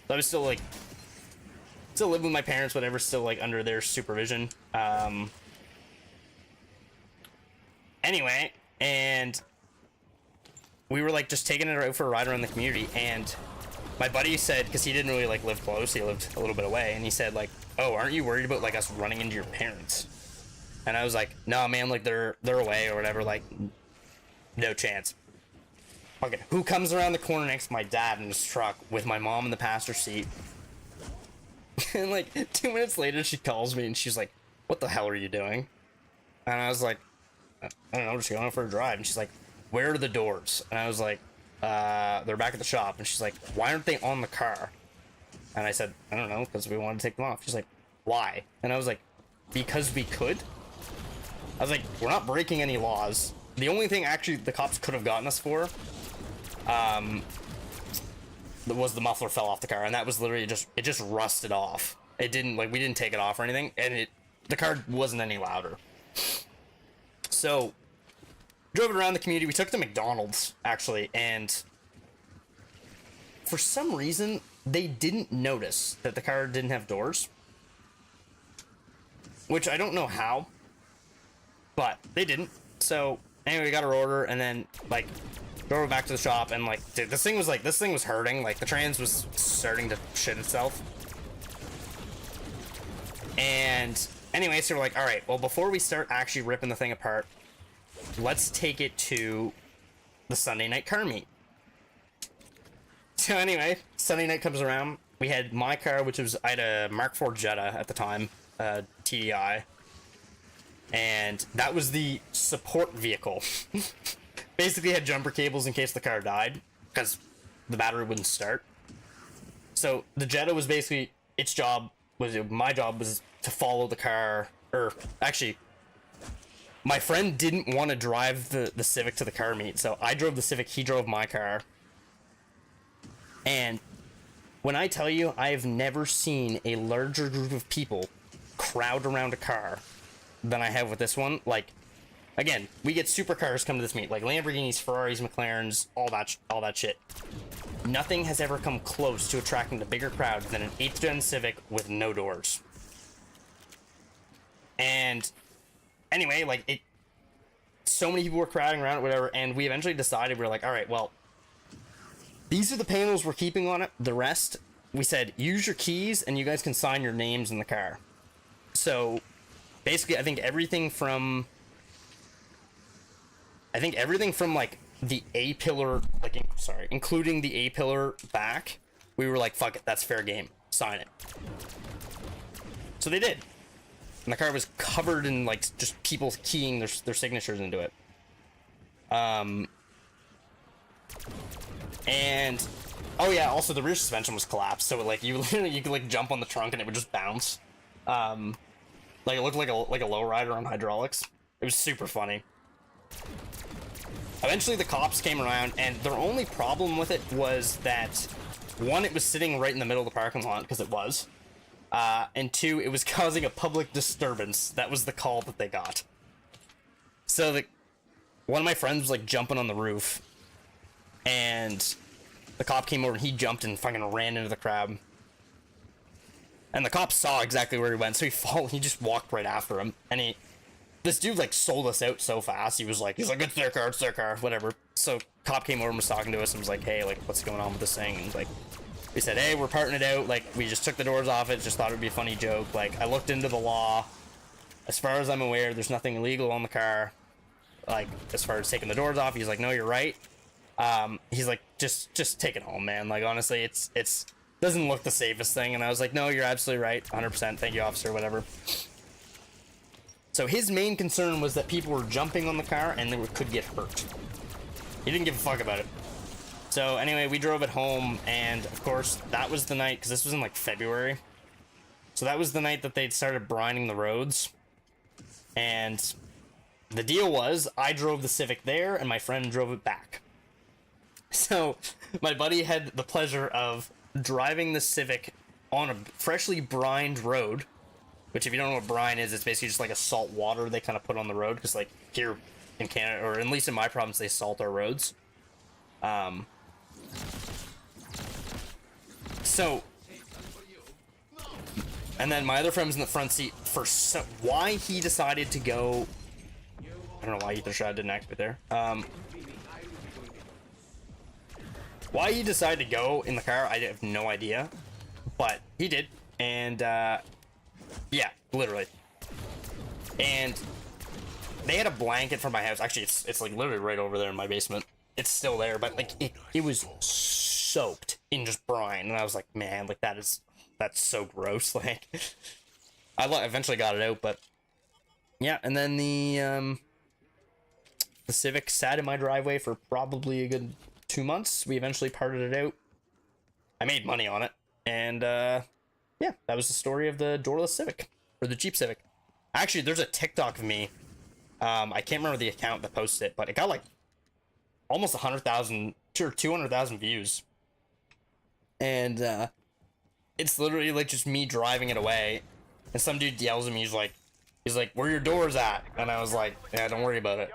so I was still living with my parents, whatever, still like under their supervision. Anyway, and we were like just taking it out for a ride around the community, and my buddy said, because he didn't really like live close, he lived a little bit away, and he said like, "Oh, aren't you worried about like us running into your parents?" And I was like, "No, man, like they're away or whatever, like no chance." Okay, who comes around the corner next to my dad in his truck with my mom in the passenger seat? And like 2 minutes later, she calls me and she's like, "What the hell are you doing?" And I was like, "I don't know, just going out for a drive." And she's like, "Where are the doors?" And I was like, "They're back at the shop." And she's like, "Why aren't they on the car?" And I said, "I don't know, because we wanted to take them off." She's like, "Why?" And I was like, "Because we could." I was like, "We're not breaking any laws. The only thing actually the cops could have gotten us for was the muffler fell off the car, and that was literally just rusted off. It didn't, like, we didn't take it off or anything, and the car wasn't any louder." So drove it around the community. We took it to McDonald's actually, and for some reason they didn't notice that the car didn't have doors, which I don't know how, but they didn't. So anyway, we got our order, and then like drove it back to the shop, and like, dude, this thing was hurting. Like the trans was starting to shit itself. And anyway, so we're like, all right, well, before we start actually ripping the thing apart, let's take it to the Sunday night car meet. So anyway, Sunday night comes around. We had my car, which was, I had a Mark IV Jetta at the time, TDI, and that was the support vehicle. Basically had jumper cables in case the car died, because the battery wouldn't start. So the Jetta was basically, my job was to follow the car, or actually, my friend didn't want to drive the Civic to the car meet, so I drove the Civic, he drove my car. And when I tell you, I have never seen a larger group of people crowd around a car than I have with this one. Like, again, we get supercars come to this meet, like Lamborghinis, Ferraris, McLarens, all that shit. Nothing has ever come close to attracting the bigger crowd than an 8th gen Civic with no doors. And anyway, like, so many people were crowding around it, whatever, and we eventually decided, we were like, all right, well, these are the panels we're keeping on it. The rest, we said, use your keys and you guys can sign your names in the car. So basically, I think everything from like the A-pillar, like, including the A-pillar back, we were like, fuck it, that's fair game, sign it. So they did. And the car was covered in like just people keying their signatures into it. And oh yeah, also the rear suspension was collapsed, so like you could like jump on the trunk and it would just bounce. Like it looked like a lowrider on hydraulics. It was super funny. Eventually the cops came around, and their only problem with it was that, one, it was sitting right in the middle of the parking lot, because it was. And two, it was causing a public disturbance. That was the call that they got. So one of my friends was like jumping on the roof, and the cop came over and he jumped and fucking ran into the crowd. And the cop saw exactly where he went, so he just walked right after him. And this dude like sold us out so fast. He's like, it's their car, whatever. So cop came over and was talking to us and was like, hey, like, what's going on with this thing? And like, we said, hey, we're parting it out. Like, we just took the doors off it. Just thought it would be a funny joke. Like, I looked into the law. As far as I'm aware, there's nothing illegal on the car. Like, as far as taking the doors off, he's like, no, you're right. He's like, just take it home, man. Like, honestly, it's doesn't look the safest thing. And I was like, no, you're absolutely right. 100%. Thank you, officer, whatever. So his main concern was that people were jumping on the car and they could get hurt. He didn't give a fuck about it. So anyway, we drove it home, and of course, that was the night, because this was in like February. So that was the night that they'd started brining the roads. And the deal was, I drove the Civic there, and my friend drove it back. So my buddy had the pleasure of driving the Civic on a freshly brined road, which if you don't know what brine is, it's basically just like a salt water they kind of put on the road, because like here in Canada, or at least in my province, they salt our roads. So, and then my other friend was in the front seat. For why he decided to go, I don't know why Ether Shot didn't activate there. Why he decided to go in the car, I have no idea, but he did, and yeah, literally. And they had a blanket from my house. Actually, it's like literally right over there in my basement. It's still there, but like it was soaked in just brine, and I was like, man, like that's so gross. Like, I eventually got it out, but yeah. And then the Civic sat in my driveway for probably a good 2 months. We eventually parted it out. I made money on it, and yeah, that was the story of the doorless Civic, or the Jeep Civic. Actually, there's a TikTok of me. I can't remember the account that posted it, but it got like almost 100,000 or 200,000 views. And it's literally like just me driving it away, and some dude yells at me. He's like, "Where your doors at?" And I was like, "Yeah, don't worry about it."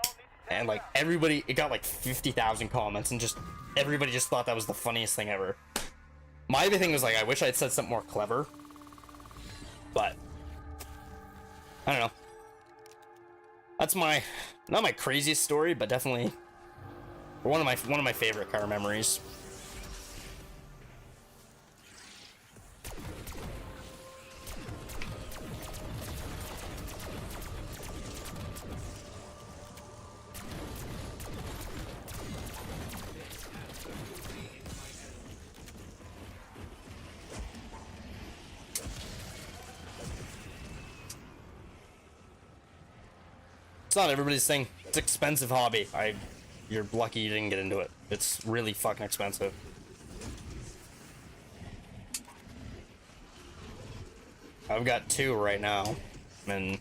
And like everybody, it got like 50,000 comments, and just everybody just thought that was the funniest thing ever. My other thing was like, I wish I'd said something more clever, but I don't know. That's not my craziest story, but definitely one of my favorite car memories. It's not everybody's thing. It's an expensive hobby. You're lucky you didn't get into it. It's really fucking expensive. I've got 2 right now, and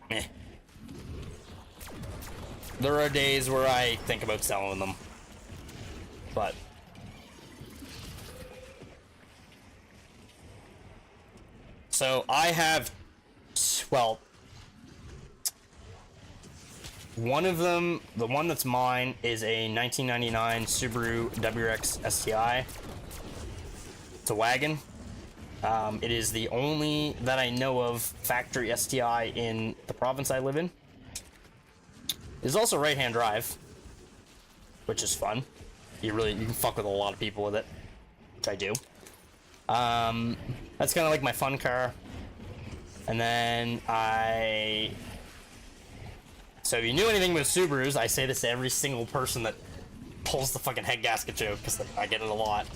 meh. There are days where I think about selling them, but so I have, well, one of them, the one that's mine, is a 1999 Subaru WRX STI. It's a wagon. It is the only that I know of factory STI in the province I live in. It's also right-hand drive, which is fun. You can fuck with a lot of people with it, which I do. That's kind of like my fun car. And then so if you knew anything about Subarus, I say this to every single person that pulls the fucking head gasket joke, because I get it a lot.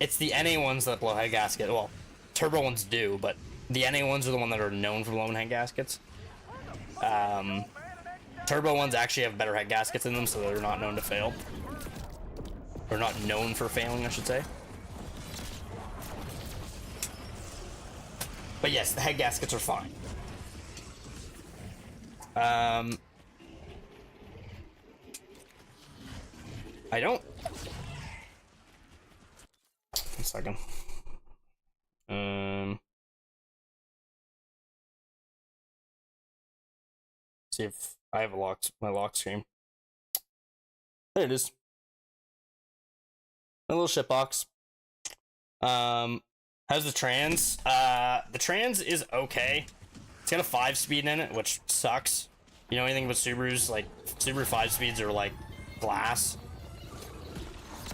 It's the NA ones that blow head gasket. Well, turbo ones do, but the NA ones are the ones that are known for blowing head gaskets. Turbo ones actually have better head gaskets in them, so they're not known to fail. Or not known for failing, I should say. But yes, the head gaskets are fine. I don't. A second. See if I have my lock screen. There it is. A little shitbox. How's the trans? The trans is okay. It's got a 5-speed in it, which sucks. You know anything about Subarus? Like, Subaru 5-speeds are like glass.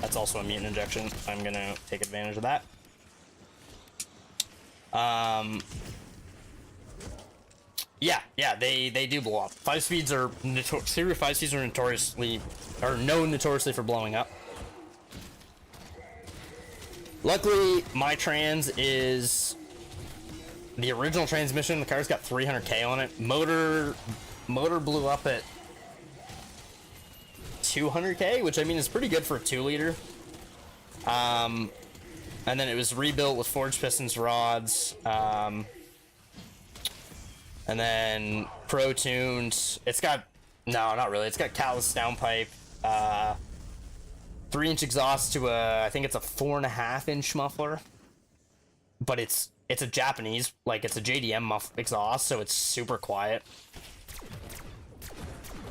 That's also a mutant injection. I'm gonna take advantage of that. Yeah, they do blow up. 5-speeds are Subaru 5-speeds are known notoriously for blowing up. Luckily, my trans is the original transmission, the car's got 300k on it. Motor blew up at 200k, which I mean is pretty good for a 2-liter. And then it was rebuilt with forged pistons, rods, and then pro tuned. It's got, no, not really. It's got callus downpipe, 3-inch exhaust to a, I think it's a 4.5-inch muffler, but it's a Japanese, like it's a JDM exhaust, so it's super quiet.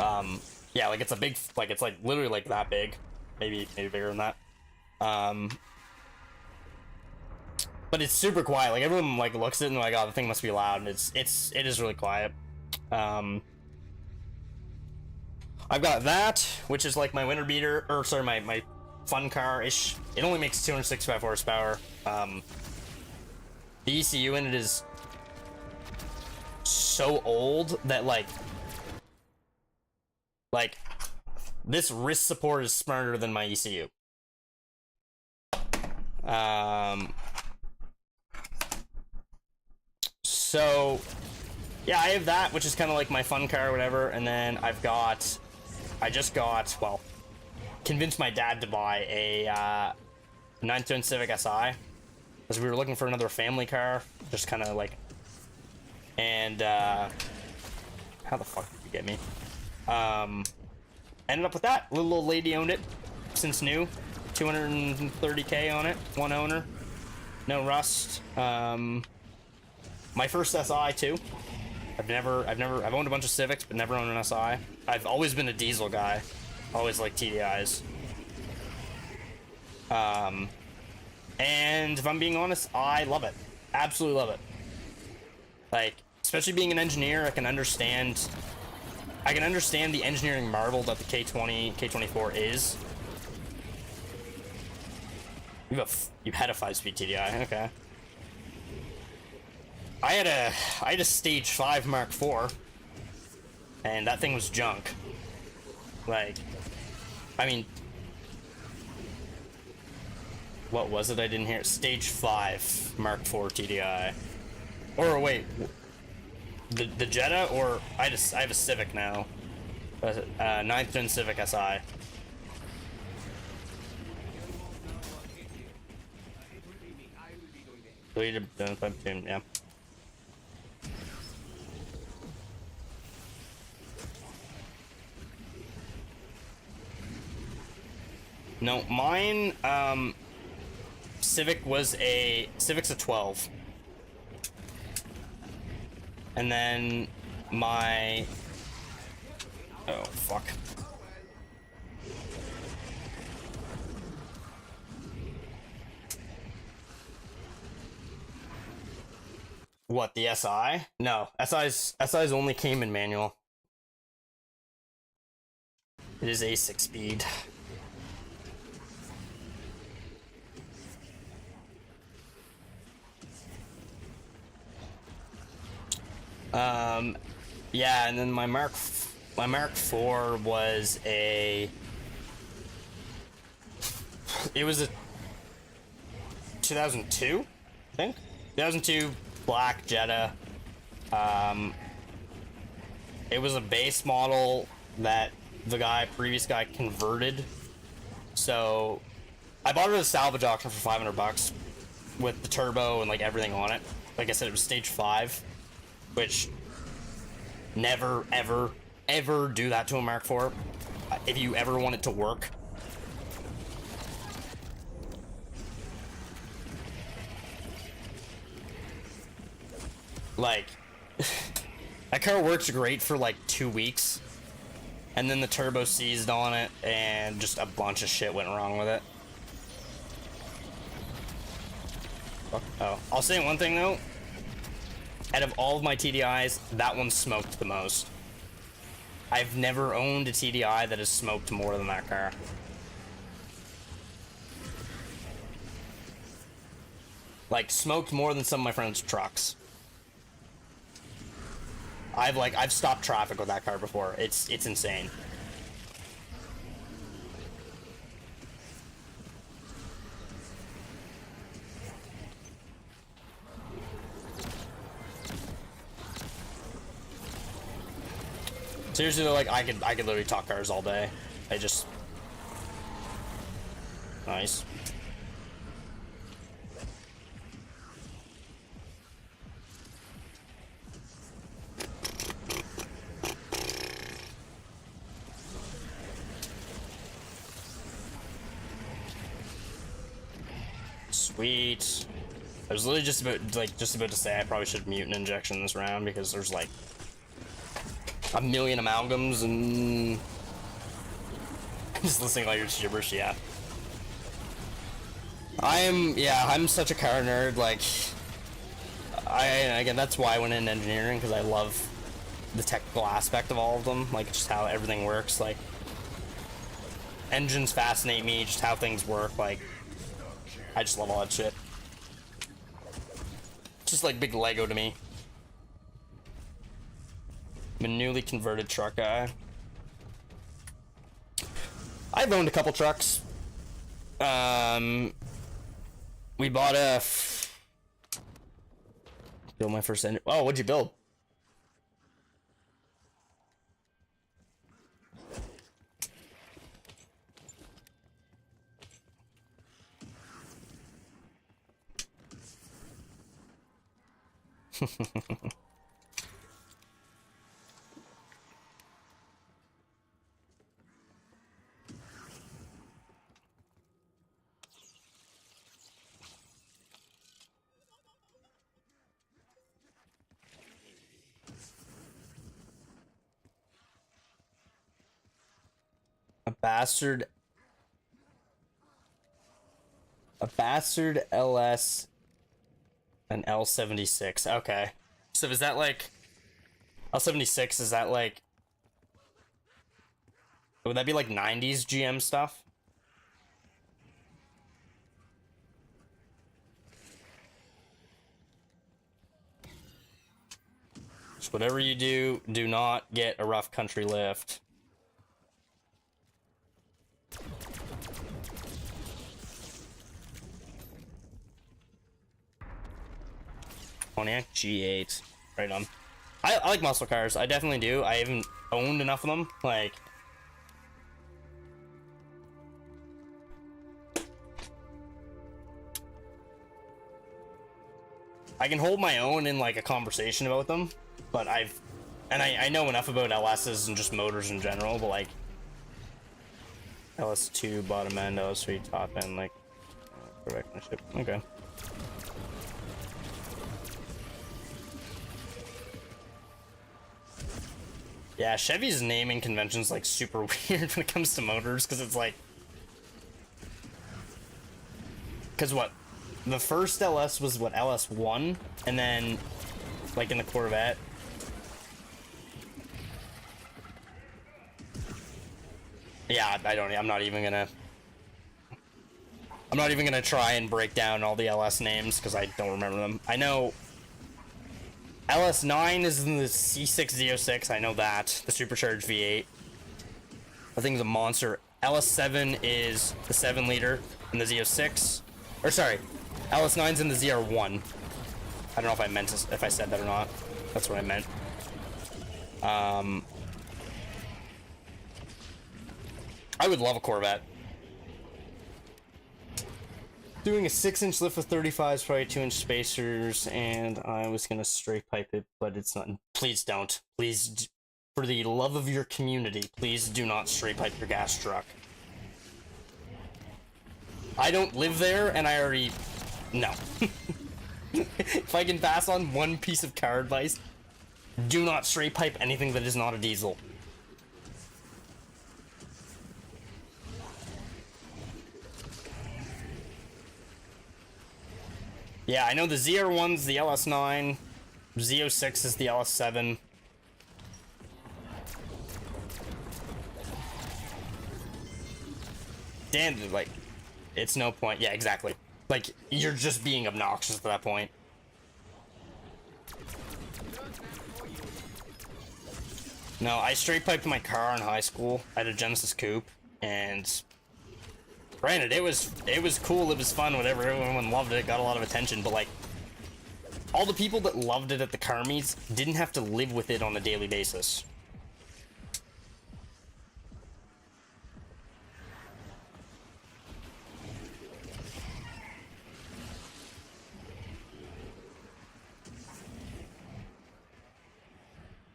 Yeah, like it's a big, like it's like literally like that big, maybe bigger than that. But it's super quiet. Like everyone like looks at it and like, oh, the thing must be loud, and it is really quiet. I've got that, which is like my winter beater, or sorry, my fun car ish. It only makes 265 horsepower. The ECU in it is so old that like this wrist support is smarter than my ECU. So yeah, I have that, which is kind of like my fun car or whatever, and then I just got, well, convinced my dad to buy a 9-tone Civic Si, because we were looking for another family car, just kind of like, and how the fuck did you get me? Ended up with that. Little old lady owned it since new. 230k on it, one owner, no rust. My first SI too. I've owned a bunch of Civics, but never owned an SI. I've always been a diesel guy. Always liked TDIs. And if I'm being honest, I love it. Absolutely love it. Like, especially being an engineer, I can understand the engineering marvel that the K20, K24 is. You had a 5-speed TDI, okay. I had a stage 5 Mark IV, and that thing was junk. Like, I mean, what was it I didn't hear? Stage 5 Mark IV TDI. Or wait, the Jetta, or I have a Civic now. 9th gen Civic Si. Yeah. No, mine, Civic's a 12. And then my, oh fuck. What, the SI? No, SI's only came in manual. It is a 6-speed. Yeah, and then my Mark IV was it was a 2002, I think. 2002 black Jetta. It was a base model that the previous guy converted. So I bought it at a salvage auction for $500 with the turbo and like everything on it. Like I said, it was stage 5, which never ever do that to a Mark IV if you ever want it to work. Like, that car works great for like 2 weeks, and then the turbo seized on it, and just a bunch of shit went wrong with it. Oh, I'll say one thing though. Out of all of my TDIs, that one smoked the most. I've never owned a TDI that has smoked more than that car. Like, smoked more than some of my friends' trucks. I've stopped traffic with that car before. It's insane. Seriously though, like I could literally talk cars all day. I just nice. Sweet. I was literally just about to say I probably should mute an injection this round because there's like a million amalgams and just listening to all your gibberish. Yeah. I'm such a car nerd. Like, again, that's why I went into engineering, because I love the technical aspect of all of them, like just how everything works. Like, engines fascinate me, just how things work. Like, I just love all that shit. Just like big Lego to me. I'm a newly converted truck guy. I've owned a couple trucks. We bought a build my first engine. Oh, what'd you build? A bastard LS, an L76. Okay. So is that like L76, is that like, would that be like 90s GM stuff? Just whatever you do, do not get a rough country lift. Pontiac G8. Right on. I like muscle cars. I definitely do. I haven't owned enough of them. Like, I can hold my own in like a conversation about them, but I know enough about LSs and just motors in general, but like LS2 bottom end, LS3 top end, like directorship. Okay. Yeah, Chevy's naming convention's like super weird when it comes to motors, because it's like, because what, the first LS was what, LS1, and then like in the Corvette, yeah, I'm not even gonna try and break down all the LS names because I don't remember them. I know LS9 is in the C6 Z06, I know that. The supercharged V8. That thing's a monster. LS7 is the 7-liter in the Z06. Or sorry, LS9's in the ZR1. I don't know if I meant to, if I said that or not. That's what I meant. I would love a Corvette. Doing a 6-inch lift with 35s, probably 2-inch spacers, and I was gonna straight pipe it, but it's not. Please don't. Please, for the love of your community, please do not straight pipe your gas truck. I don't live there, and I already... No. If I can pass on one piece of car advice, do not straight pipe anything that is not a diesel. Yeah, I know the ZR1's the LS9, Z06 is the LS7. Dan, like, it's no point. Yeah, exactly. Like, you're just being obnoxious at that point. No, I straight piped my car in high school. I had a Genesis Coupe, and granted, it was cool, it was fun, whatever, everyone loved it, got a lot of attention, but like, all the people that loved it at the car meets didn't have to live with it on a daily basis.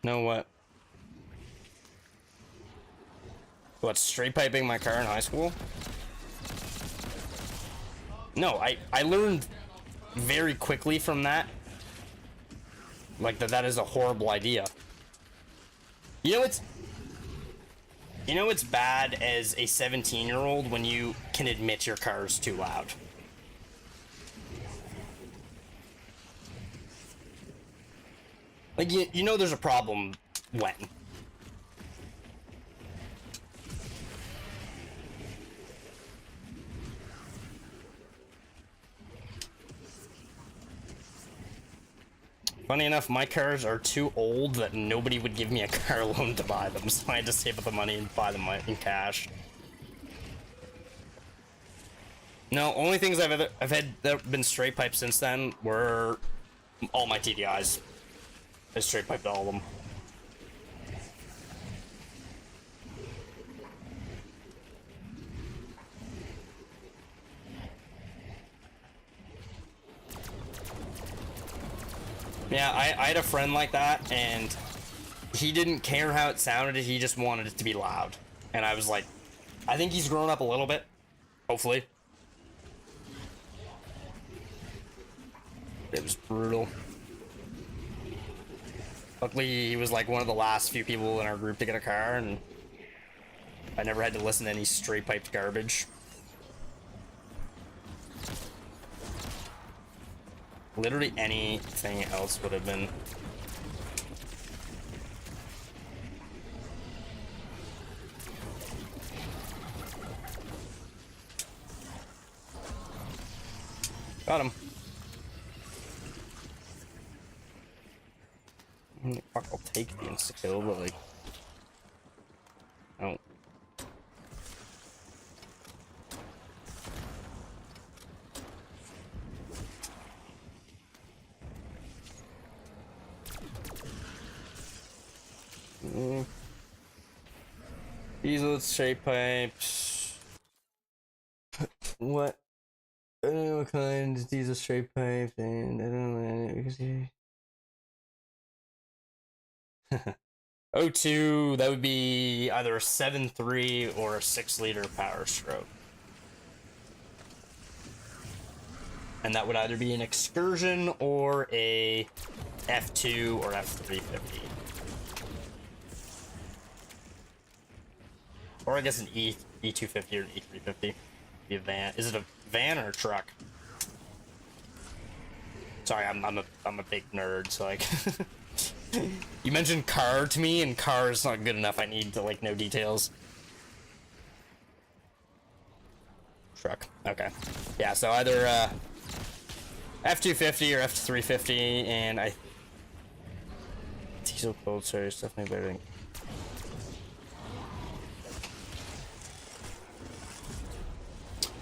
No, what? What, straight piping my car in high school? No, I learned very quickly from that. Like, that is a horrible idea. You know it's bad as a 17-year-old when you can admit your car is too loud. Like, you know there's a problem when. Funny enough, my cars are too old that nobody would give me a car loan to buy them, so I had to save up the money and buy them in cash. No, only things I've had that have been straight piped since then were all my TDIs. I straight piped all of them. Yeah, I had a friend like that, and he didn't care how it sounded, he just wanted it to be loud. And I was like, I think he's grown up a little bit, hopefully. It was brutal. Luckily, he was like one of the last few people in our group to get a car, and I never had to listen to any straight piped garbage. Literally anything else would have been. Got him. Fuck, I'll take the insta-kill, but like... Oh. Diesel straight pipes. What? I don't know what kind. Diesel straight pipes, and I don't know because he. O2, that would be either a 7.3 or a 6-liter Power Stroke. And that would either be an Excursion or a F2 or F350. Or I guess an E250 or an E350. Be a van. Is it a van or a truck? Sorry, I'm a big nerd, so like you mentioned car to me, and car is not good enough. I need to like know details. Truck. Okay. Yeah, so either F250 or F350, and I diesel cold storage definitely better than.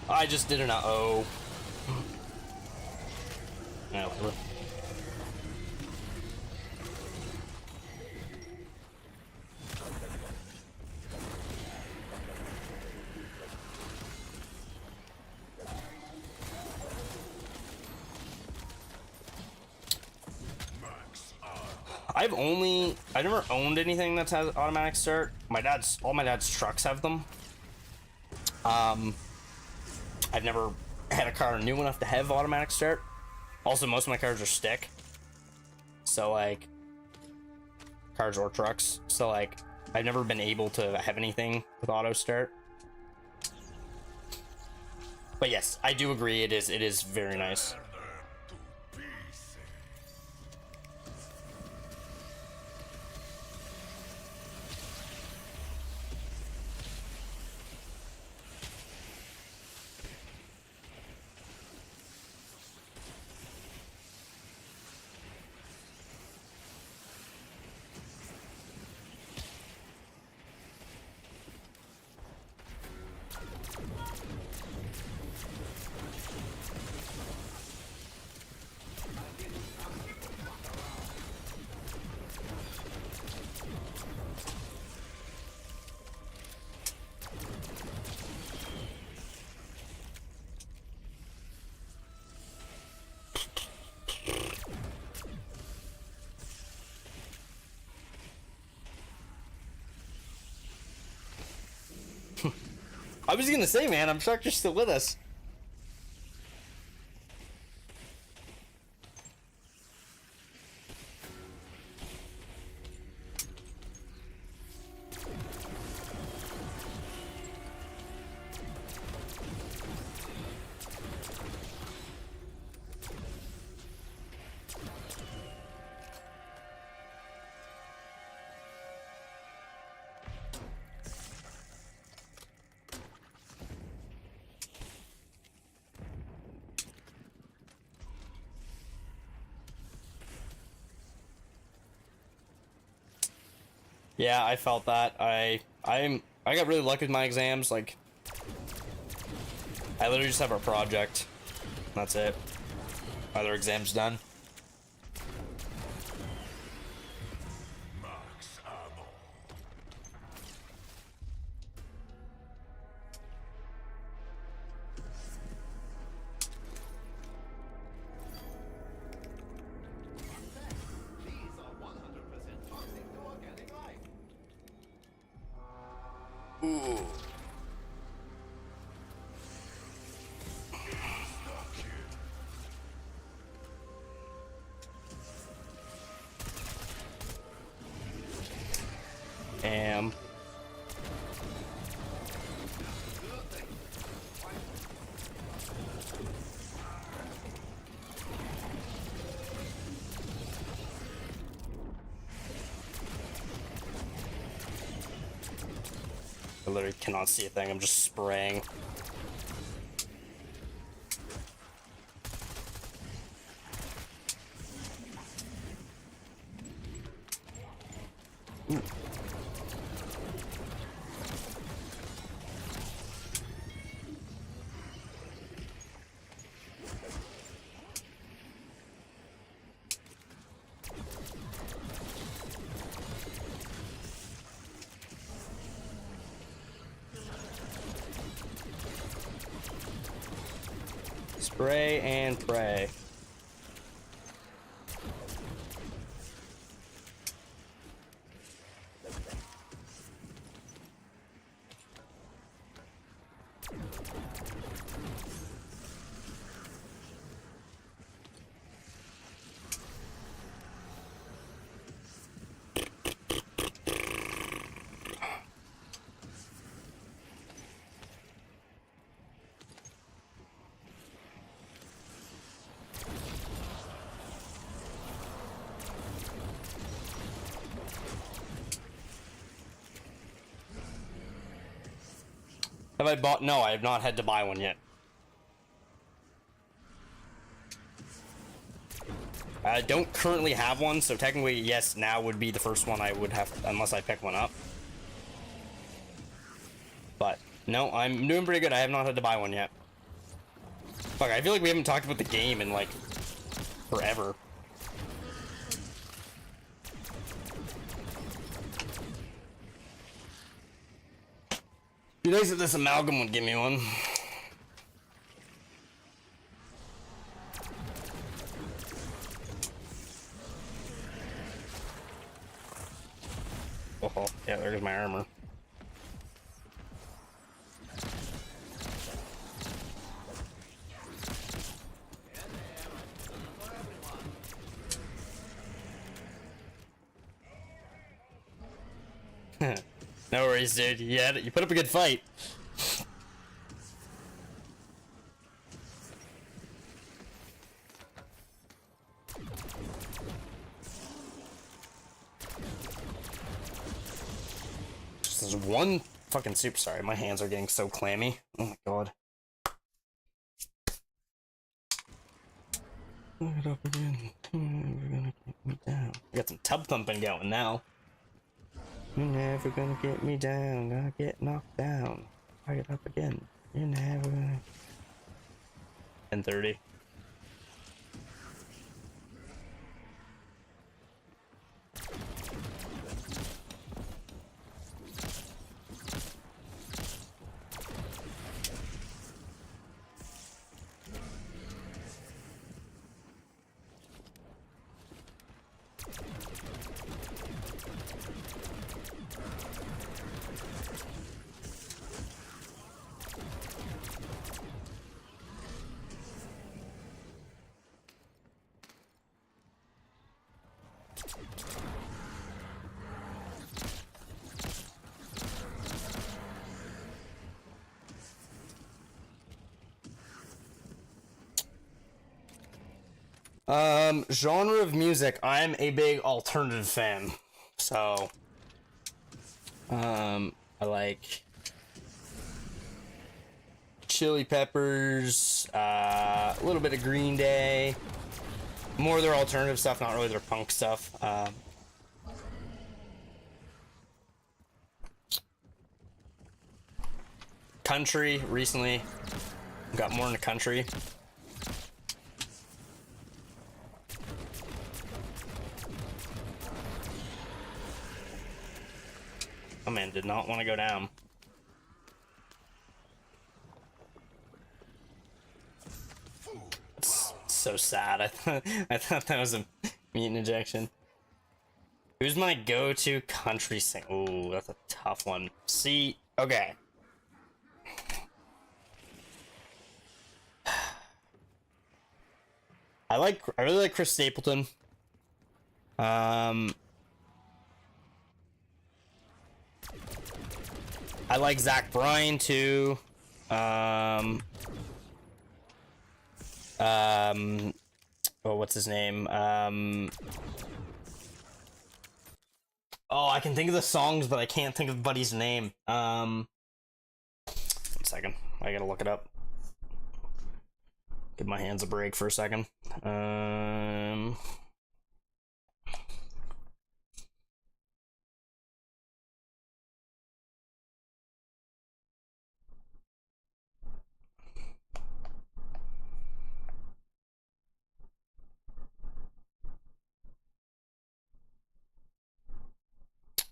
I just did an O. No. I've never owned anything that has automatic start. All my dad's trucks have them. I've never had a car new enough to have automatic start. Also, most of my cars are stick. So like, cars or trucks. So like, I've never been able to have anything with auto start. But yes, I do agree. It is very nice. I was gonna say, man, I'm shocked you're still with us. Yeah, I felt that. I got really lucky with my exams. Like, I literally just have a project. That's it. Other exams done. Max ammo. These are 100% toxic to organic life. Ooh. Stuck here. Damn. I literally cannot see a thing. I'm just spraying. Ooh. Spray and pray. Have I bought? No, I have not had to buy one yet. I don't currently have one, so technically, yes, now would be the first one I would have, unless I pick one up. But, no, I'm doing pretty good. I have not had to buy one yet. Fuck, I feel like we haven't talked about the game in, like, forever. Be nice if this amalgam would give me one. Oh, yeah, there's my armor. No worries, dude. You put up a good fight. There's one fucking super. Sorry, my hands are getting so clammy. Oh my god. Look it up again. You're never gonna get me down. I got some tub thumping going now. You're never gonna get me down. Gonna get knocked down. Fire it up again. You're never gonna. 10:30. Genre of music. I'm a big alternative fan. So, I like Chili Peppers, a little bit of Green Day, more of their alternative stuff, not really their punk stuff. Country, recently got more into country. Oh man, did not want to go down. It's so sad. I thought that was a meat injection. Who's my go-to country singer? Ooh, that's a tough one. See, okay. I really like Chris Stapleton. I like Zach Bryan too. Oh, what's his name? Oh, I can think of the songs, but I can't think of Buddy's name. 1 second. I gotta look it up. Give my hands a break for a second.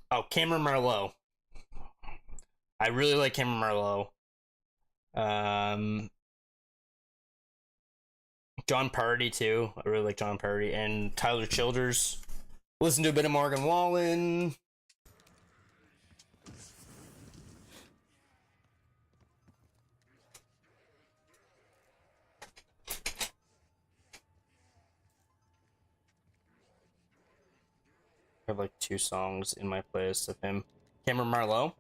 Oh, Cameron Marlowe. I really like Cameron Marlowe. John Party too. I really like John Party and Tyler Childers. Listen to a bit of Morgan Wallen. I have like 2 songs in my playlist of him. Cameron Marlowe.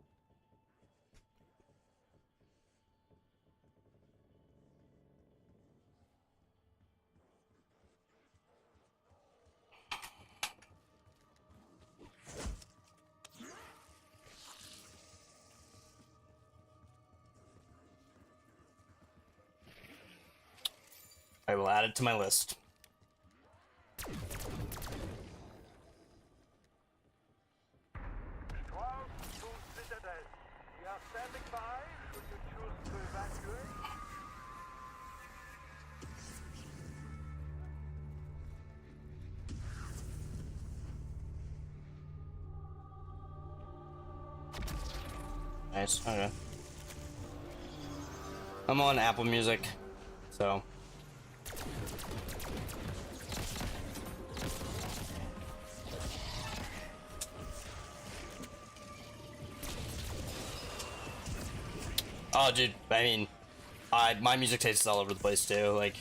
I will add it to my list. To Citadelle. We are standing by. Should you choose to evacuate? Nice. Okay. I'm on Apple Music, so. Oh, dude. I mean, my music taste is all over the place too. Like,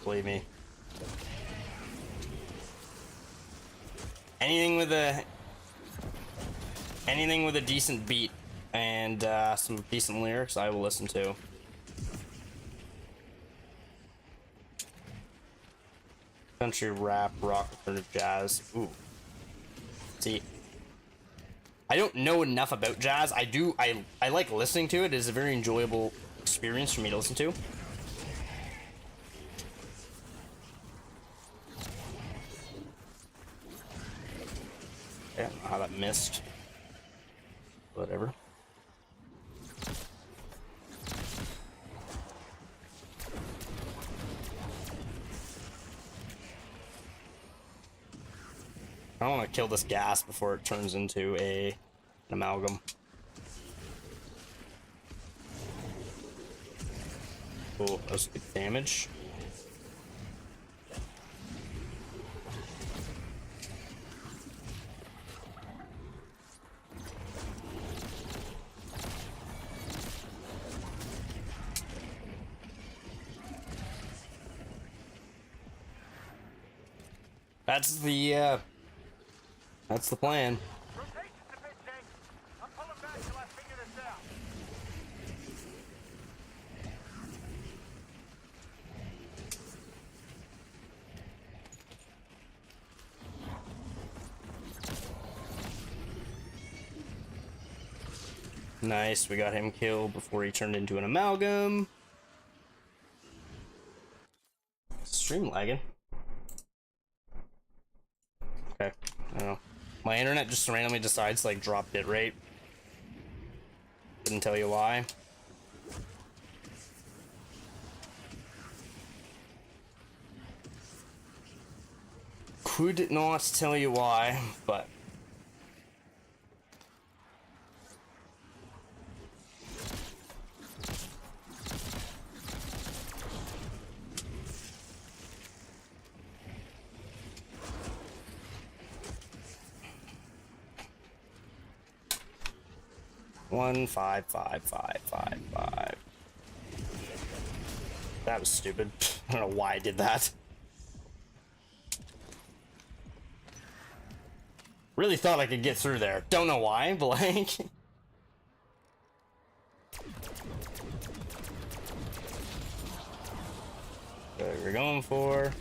believe me. Anything with a decent beat and some decent lyrics, I will listen to. Country, rap, rock, alternative, jazz. Ooh. See, I don't know enough about jazz. I like listening to it. It is a very enjoyable experience for me to listen to. Yeah, how that missed. Whatever. I don't want to kill this gas before it turns into an amalgam. Cool, that was good damage. That's the plan. Rotation's a bit janky. I'm pulling back till I figure this out. Nice, we got him killed before he turned into an amalgam. Stream lagging. Okay, I don't know. My internet just randomly decides to like drop bitrate. Couldn't tell you why. Could not tell you why, but 15555. That was stupid. I don't know why I did that. Really thought I could get through there. Don't know why, but like... What we're going for.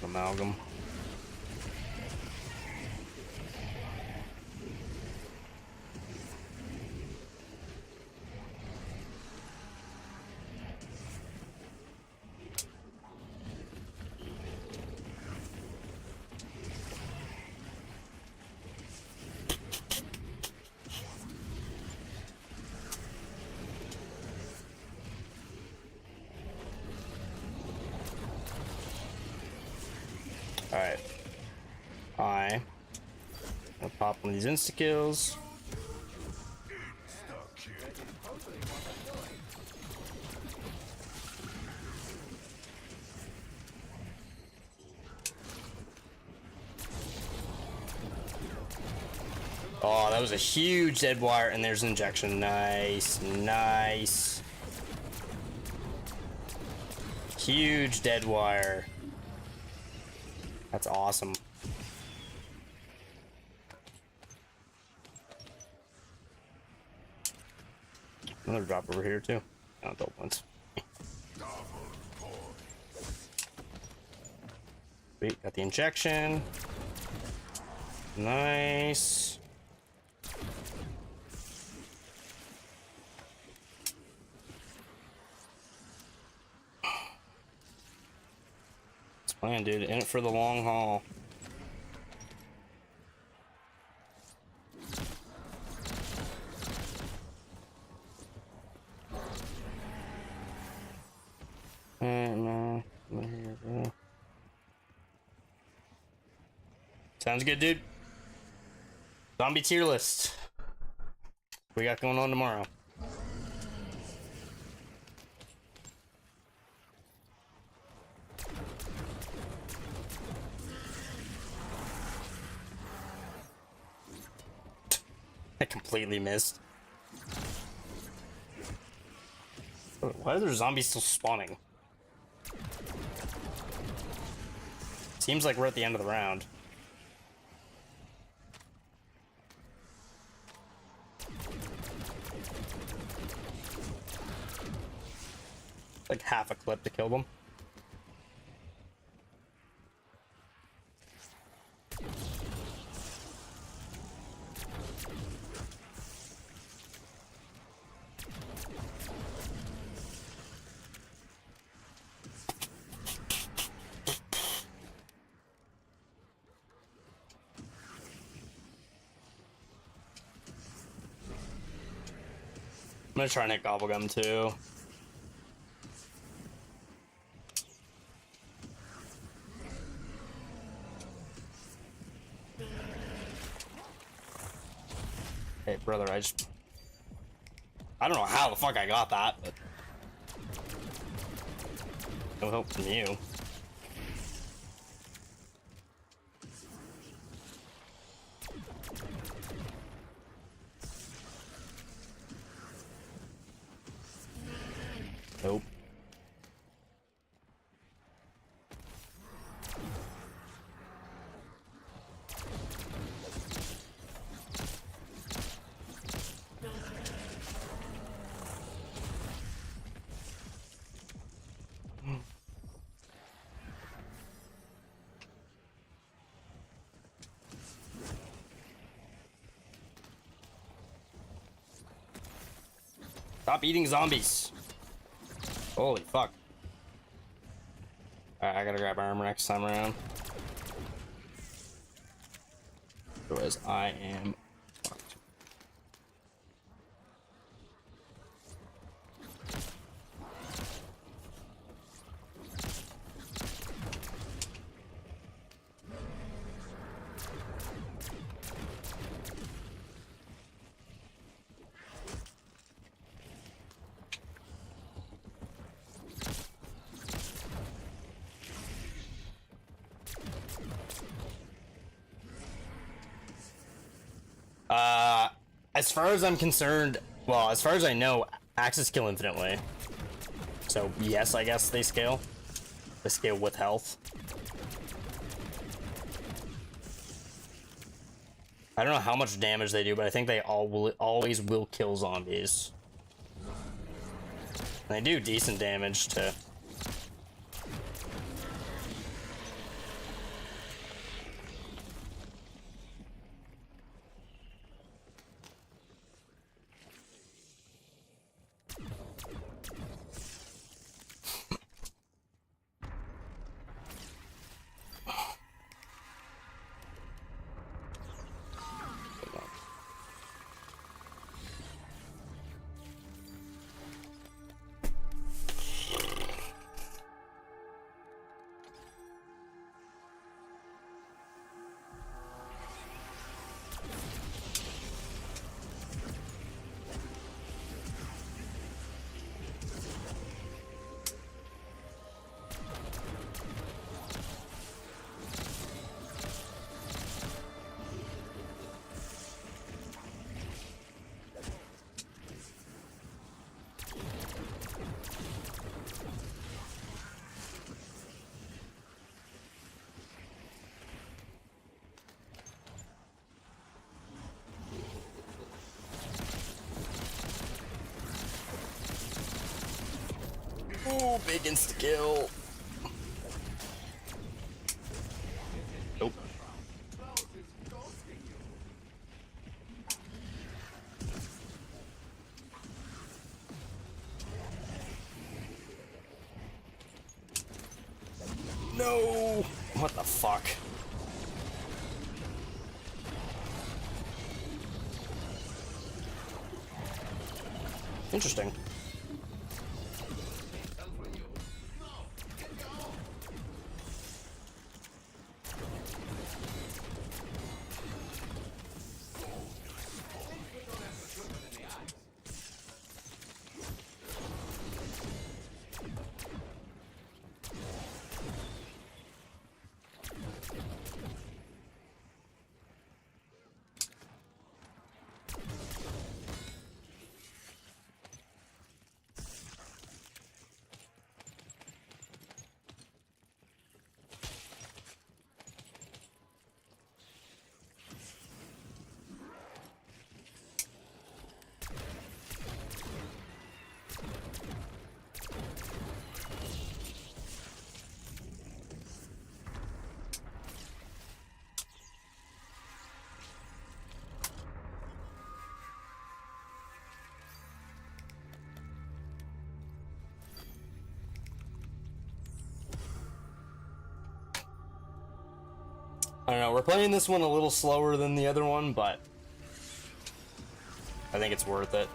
Amalgam. Alright. I'll pop one of these insta kills. Oh, that was a huge dead wire, and there's an injection. Nice, nice. Huge dead wire. That's awesome. Another drop over here too. Not the ones. Wait, got the injection. Nice. It's plan, dude. In it for the long haul. Sounds good, dude. Zombie tier list. What we got going on tomorrow? I completely missed. Why are there zombies still spawning? Seems like we're at the end of the round. Like half a clip to kill them. I'm gonna try and hit Gobblegum too. Hey, brother, I don't know how the fuck I got that, but no help from you. Nope. Stop eating zombies. Holy fuck. Alright, I gotta grab armor next time around. Otherwise, I am fucked. As far as I'm concerned, well, as far as I know, axes kill infinitely. So, yes, I guess they scale. They scale with health. I don't know how much damage they do, but I think they always will kill zombies. And they do decent damage to... Ooh, big insta-kill. Nope. No! What the fuck? Interesting. I don't know, we're playing this one a little slower than the other one, but I think it's worth it.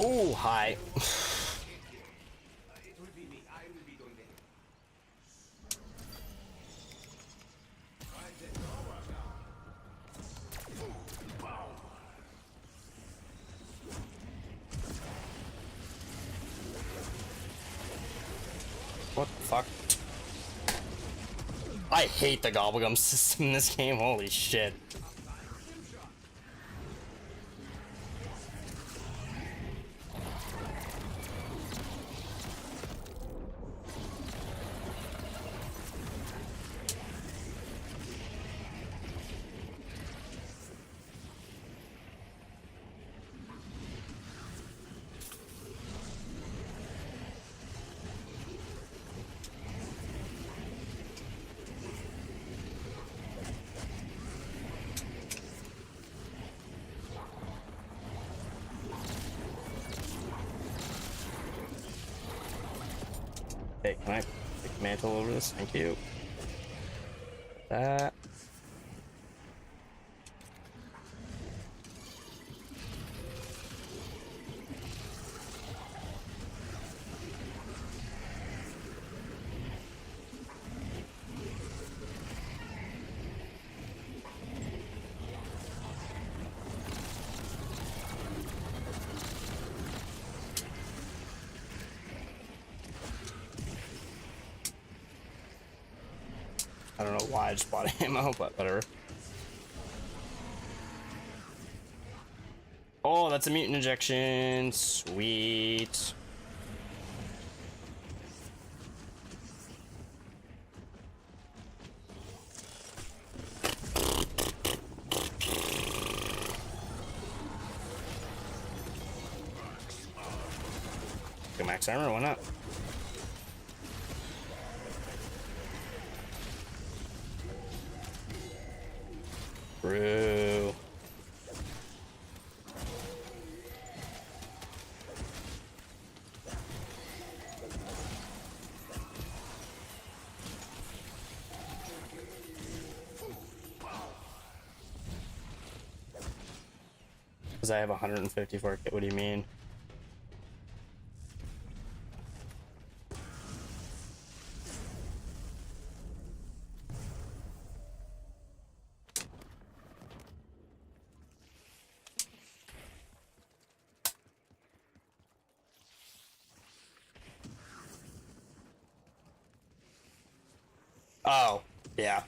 Ooh, hi. It will be me. I will be doing it. Find it over now. What the fuck? I hate the gobblegum system in this game, holy shit. Okay, can I pick mantle over this? Thank you. That. I don't know why I just bought ammo, but whatever. Oh, that's a mutant injection. Sweet. Go max armor, why not? Bro. Because I have 154 kit, what do you mean? Oh, yeah.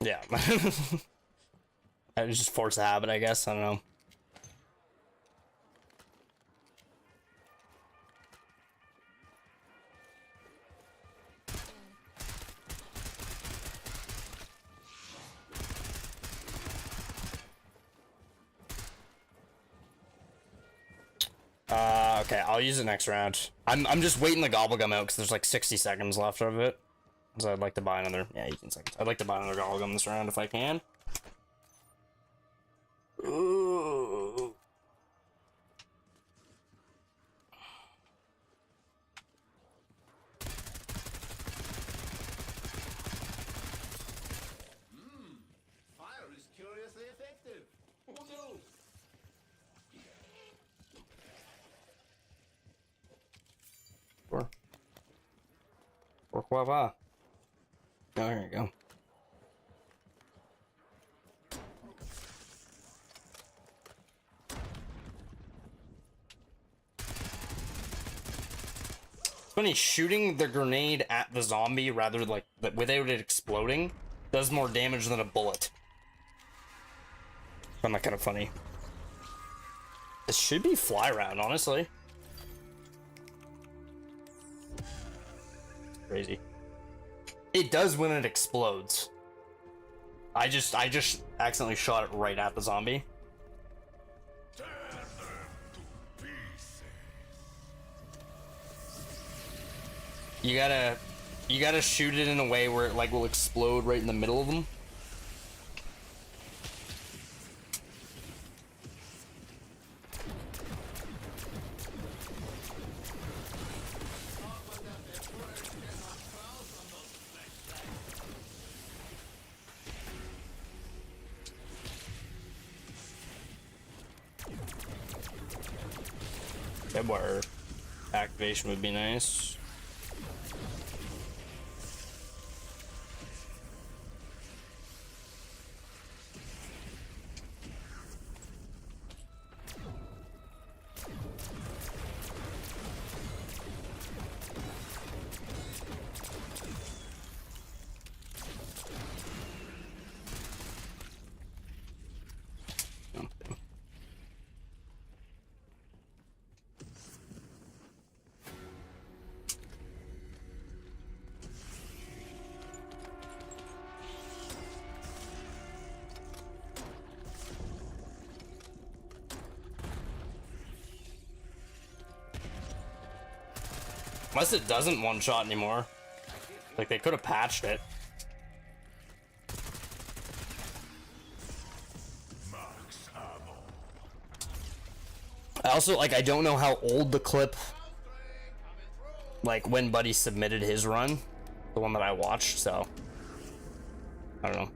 Yeah. I was just force a habit, I guess. I don't know. Okay, I'll use it next round. I'm just waiting the gobblegum out because there's like 60 seconds left of it. So I'd like to buy another, yeah, 18 seconds. I'd like to buy another gobblegum this round if I can. Ooh. Fire is curiously effective. Who knew? Sure. Pourquoi pas? Oh, there you go. It's funny, shooting the grenade at the zombie rather like without it exploding does more damage than a bullet. I find that kind of funny. This should be fly round, honestly. Crazy. It does when it explodes. I just accidentally shot it right at the zombie. You gotta shoot it in a way where it like will explode right in the middle of them. Webwire activation would be nice. Unless it doesn't one-shot anymore. Like, they could have patched it. I also, like, I don't know how old the clip, like, when Buddy submitted his run, the one that I watched, so I don't know.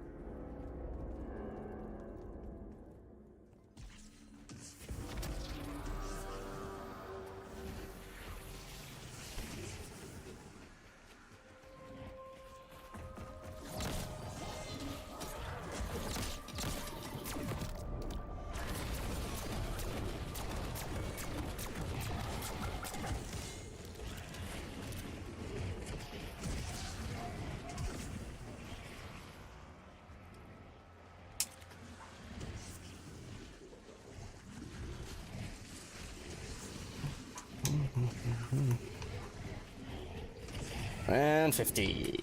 And 50.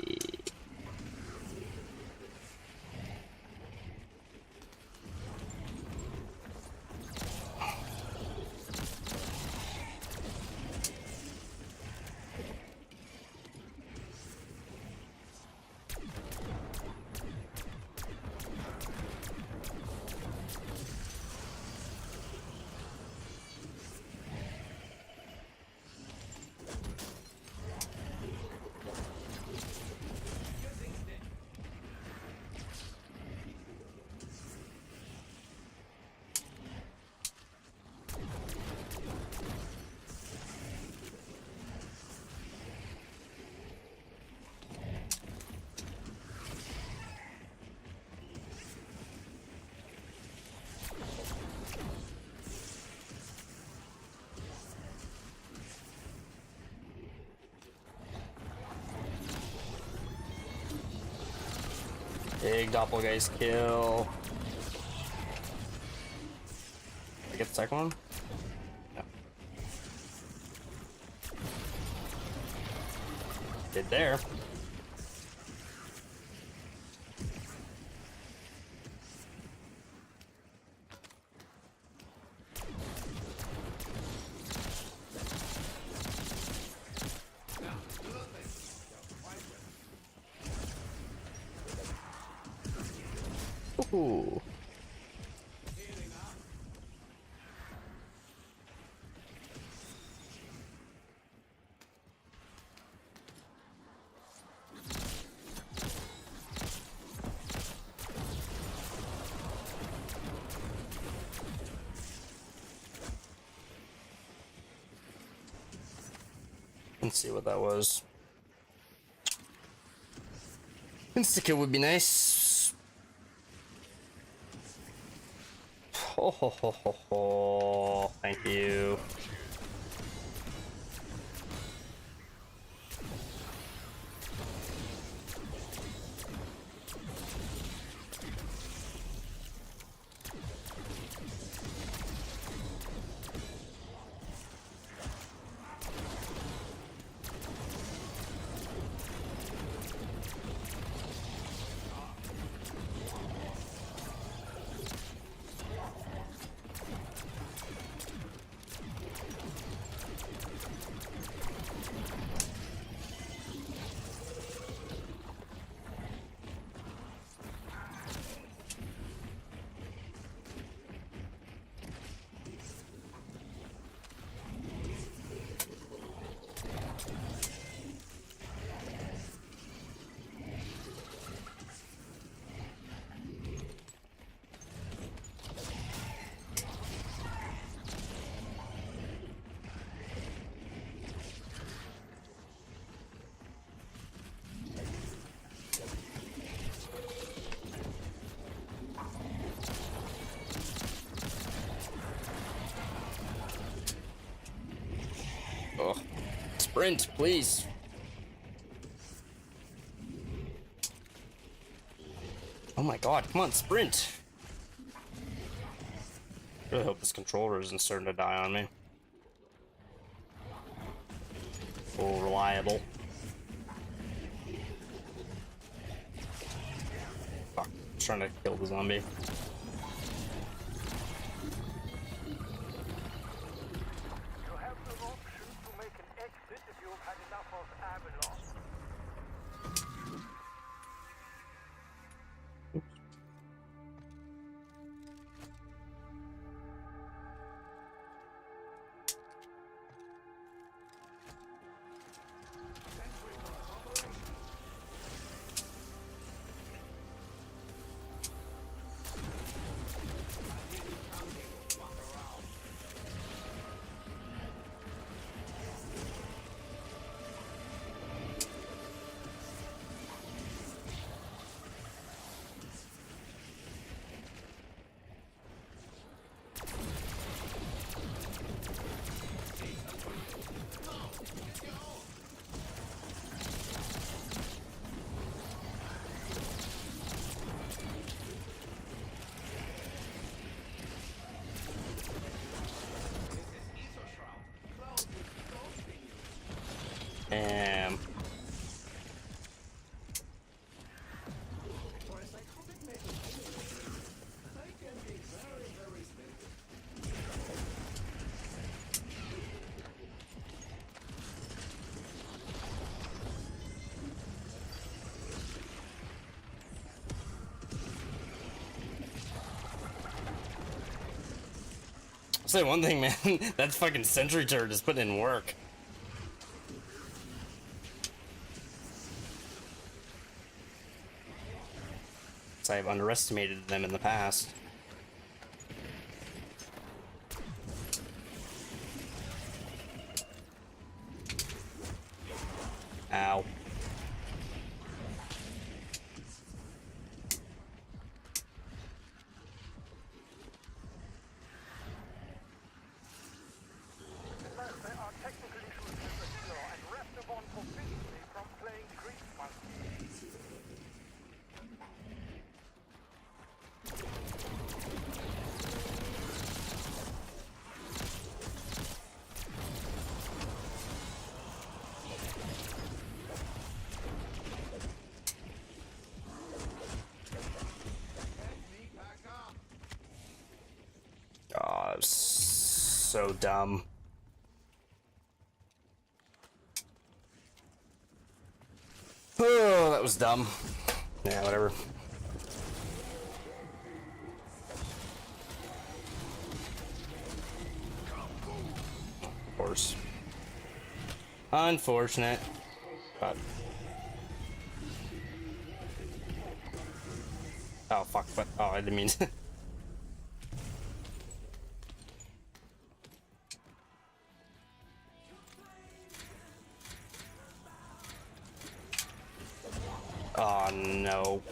Big doppelgeist kill. Did I get the second one? No. Did there. Ooh. Let's see what that was. Insta-kill would be nice. Ho ho ho ho ho. Thank you. Oh, sprint, please. Oh my god, come on, sprint. Really hope this controller isn't starting to die on me. Oh, reliable. Fuck, I'm trying to kill the zombie. You have the option to make an exit if you've had Damn. I'll say one thing, man. That fucking sentry turret is putting in work. I've underestimated them in the past. Ow. There are technical issues with the healer, and Restaurant forbids me from playing Grease Monkey. Oh, that was so dumb. Oh, that was dumb. Yeah, whatever. Of course. Unfortunate. But... oh, fuck. But, oh, I didn't mean to. Oh, no.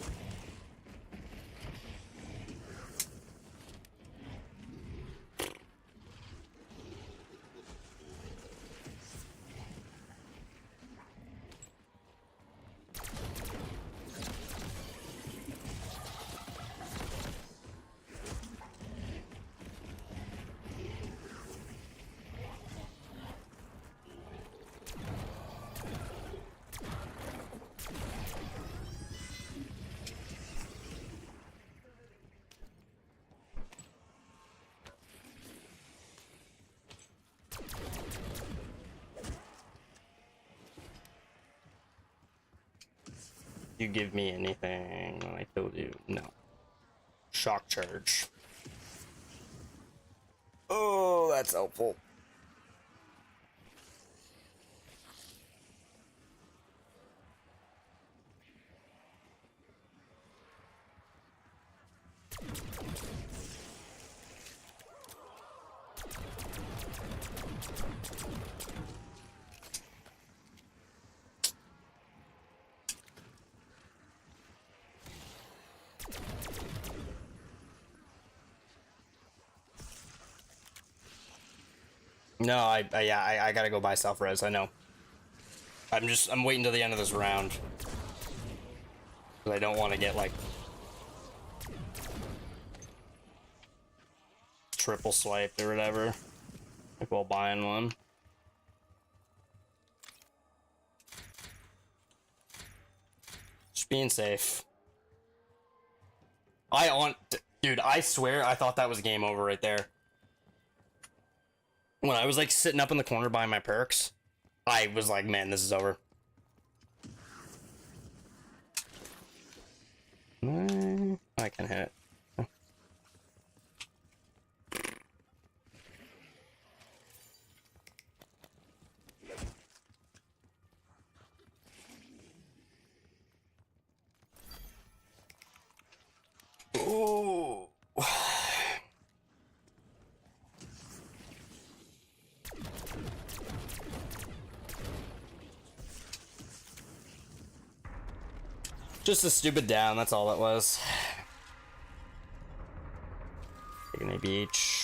You give me anything when I told you no. Shock charge. Oh, that's helpful. No, I gotta go buy self-res, I know. I'm waiting till the end of this round. 'Cause I don't want to get, like, triple swiped or whatever. Like, while buying one. Just being safe. Dude, I swear I thought that was game over right there. When I was like sitting up in the corner buying my perks, I was like, man, this is over. I can hit it. Ooh. Just a stupid down, that's all it was. Taking a beach.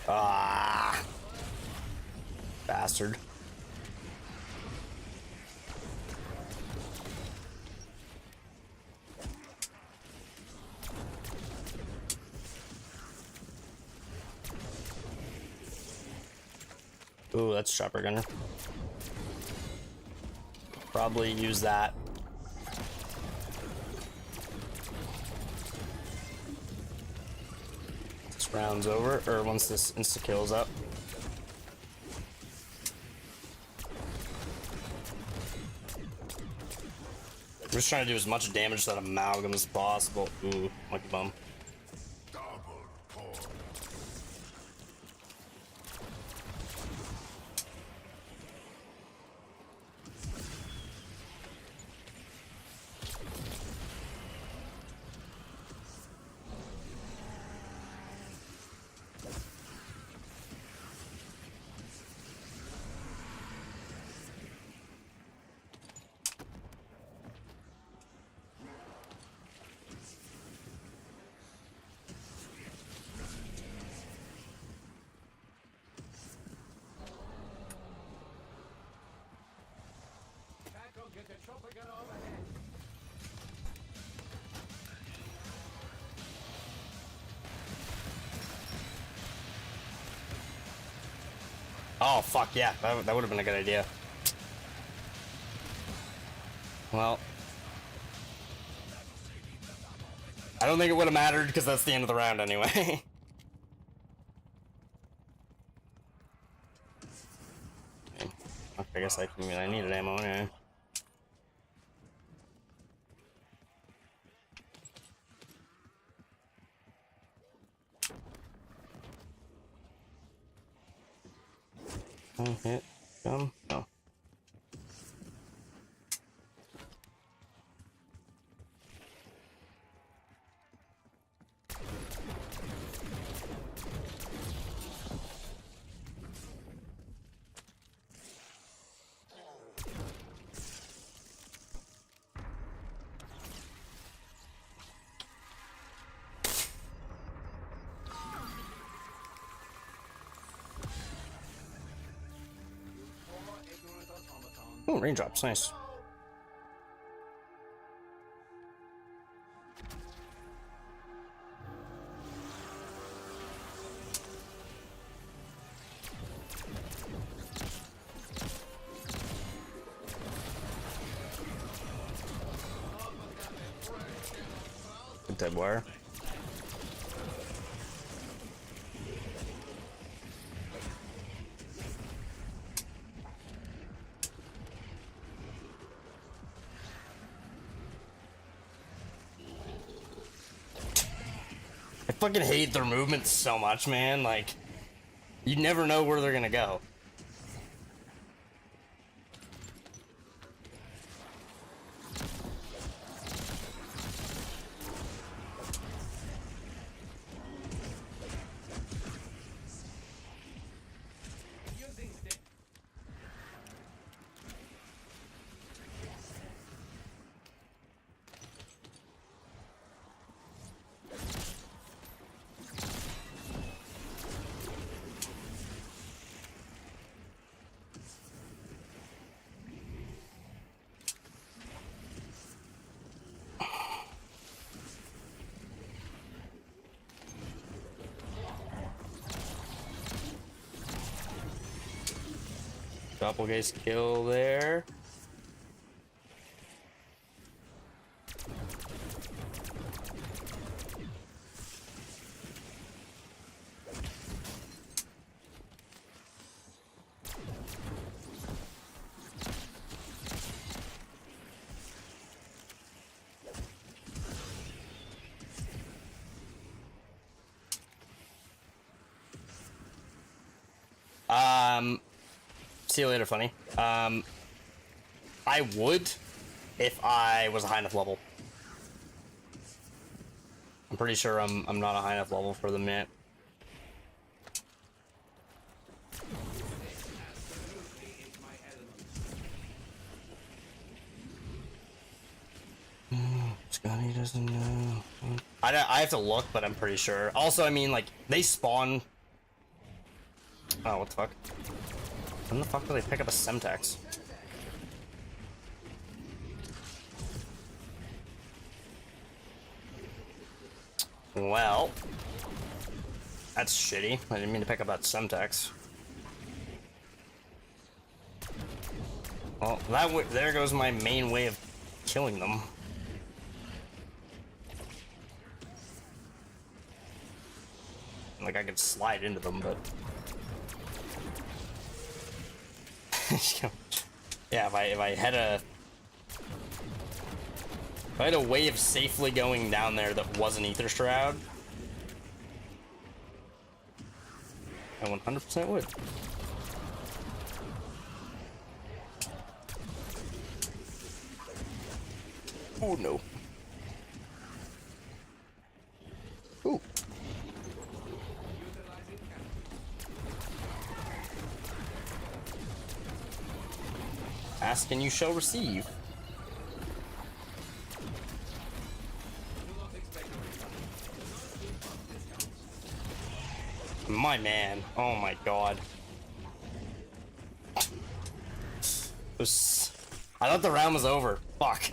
Ah, bastard. Ooh, that's chopper gunner. Probably use that. This round's over, or once this insta kill's up. I'm just trying to do as much damage to that amalgam as possible. Ooh, lucky bum. Tackle, get the chopper gun overhead. Oh, fuck yeah. That would have been a good idea. Well, I don't think it would have mattered because that's the end of the round anyway. Okay, I guess I needed ammo anyway. Hit, come, no. Oh, raindrops, nice. Good dead wire. I fucking hate their movements so much, man. Like, you never know where they're gonna go. Using stick. Doppelgaze kill there. See you later, funny. I would if I was a high enough level. I'm pretty sure I'm not a high enough level for the minute. Scotty doesn't know. I have to look, but I'm pretty sure. Also, I mean, like, they spawn Oh, what the fuck? When the fuck did they pick up a Semtex? Well, that's shitty. I didn't mean to pick up that Semtex. Well, there goes my main way of killing them. Like, I could slide into them, but... yeah, if I had a... If I had a way of safely going down there that wasn't Ether Shroud, I 100% would. Oh no. Ooh. Ask and you shall receive. My man. Oh my god. I thought the round was over. Fuck.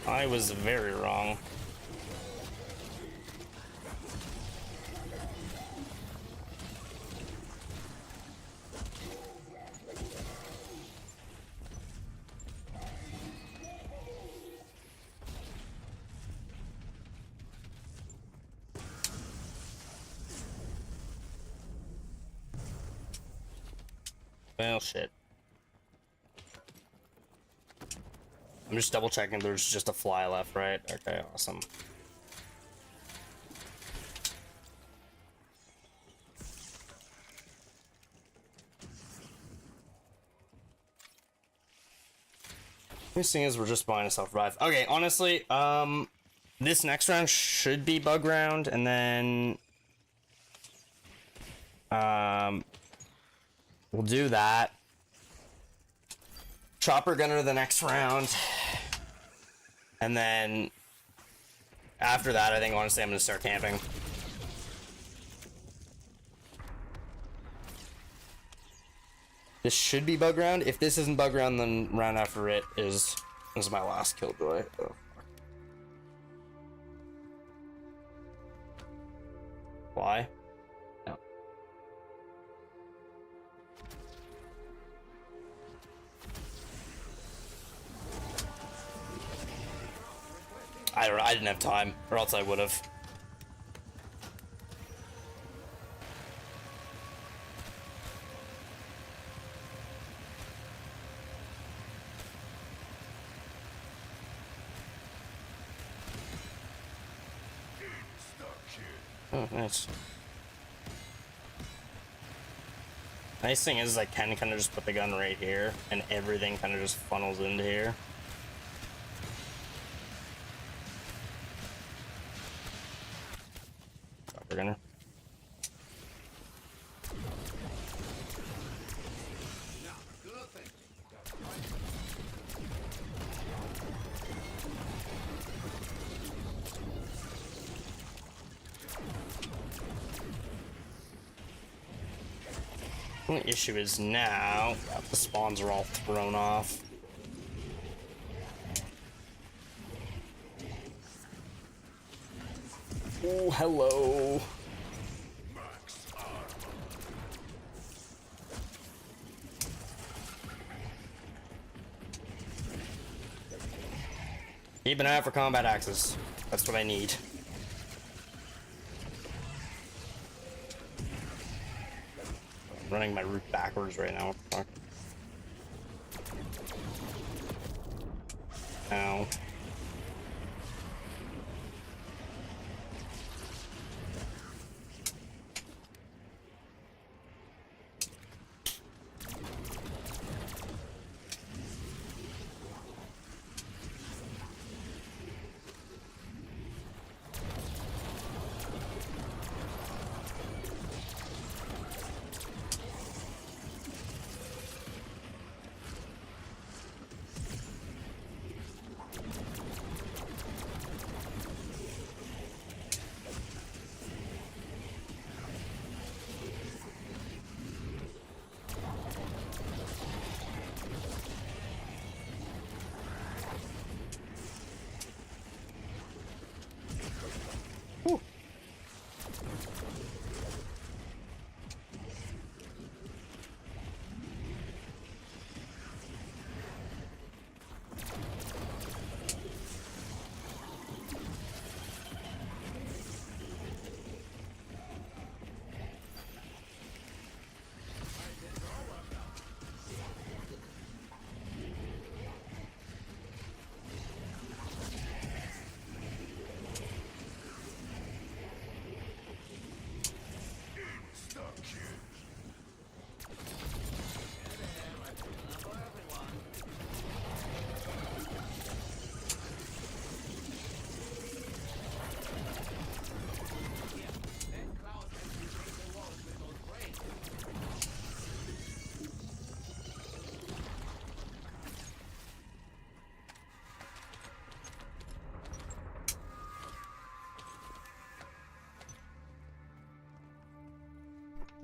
I was very wrong. Well, shit. I'm just double checking there's just a fly left, right? Okay, awesome. This thing is we're just buying a self-revive. Okay, honestly, this next round should be bug round, and then we'll do that. Chopper gunner the next round, and then after that, I think honestly I'm gonna start camping. This should be bug round. If this isn't bug round, then round after it is my last killjoy. Oh. Why? No. I didn't have time, or else I would have. Oh, nice. Nice thing is I can kind of just put the gun right here, and everything kind of just funnels into here. Chopper gunner. The issue is now the spawns are all thrown off. Oh, hello. Keep an eye out for combat axes. That's what I need. Running my route backwards right now. Fuck. Ow.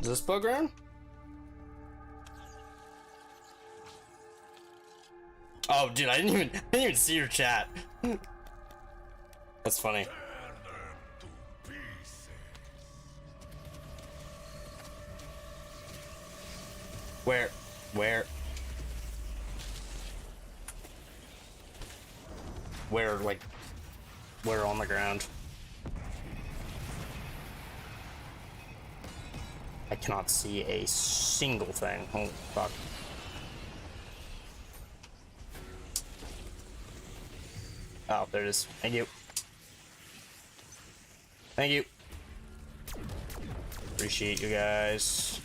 Is this bug ground? Oh, dude, I didn't even see your chat. That's funny. Where? Like, where on the ground? I cannot see a single thing. Oh, fuck. Oh, there it is. Thank you. Thank you. Appreciate you guys.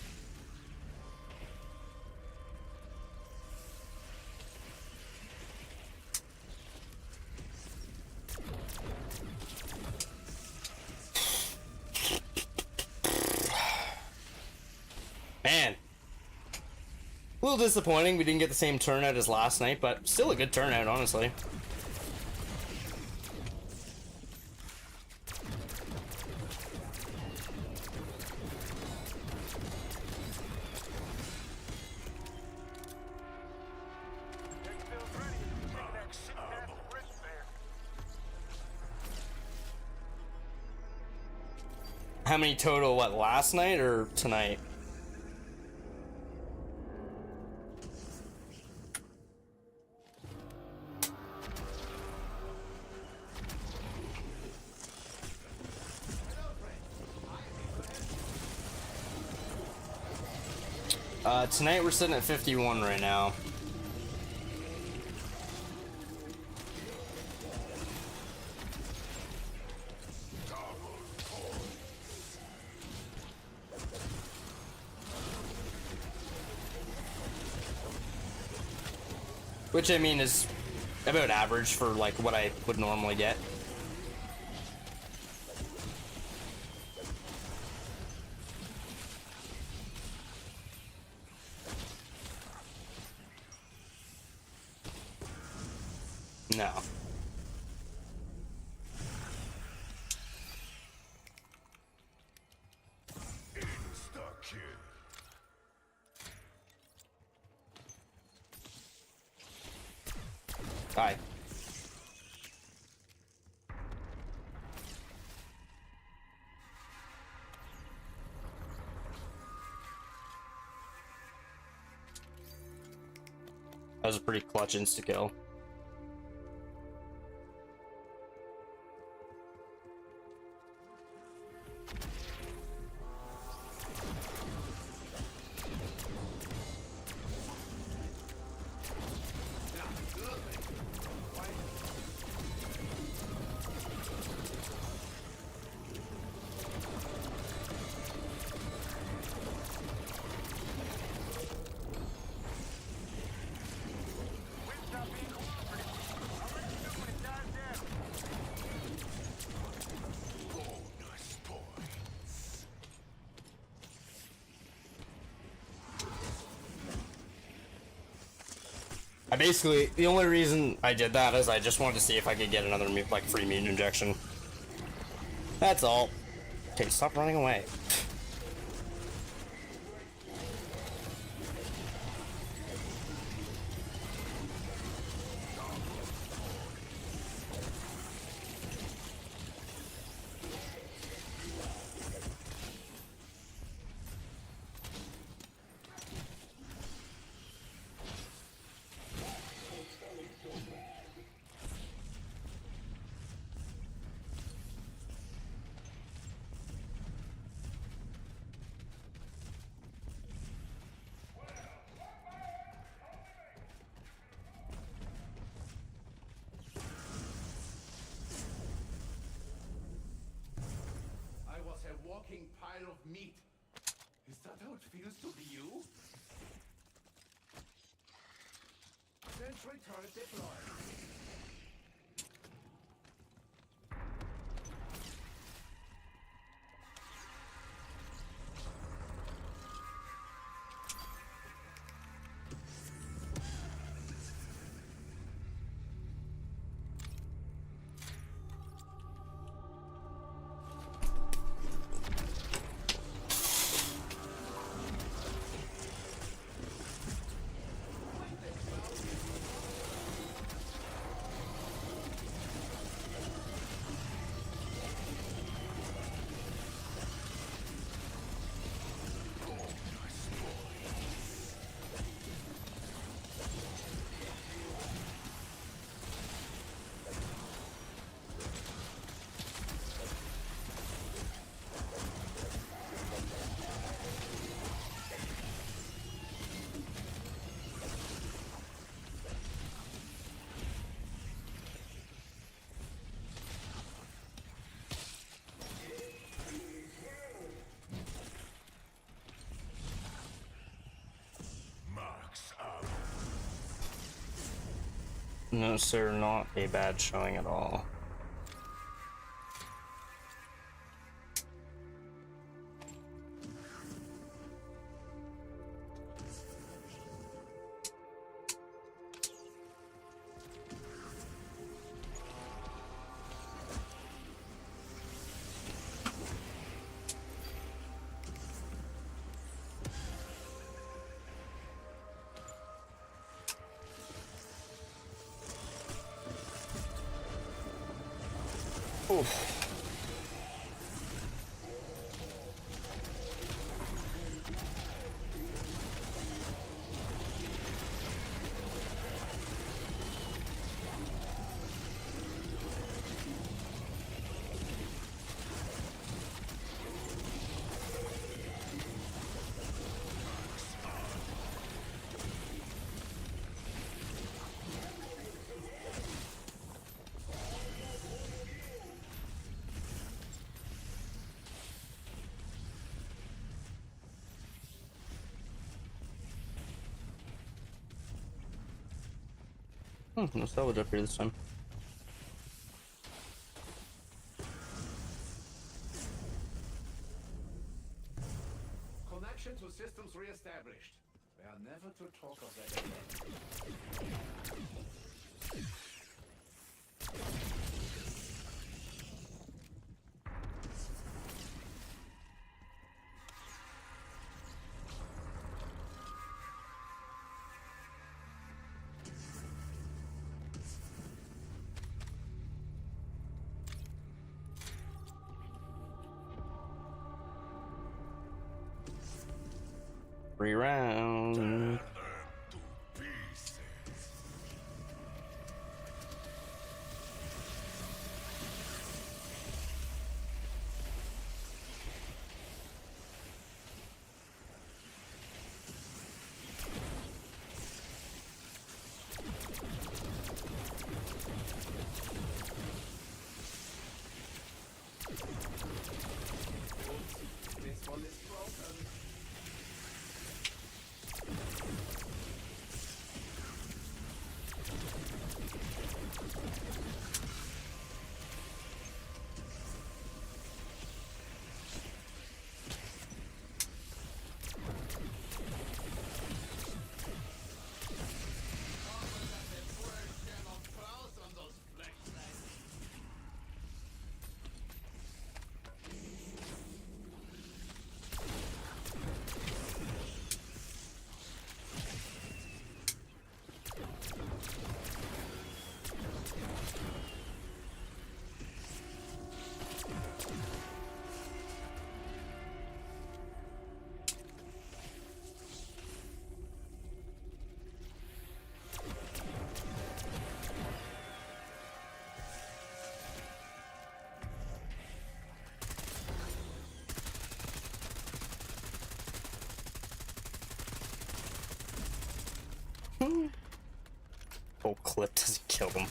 Man, a little disappointing we didn't get the same turnout as last night, but still a good turnout, honestly. Feels ready. Taking that Citadelle risk there. How many total, what, last night or tonight? Tonight we're sitting at 51 right now. Which, I mean, is about average for, like, what I would normally get. No. Hi. That was a pretty clutch insta-kill. Wind's not being cooperative. I'm ready to do when it dies down. I basically, the only reason I did that is I just wanted to see if I could get another, like, free mutant injection. That's all. Okay, stop running away. I was a walking pile of meat. Is that how it feels to be you? Sentry turret deployed. No, sir, not a bad showing at all. Oof. No salvage up here this time. Connection to systems re-established. We are never to talk of that again. Free round. This one is broken. Whole clip doesn't kill them.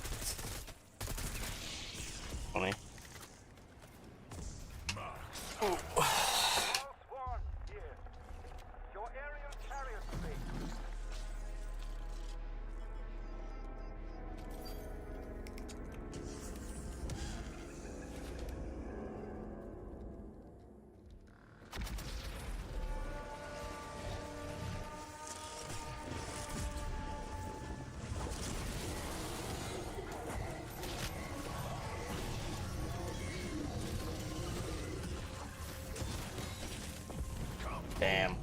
Funny. Last one, yes. Your aerial carrier space. Damn.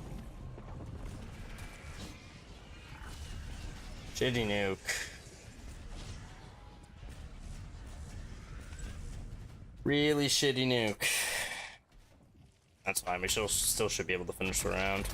Shitty nuke. Really shitty nuke. That's fine, we still should be able to finish the round.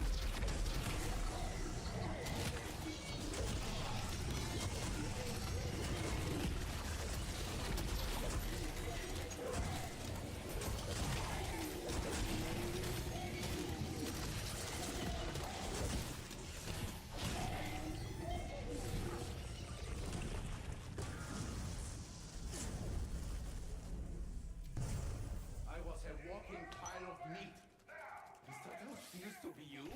I was a walking pile of meat. Is that how it feels to be you?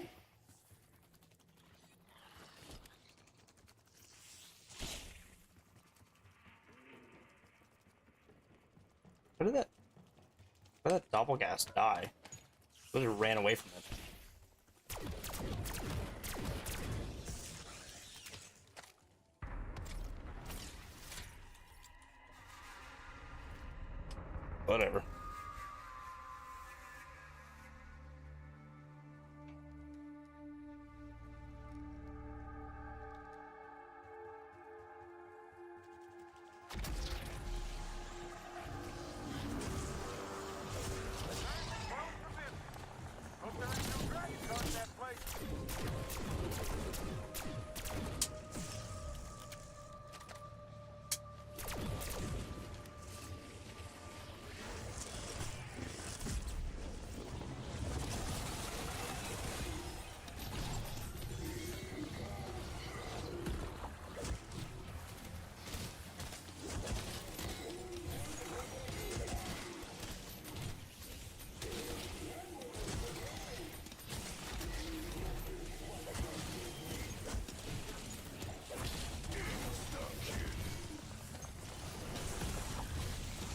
Where did that doppelgast die? Really ran away from it. Whatever. Hope there ain't no dragons guarding that place.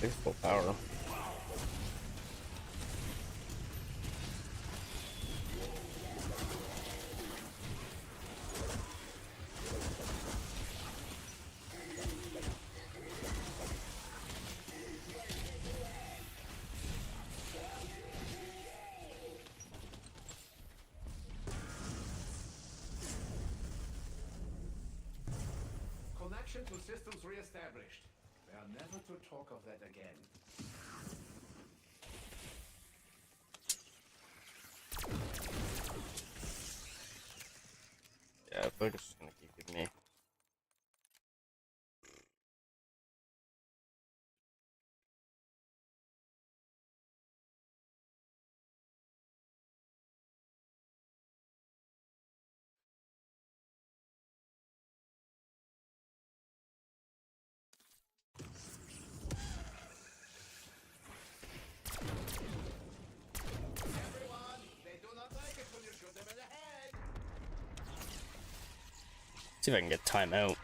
It's full power. Connection to systems re-established. They are never to talk of that again. Yeah, I feel like it's just gonna keep giving me. Everyone, they do not like it when you shoot them in the head. See if I can get timeout.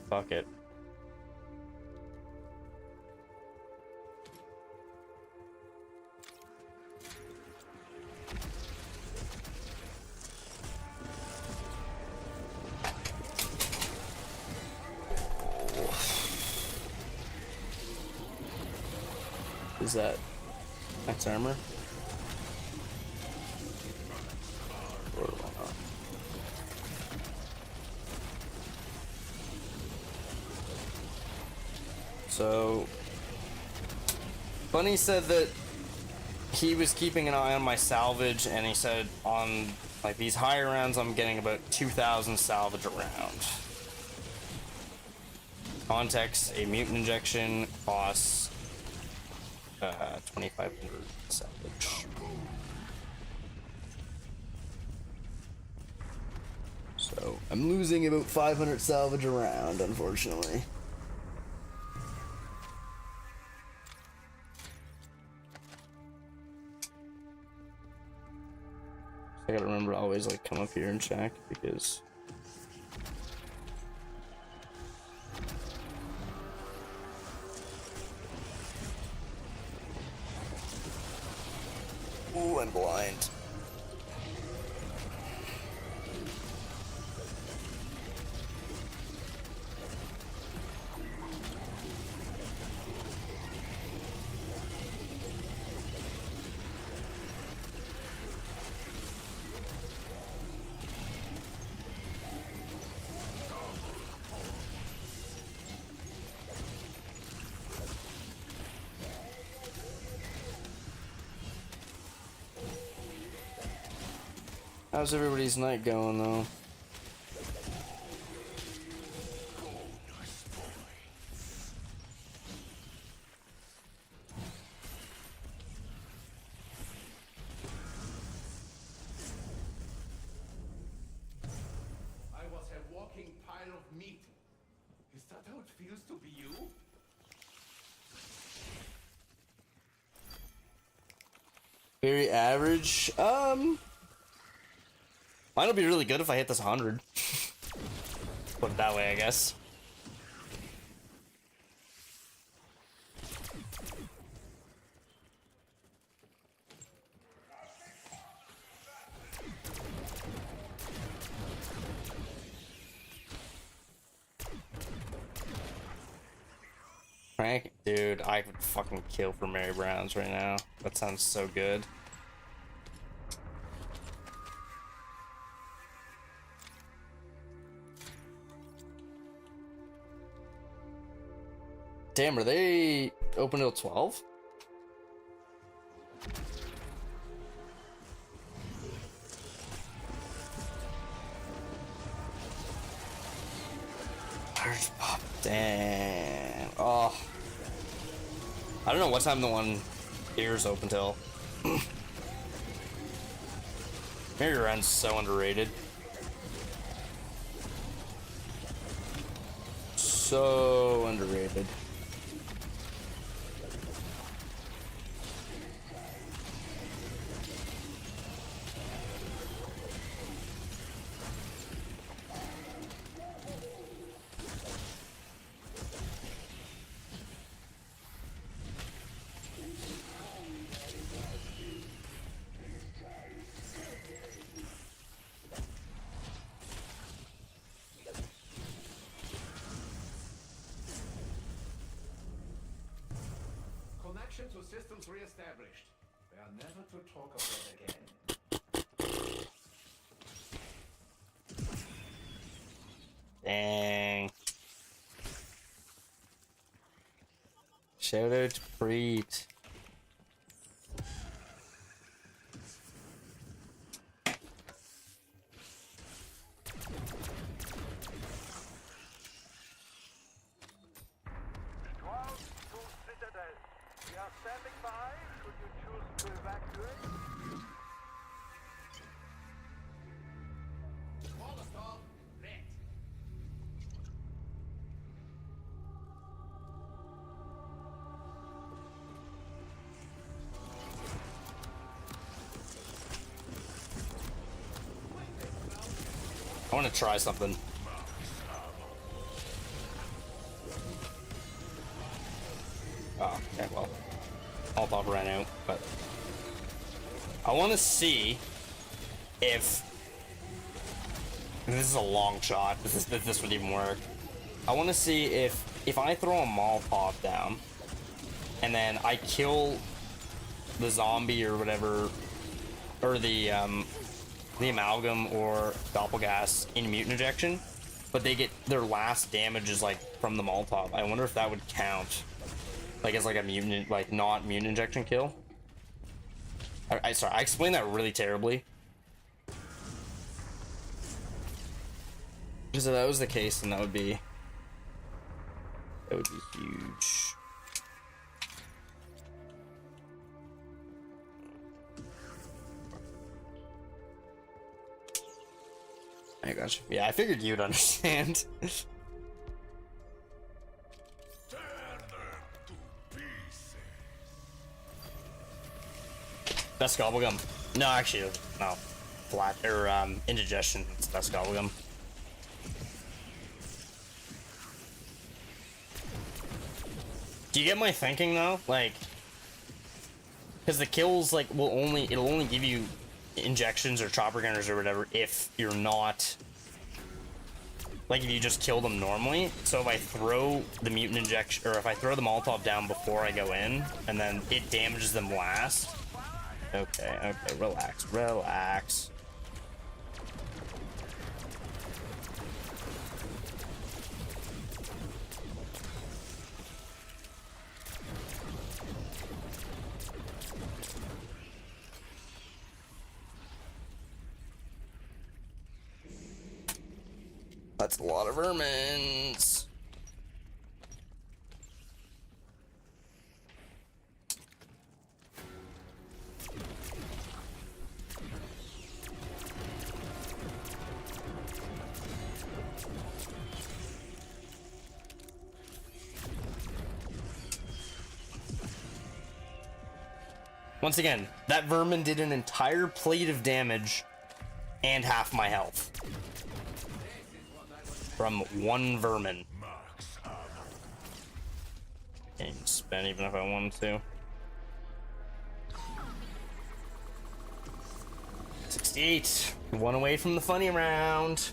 Fuck it. Is that max armor? Or whatnot? So, Bunny said that he was keeping an eye on my salvage, and he said on like these higher rounds, I'm getting about 2,000 salvage a round. Context: a mutant injection costs 2,500 salvage. So I'm losing about 500 salvage a round, unfortunately. I gotta remember to always like come up here and check because ooh, I'm blind. How's everybody's night going though? I was a walking pile of meat. Is that how it feels to be you? Very average. Mine'll be really good if I hit this 100. Put it that way, I guess. Frank, dude, I would fucking kill for Mary Brown's right now. That sounds so good. Damn, are they open till 12? Where's Pop? Damn. Oh. I don't know what time the one here is open till. Mary Brown's so underrated. So underrated. Connection to systems re-established. We are never to talk of that again. Dang. Shout out to Preet. Well, to Citadelle. We are standing by should you choose to evacuate. Molotov, lit. I want to try something. Oh, okay, well. Molotov ran out, but I want to see if this is a long shot. If this would even work. I want to see if I throw a Molotov down and then I kill the zombie or whatever, or the amalgam or doppelgas in mutant injection, but they get their last damage is like from the Molotov. I wonder if that would count. Like as like a mutant, like not mutant injection kill. Sorry, I explained that really terribly. Because if that was the case, then that would be huge. I got you. Yeah, I figured you'd understand. Best gobblegum. No, actually, no. Flat or indigestion. It's best gobblegum. Do you get my thinking though? Like, because the kills like it'll only give you injections or chopper gunners or whatever if you're not like if you just kill them normally. So if I throw the mutant injection or if I throw the Molotov down before I go in and then it damages them last. Okay, relax. That's a lot of vermins. Once again, that vermin did an entire plate of damage and half my health. This is what I was from one vermin. Can't even spend even if I wanted to. 68. One away from the funny round.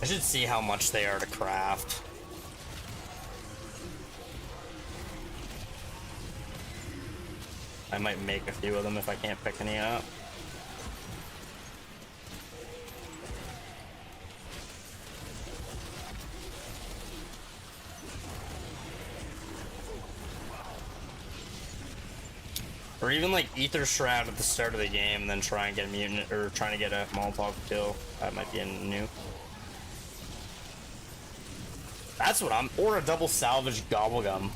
I should see how much they are to craft. I might make a few of them if I can't pick any up. Or even like Ether Shroud at the start of the game and then try and get a mutant, or trying to get a Molotov kill. That might be a new. That's what I'm, or a double salvage gobblegum.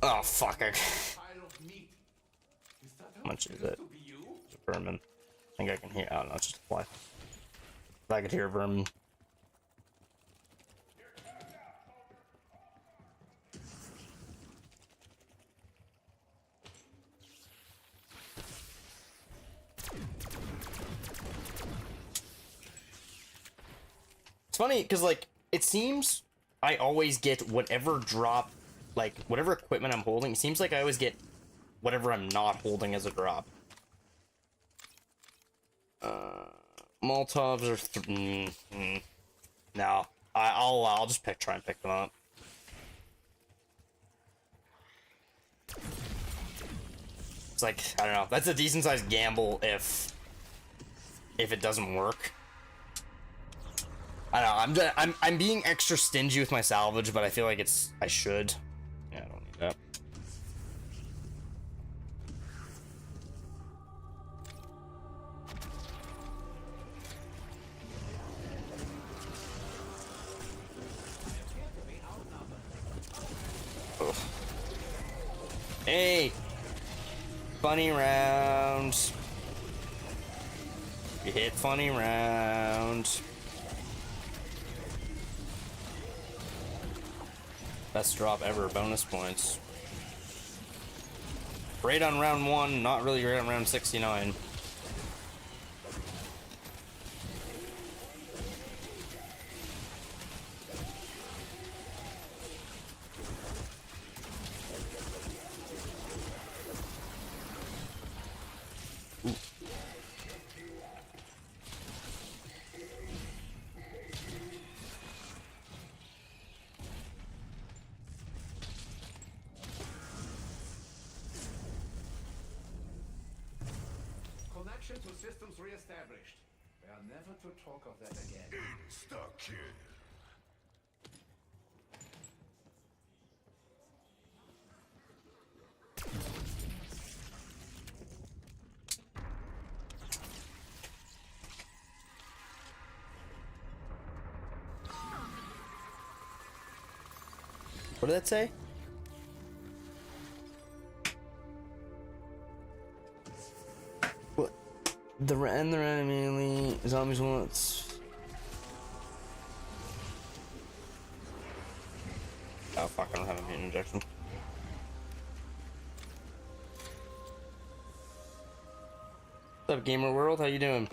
Oh fuck! Pile of meat. Is that How much is feels it? to be you? Vermin. I think I can hear. Oh no, it's just a fly. If I could hear vermin. It's funny because like it seems I always get whatever drop, like whatever equipment I'm holding. It seems like I always get whatever I'm not holding as a drop. Molotovs are no. I'll just try and pick them up. It's like, I don't know. That's a decent sized gamble if it doesn't work. I don't know. I'm being extra stingy with my salvage, but I feel like I should. Yeah, I don't need that. Ugh. Hey, funny round. You hit funny round. Best drop ever, bonus points. Great on round 1, not really great on round 69. Ooh. Connection to systems re-established. We are never to talk of that again. Insta-kill. What did that say? What? The enemy zombies once. Oh fuck! I don't have a mutant injection. What's up, gamer world? How you doing?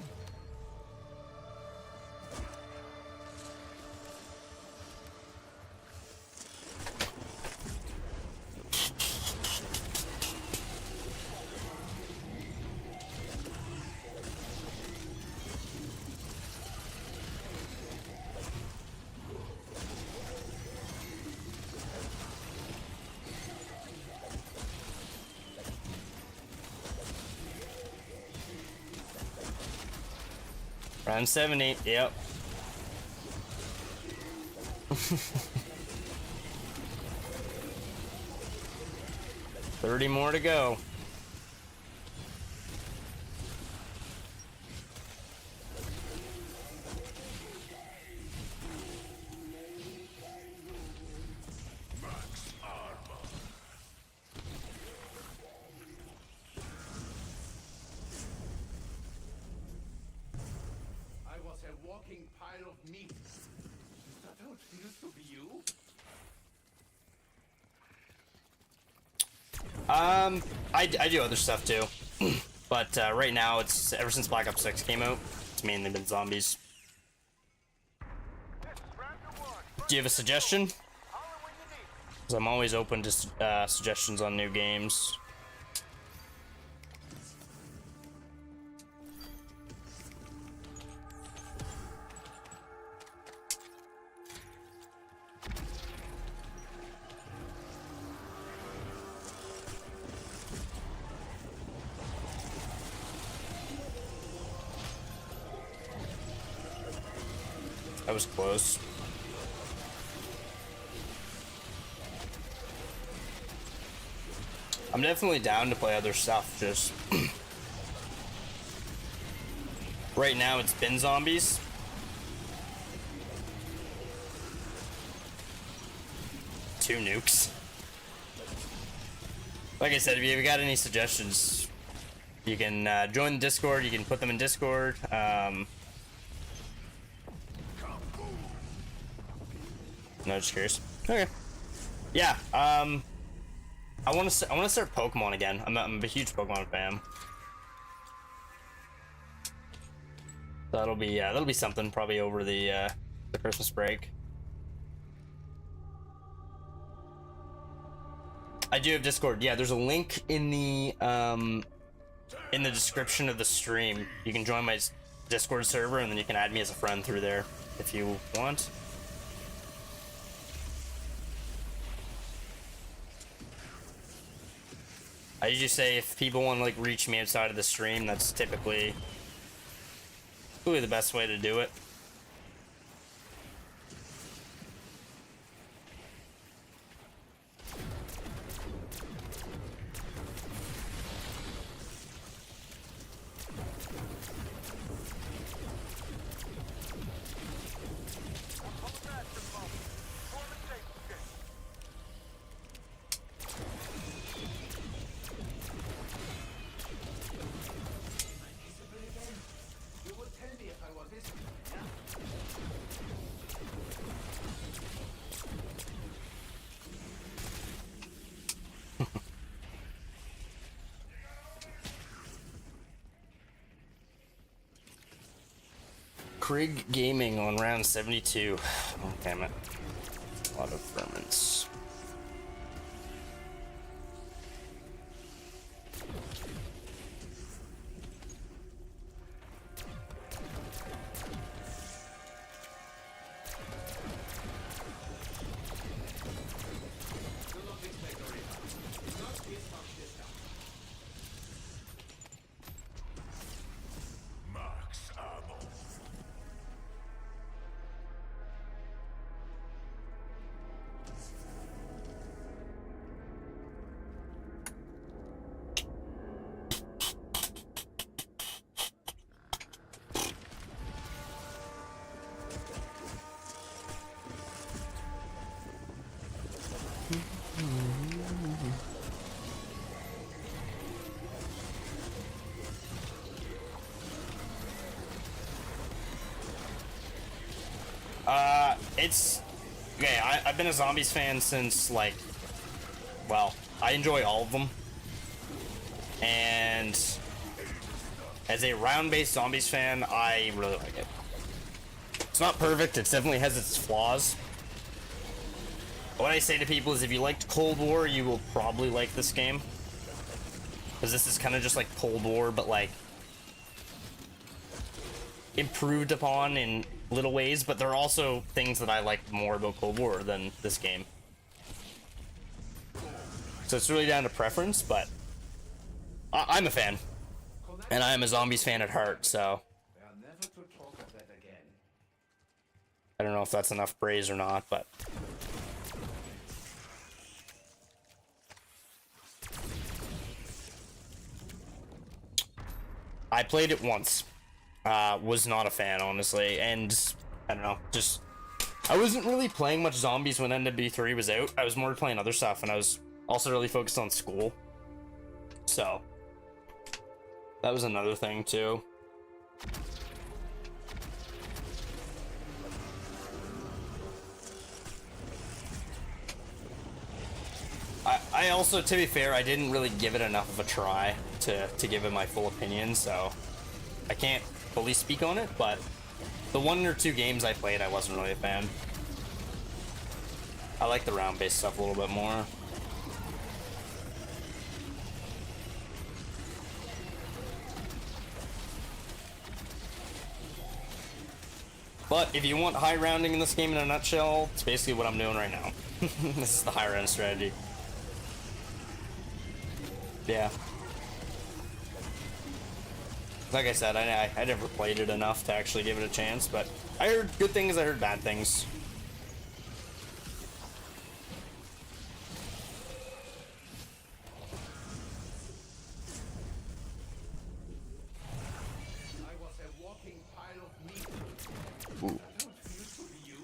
Round 70, yep. $30 more to go. pile of meat. Is that how it feels to be you? I do other stuff too, but right now it's ever since Black Ops 6 came out, it's mainly been zombies. Do you have a suggestion? Because I'm always open to suggestions on new games. That was close. I'm definitely down to play other stuff, just... right now it's been zombies. Two nukes. Like I said, if you've got any suggestions, you can join the Discord, you can put them in Discord. No, just curious. Okay. Yeah. I want to start Pokemon again. I'm a huge Pokemon fan. That'll be something probably over the Christmas break. I do have Discord. Yeah, there's a link in the description of the stream. You can join my Discord server, and then you can add me as a friend through there if you want. I usually say if people want to like reach me outside of the stream, that's typically the best way to do it. You would tell me if I was this. Krieg Gaming on round 72. Oh, damn it. A lot of ferments. It's okay. I've been a zombies fan since like, well, I enjoy all of them, and as a round-based zombies fan, I really like it. It's not perfect. It definitely has its flaws. What I say to people is, if you liked Cold War, you will probably like this game, because this is kind of just like Cold War, but like improved upon in little ways, but there are also things that I like more about Cold War than this game. So it's really down to preference, but I'm a fan. And I am a zombies fan at heart, so We are never to talk of that again. I don't know if that's enough praise or not, but I played it once. Was not a fan, honestly, and I don't know, just I wasn't really playing much zombies when NWB3 was out. I was more playing other stuff, and I was also really focused on school, so that was another thing too. I also, to be fair, I didn't really give it enough of a try to give it my full opinion, so I can't fully speak on it, but the 1 or 2 games I played, I wasn't really a fan. I like the round-based stuff a little bit more. But if you want high rounding in this game in a nutshell, it's basically what I'm doing right now. This is the high round strategy. Yeah. Like I said, I never played it enough to actually give it a chance, but I heard good things, I heard bad things. I was a walking pile of meat. Ooh, I don't feel to be you.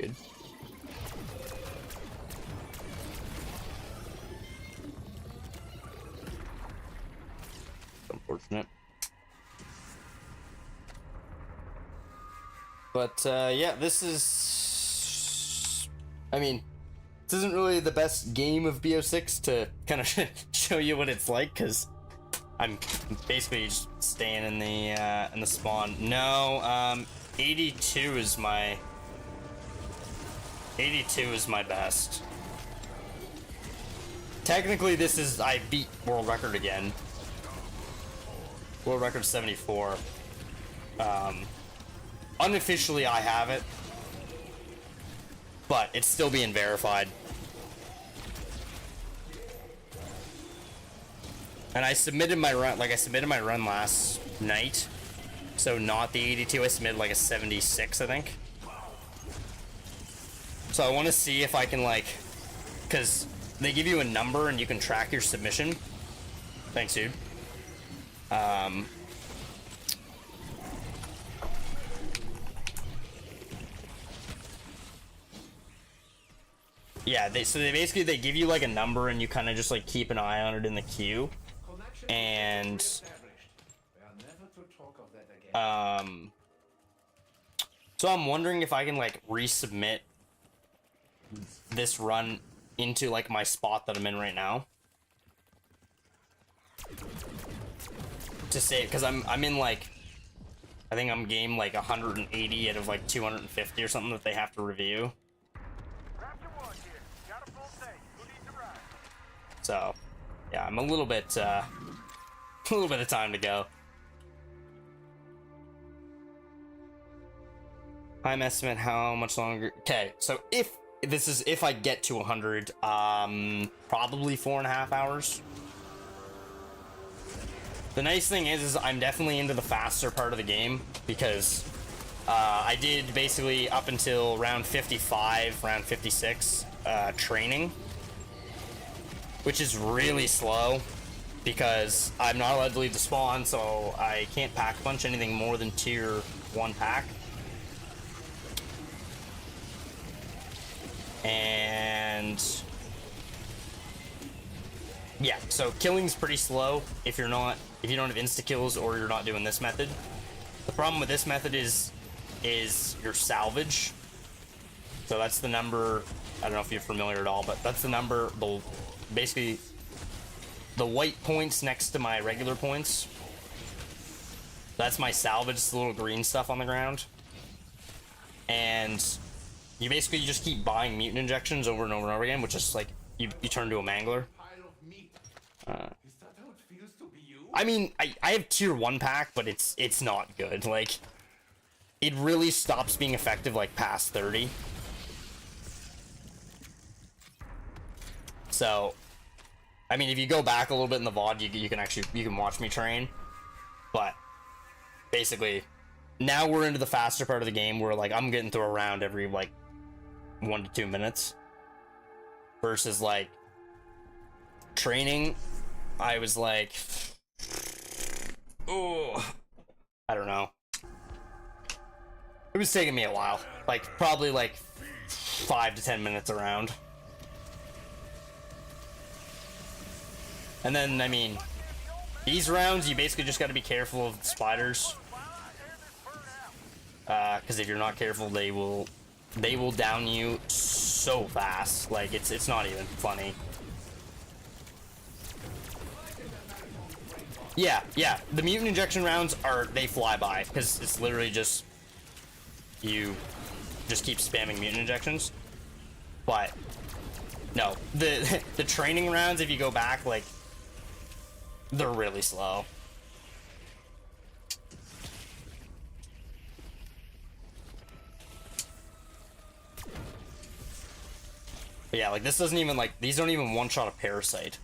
good. Unfortunate. But yeah, this is, I mean, this isn't really the best game of BO6 to kind of show you what it's like, because I'm basically just staying in the spawn. No, 82 is my 82 is my best. Technically, this is, I beat world record again. World record 74. Unofficially, I have it, but it's still being verified. And I submitted my run, like I submitted my run last night, so not the 82. I submitted like a 76, I think. So I want to see if I can, like, because they give you a number and you can track your submission. Thanks, dude. Yeah, so they basically, they give you like a number and you kind of just like keep an eye on it in the queue. And so I'm wondering if I can like resubmit this run into like my spot that I'm in right now to save, because I'm in like, I think I'm game like 180 out of like 250 or something that they have to review. So yeah, I'm a little bit of time to go. Time estimate, how much longer? Okay, so if I get to 100, probably 4.5 hours. The nice thing is I'm definitely into the faster part of the game, because I did basically up until round 55, round 56 training, which is really slow because I'm not allowed to leave the spawn, so I can't pack punch anything more than tier 1 pack. And yeah, so killing's pretty slow if you don't have insta kills or you're not doing this method. The problem with this method is your salvage. So that's the number, I don't know if you're familiar at all, but that's the number, basically the white points next to my regular points. That's my salvage, it's the little green stuff on the ground. And you basically just keep buying mutant injections over and over and over again, which is like, you turn to a mangler. I mean, I have tier 1 pack, but it's not good. Like, it really stops being effective like past 30. So, I mean, if you go back a little bit in the VOD, you can watch me train. But basically, now we're into the faster part of the game where like I'm getting through a round every like 1 to 2 minutes. Versus like training, I was like, oh, I don't know. It was taking me a while, like probably like 5 to 10 minutes around. And then, I mean, these rounds, you basically just got to be careful of the spiders. Because if you're not careful, they will down you so fast. Like, it's not even funny. Yeah, yeah. The mutant injection rounds they fly by, because it's literally just, you just keep spamming mutant injections. But, no. The training rounds, if you go back, like, they're really slow. But yeah, like, this doesn't even, like, these don't even one-shot a parasite.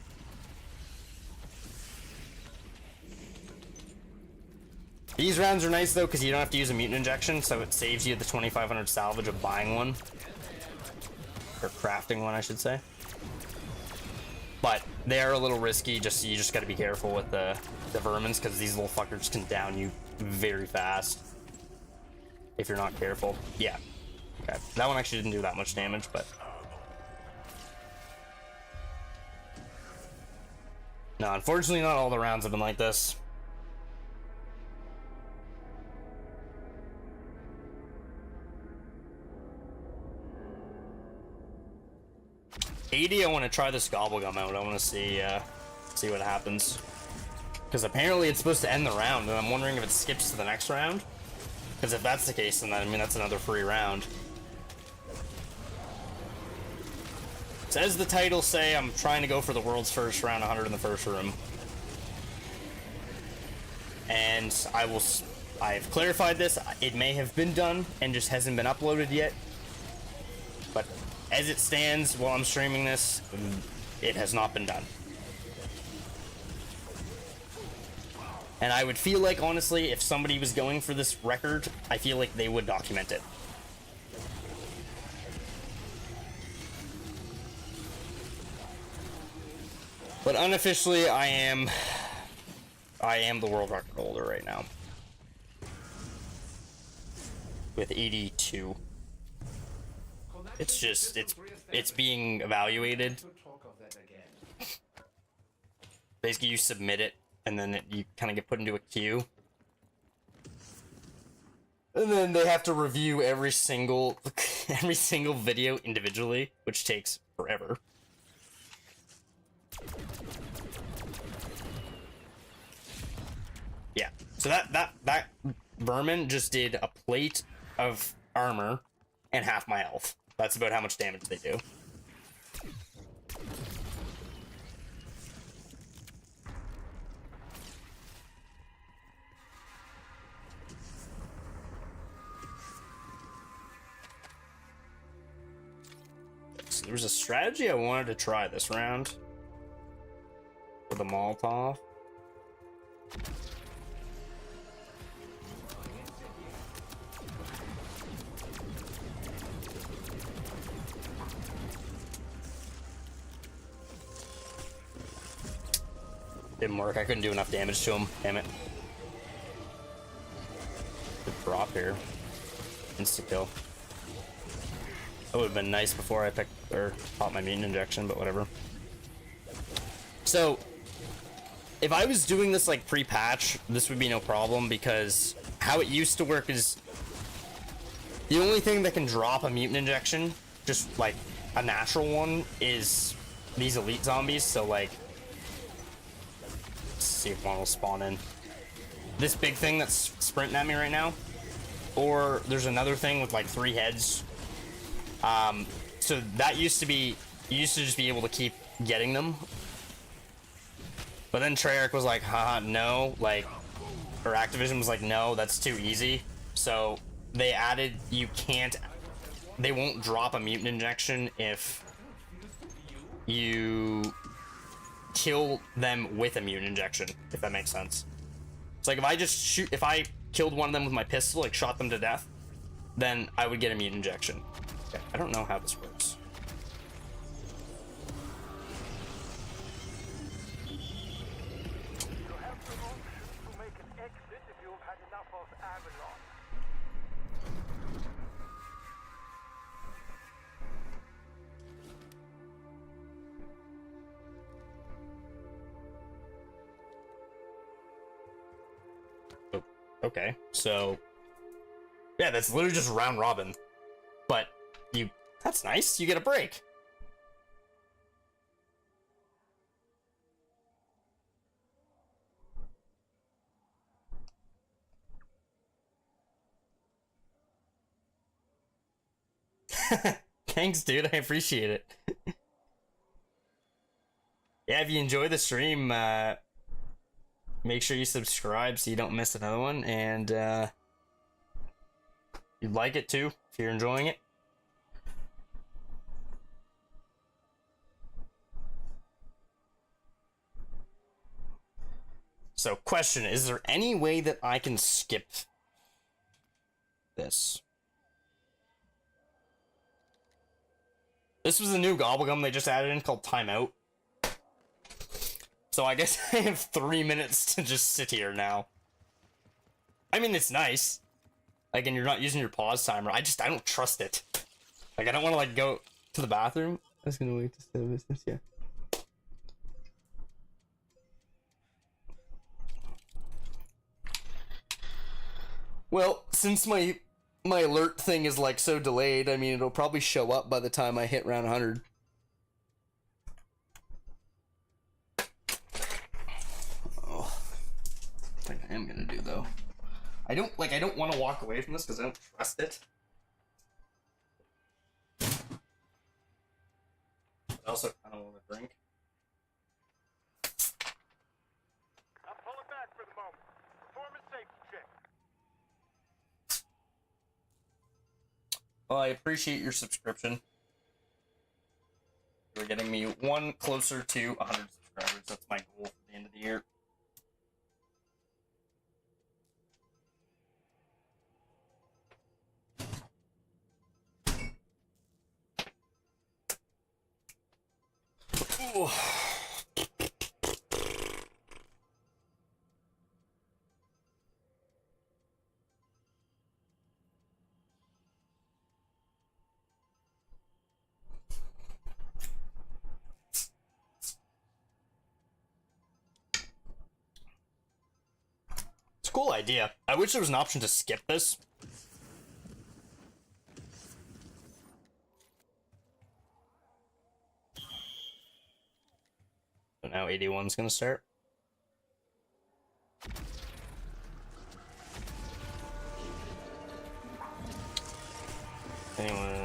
These rounds are nice, though, because you don't have to use a mutant injection, so it saves you the 2,500 salvage of buying one. Or crafting one, I should say. But they are a little risky, you just gotta be careful with the vermins, because these little fuckers can down you very fast. If you're not careful. Yeah. Okay. That one actually didn't do that much damage, but... No, unfortunately not all the rounds have been like this. I want to try this gobblegum out. I want to see what happens. Because apparently it's supposed to end the round, and I'm wondering if it skips to the next round. Because if that's the case, then I mean that's another free round. So as the title say, I'm trying to go for the world's first round, 100 in the first room. And I've clarified this. It may have been done and just hasn't been uploaded yet. But as it stands while I'm streaming this, it has not been done. And I would feel like, honestly, if somebody was going for this record, I feel like they would document it. But unofficially, I am the world record holder right now. With 82. It's just, it's being evaluated. Basically, you submit it, and then you kind of get put into a queue. And then they have to review every single video individually, which takes forever. Yeah, so that vermin just did a plate of armor and half my health. That's about how much damage they do. So there was a strategy I wanted to try this round. For the Molotov. Didn't work. I couldn't do enough damage to him. Damn it. Good drop here. Insta kill. That would have been nice before I popped my mutant injection, but whatever. So, if I was doing this like pre-patch, this would be no problem, because how it used to work is the only thing that can drop a mutant injection, just like a natural one, is these elite zombies. So like, let's see if one will spawn in. This big thing that's sprinting at me right now, or there's another thing with like 3 heads. So that used to be, you used to just be able to keep getting them. But then Treyarch was like, haha, no, like, or Activision was like, no, that's too easy. So they added, they won't drop a mutant injection if you kill them with a mutant injection, if that makes sense. It's like if I killed one of them with my pistol, like shot them to death, then I would get a mutant injection. Okay, I don't know how this works. You have the option to make an exit if you've had enough of Avalon. Okay, so yeah, that's literally just round robin, but you That's nice. You get a break. Thanks, dude. I appreciate it. Yeah, if you enjoy the stream, make sure you subscribe so you don't miss another one. And you'd like it too, if you're enjoying it. So, question, is there any way that I can skip this? This was a new gobblegum they just added in called Timeout. So I guess I have 3 minutes to just sit here now. I mean, it's nice. Like, and you're not using your pause timer. I don't trust it. Like, I don't want to, like, go to the bathroom. I was gonna wait to start business, yeah. Well, since my alert thing is, like, so delayed, I mean, it'll probably show up by the time I hit round 100. Oh, I think I am gonna do, though. I don't want to walk away from this because I don't trust it. I also kind of want to drink. I'm pulling back for the moment. Performance safety check. Well, I appreciate your subscription. You're getting me one closer to 100 subscribers. That's my goal for the end of the year. Ooh. It's a cool idea. I wish there was an option to skip this. So now 81's gonna start. Anyone?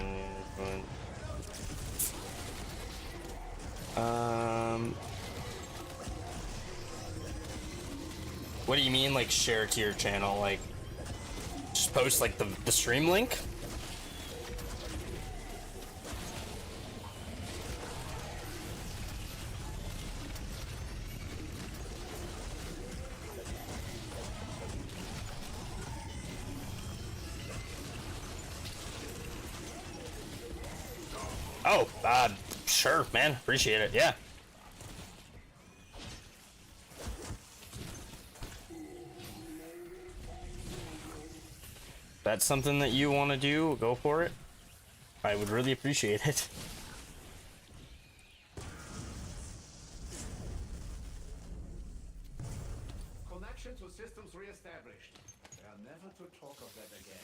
What do you mean, like, share to your channel? Like, just post, like, the stream link? Oh, sure, man. Appreciate it. Yeah. That's something that you want to do, go for it. I would really appreciate it. Connection to systems re-established. They are never to talk of that again.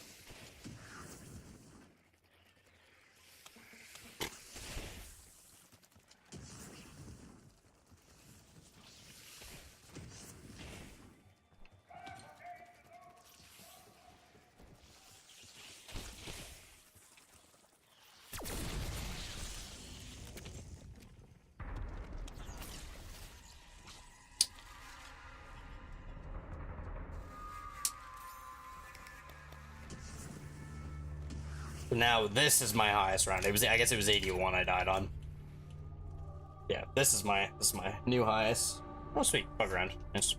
Now this is my highest round. I guess it was 81 I died on. Yeah, this is my new highest. Oh sweet, bug round. Nice.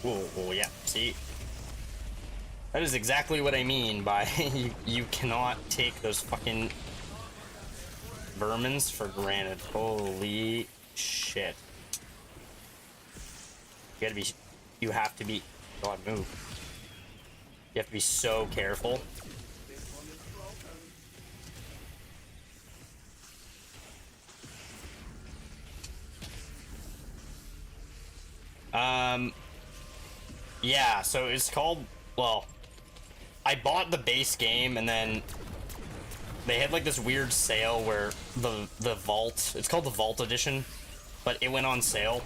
Whoa, yeah. See, that is exactly what I mean by you cannot take those fucking vermins for granted. Holy shit. You have to be, God, move. You have to be so careful. Yeah, so it's called, well, I bought the base game and then they had like this weird sale where the vault, it's called the Vault Edition, but it went on sale.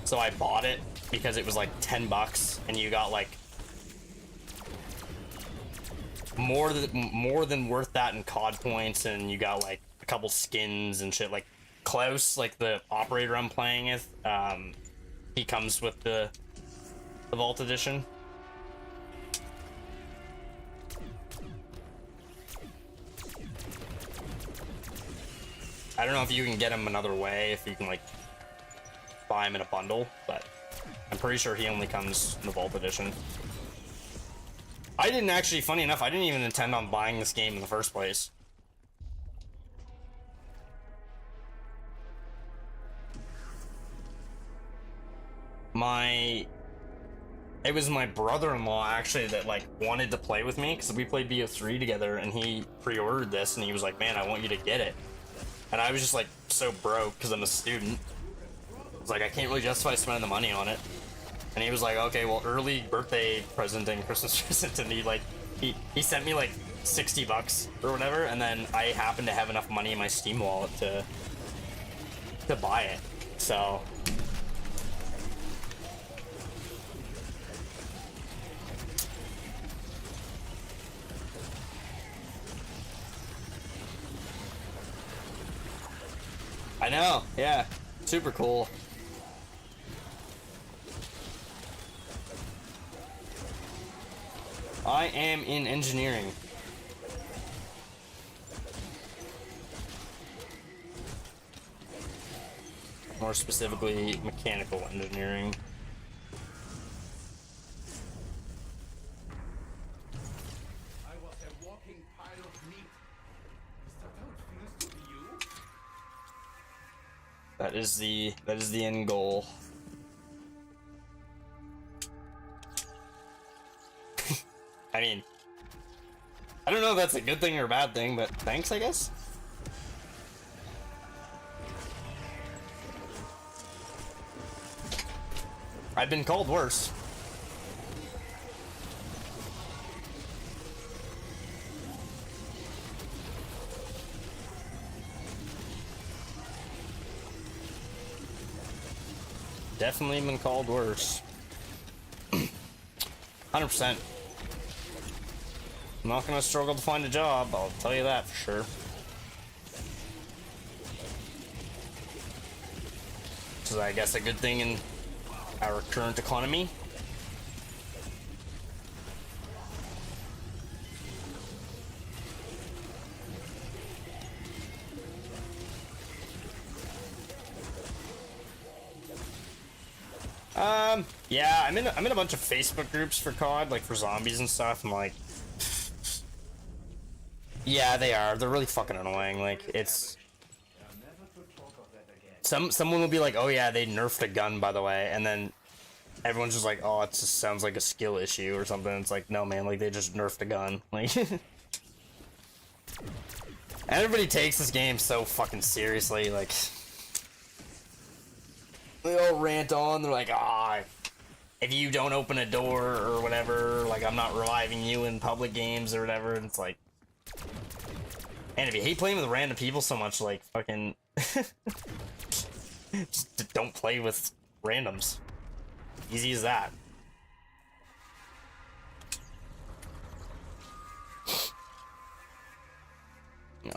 So I bought it because it was like 10 bucks and you got like more than worth that in COD points, and you got like a couple skins and shit. Like Klaus, like the operator I'm playing with, he comes with the Vault Edition. I don't know if you can get him another way, if you can like buy him in a bundle, but I'm pretty sure he only comes in the Vault Edition. I didn't actually, funny enough, I didn't even intend on buying this game in the first place. It was my brother-in-law actually that like wanted to play with me because we played BO3 together, and he pre-ordered this and he was like, man, I want you to get it. And I was just like so broke because I'm a student. I was like, I can't really justify spending the money on it. And he was like, okay, well, early birthday present and Christmas present, and he sent me like 60 bucks or whatever, and then I happened to have enough money in my Steam wallet to buy it. So I know, yeah, super cool. I am in engineering. More specifically, mechanical engineering. I was a walking pile of meat. Is that how it feels to be you? That is the end goal. I mean, I don't know if that's a good thing or a bad thing, but thanks, I guess. I've been called worse. Definitely been called worse. 100%. I'm not gonna struggle to find a job, I'll tell you that for sure. Which is, I guess, a good thing in our current economy. Yeah, I'm in a bunch of Facebook groups for COD, like for zombies and stuff. I'm like, yeah, they are. They're really fucking annoying. Like, it's someone will be like, oh yeah, they nerfed a gun, by the way, and then everyone's just like, oh, it just sounds like a skill issue or something. It's like, no, man, like they just nerfed a gun. Like, everybody takes this game so fucking seriously. Like, they all rant on. They're like, ah, if you don't open a door or whatever, like, I'm not reviving you in public games or whatever. And it's like, and if you hate playing with random people so much, like, fucking just don't play with randoms. Easy as that. No.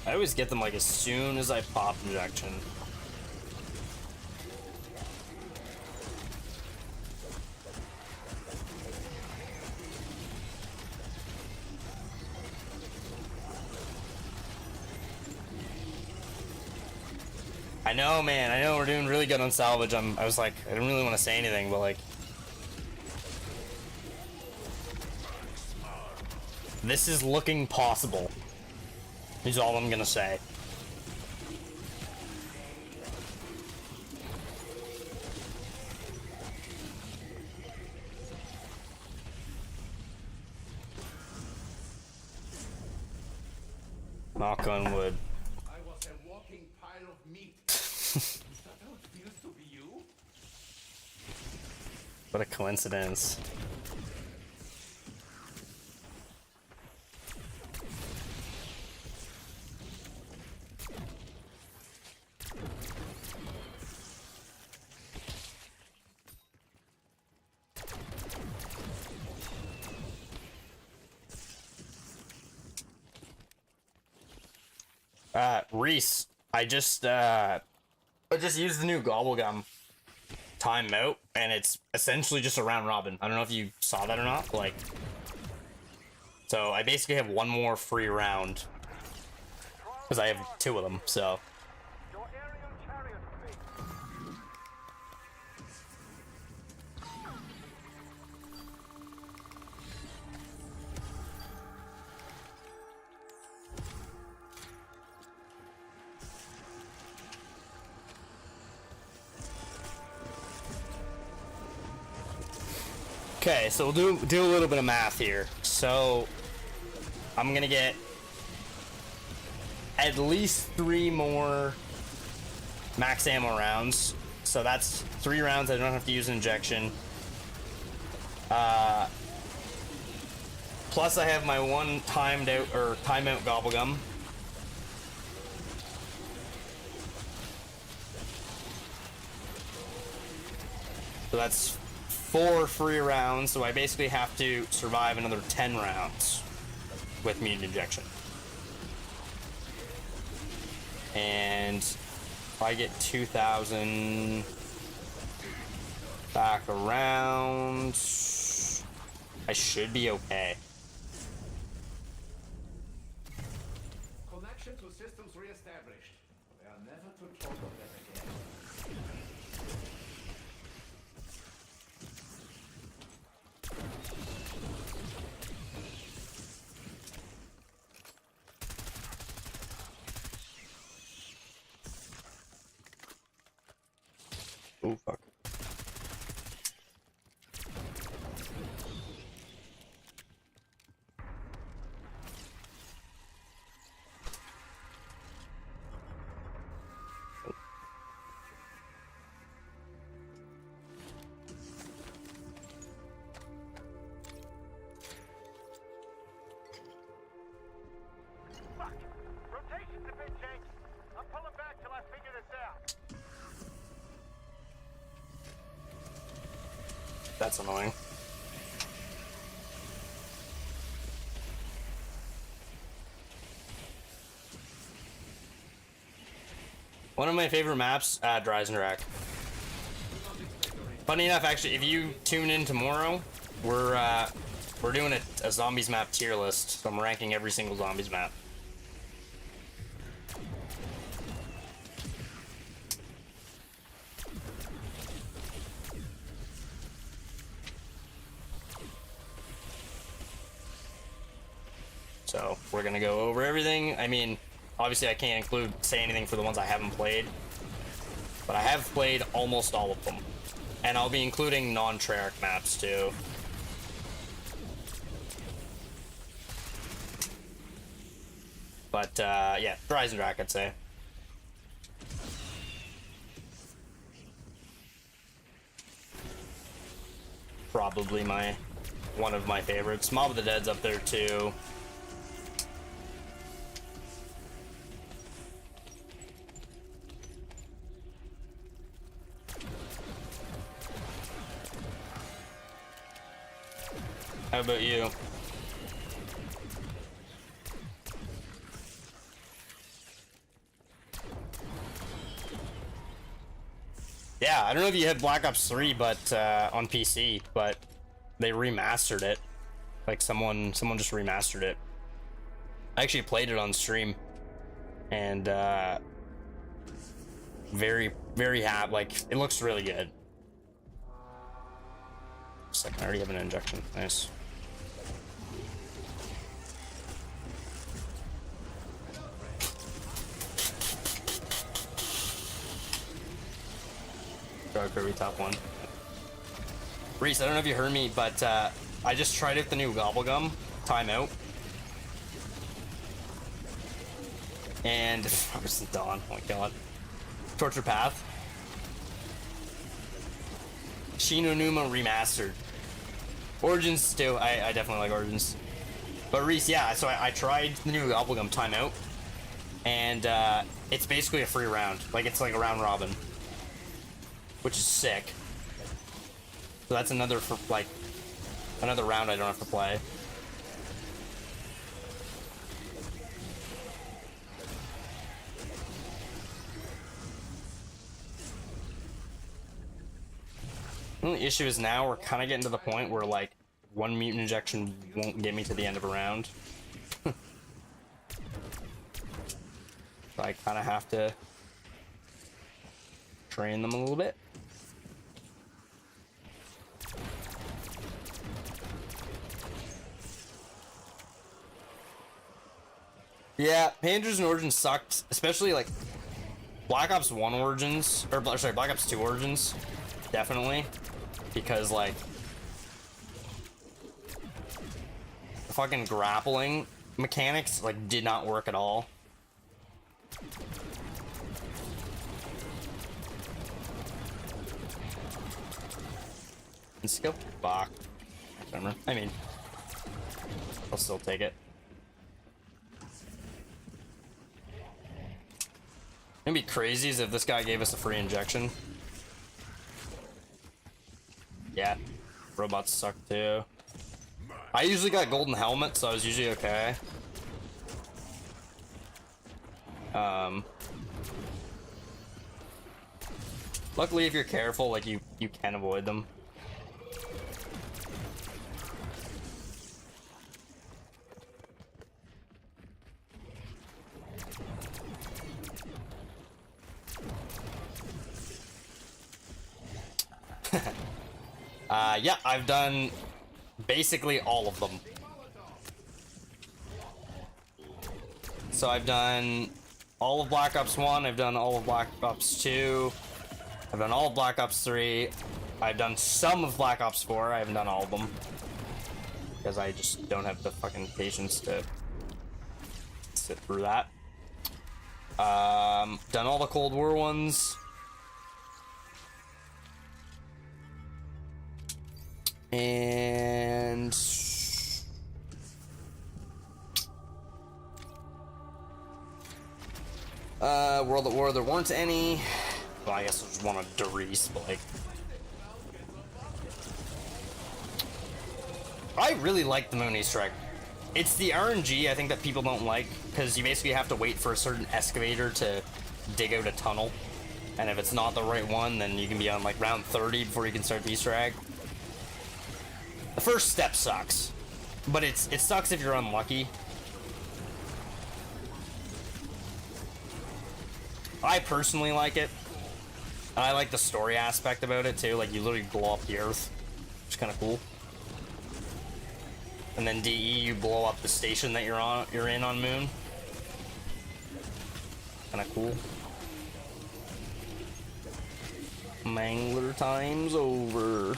I always get them like as soon as I pop injection. I know, man. I know we're doing really good on salvage. I was like, I didn't really want to say anything, but like, this is looking possible. Is all I'm gonna say. Knock on wood. I was a walking pile of meat. Is that how it feels to be you? What a coincidence. Reese, I just used the new Gobblegum timeout, and it's essentially just a round robin. I don't know if you saw that or not. Like, so I basically have one more free round because I have 2 of them. So Your aerial chariot fleet. okay, so we'll do a little bit of math here. So I'm gonna get at least 3 more max ammo rounds. So that's 3 rounds. I don't have to use an injection. Plus I have my one timeout Gobblegum. So that's 4 free rounds. So I basically have to survive another 10 rounds with mutant injection. And if I get 2,000 back around, I should be okay. Connection to systems re-established. We are never to talk of that again. Oh fuck. Fuck! Rotation's a bit janky. I'm pulling back till I figure this out. That's annoying. One of my favorite maps, Dreisendrack. Funny enough, actually, if you tune in tomorrow, we're doing a zombies map tier list. So I'm ranking every single zombies map. So we're gonna go over everything. I mean, obviously I can't say anything for the ones I haven't played, but I have played almost all of them, and I'll be including non-Treyarch maps too. But yeah, Dreisendrack, I'd say. Probably one of my favorites. Mob of the Dead's up there too. How about you? Yeah, I don't know if you had Black Ops 3, but on PC, but they remastered it. Like someone just remastered it. I actually played it on stream, and very, very happy. Like, it looks really good. Just like I already have an injection. Nice. Kirby top 1. Reese, I don't know if you heard me, but I just tried out the new Gobblegum timeout. And where's the Dawn? Oh my god. Torture Path. Shino Numa remastered. Origins too. I definitely like Origins. But Reese, yeah, so I tried the new Gobblegum timeout. And it's basically a free round. Like, it's like a round robin. Which is sick. So that's another another round I don't have to play. The only issue is now we're kind of getting to the point where, like, one mutant injection won't get me to the end of a round. So I kind of have to train them a little bit. Yeah, Panzers and Origins sucked, especially like Black Ops 1 Origins, or sorry, Black Ops 2 Origins, definitely, because like the fucking grappling mechanics like did not work at all. Let's go. Fuck. I mean, I'll still take it. It'd be crazy as if this guy gave us a free injection. Yeah, robots suck too. I usually got golden helmet, so I was usually okay. Luckily, if you're careful, like you can avoid them. Yeah, I've done basically all of them. So I've done all of Black Ops 1, I've done all of Black Ops 2, I've done all of Black Ops 3, I've done some of Black Ops 4, I haven't done all of them. Because I just don't have the fucking patience to sit through that. Done all the Cold War ones. And World at War, there weren't any. Well, I guess there's one of Derice, but like, I really like the Moon Easter egg. It's the RNG I think that people don't like, because you basically have to wait for a certain excavator to dig out a tunnel, and if it's not the right one, then you can be on like round 30 before you can start the Easter egg. The first step sucks, but it sucks if you're unlucky. I personally like it. And I like the story aspect about it too, like you literally blow up the Earth, which is kind of cool. And then DE, you blow up the station that you're in on Moon. Kind of cool. Mangler time's over.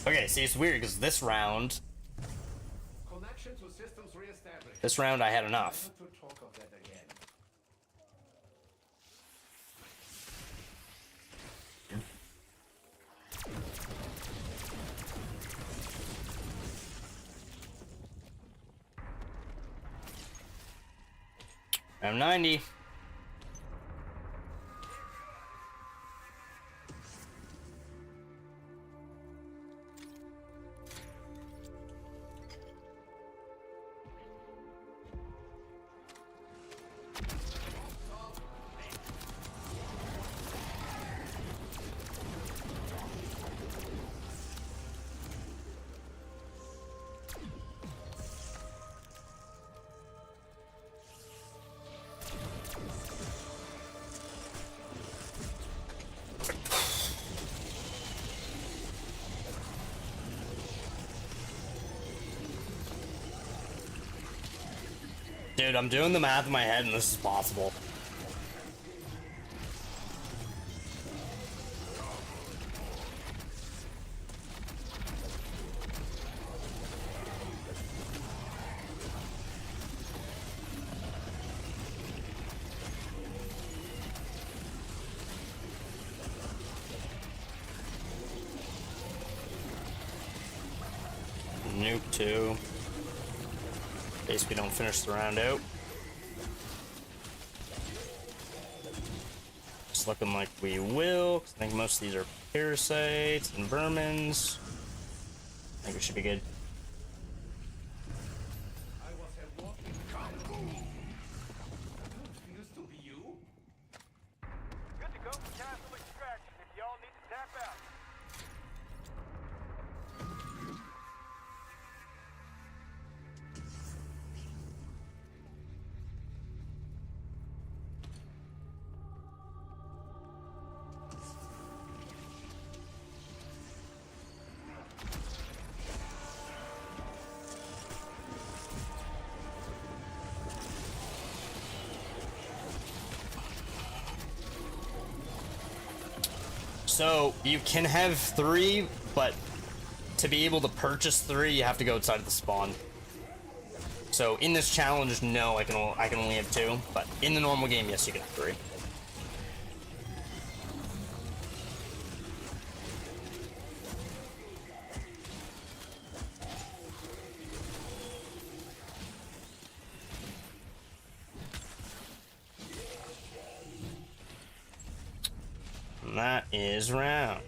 Okay, see, it's weird because this round I had enough. I'm 90. Dude, I'm doing the math in my head and this is possible. nuke too. In case we don't finish the round out. It's looking like we will. 'Cause I think most of these are parasites and vermins. I think we should be good. I was a walking pile of meat. That feels to be you. Good to go for castle extraction if y'all need to tap out. So you can have 3, but to be able to purchase 3, you have to go outside of the spawn. So in this challenge, no, I can only have 2, but in the normal game, yes, you can have 3. And that is round.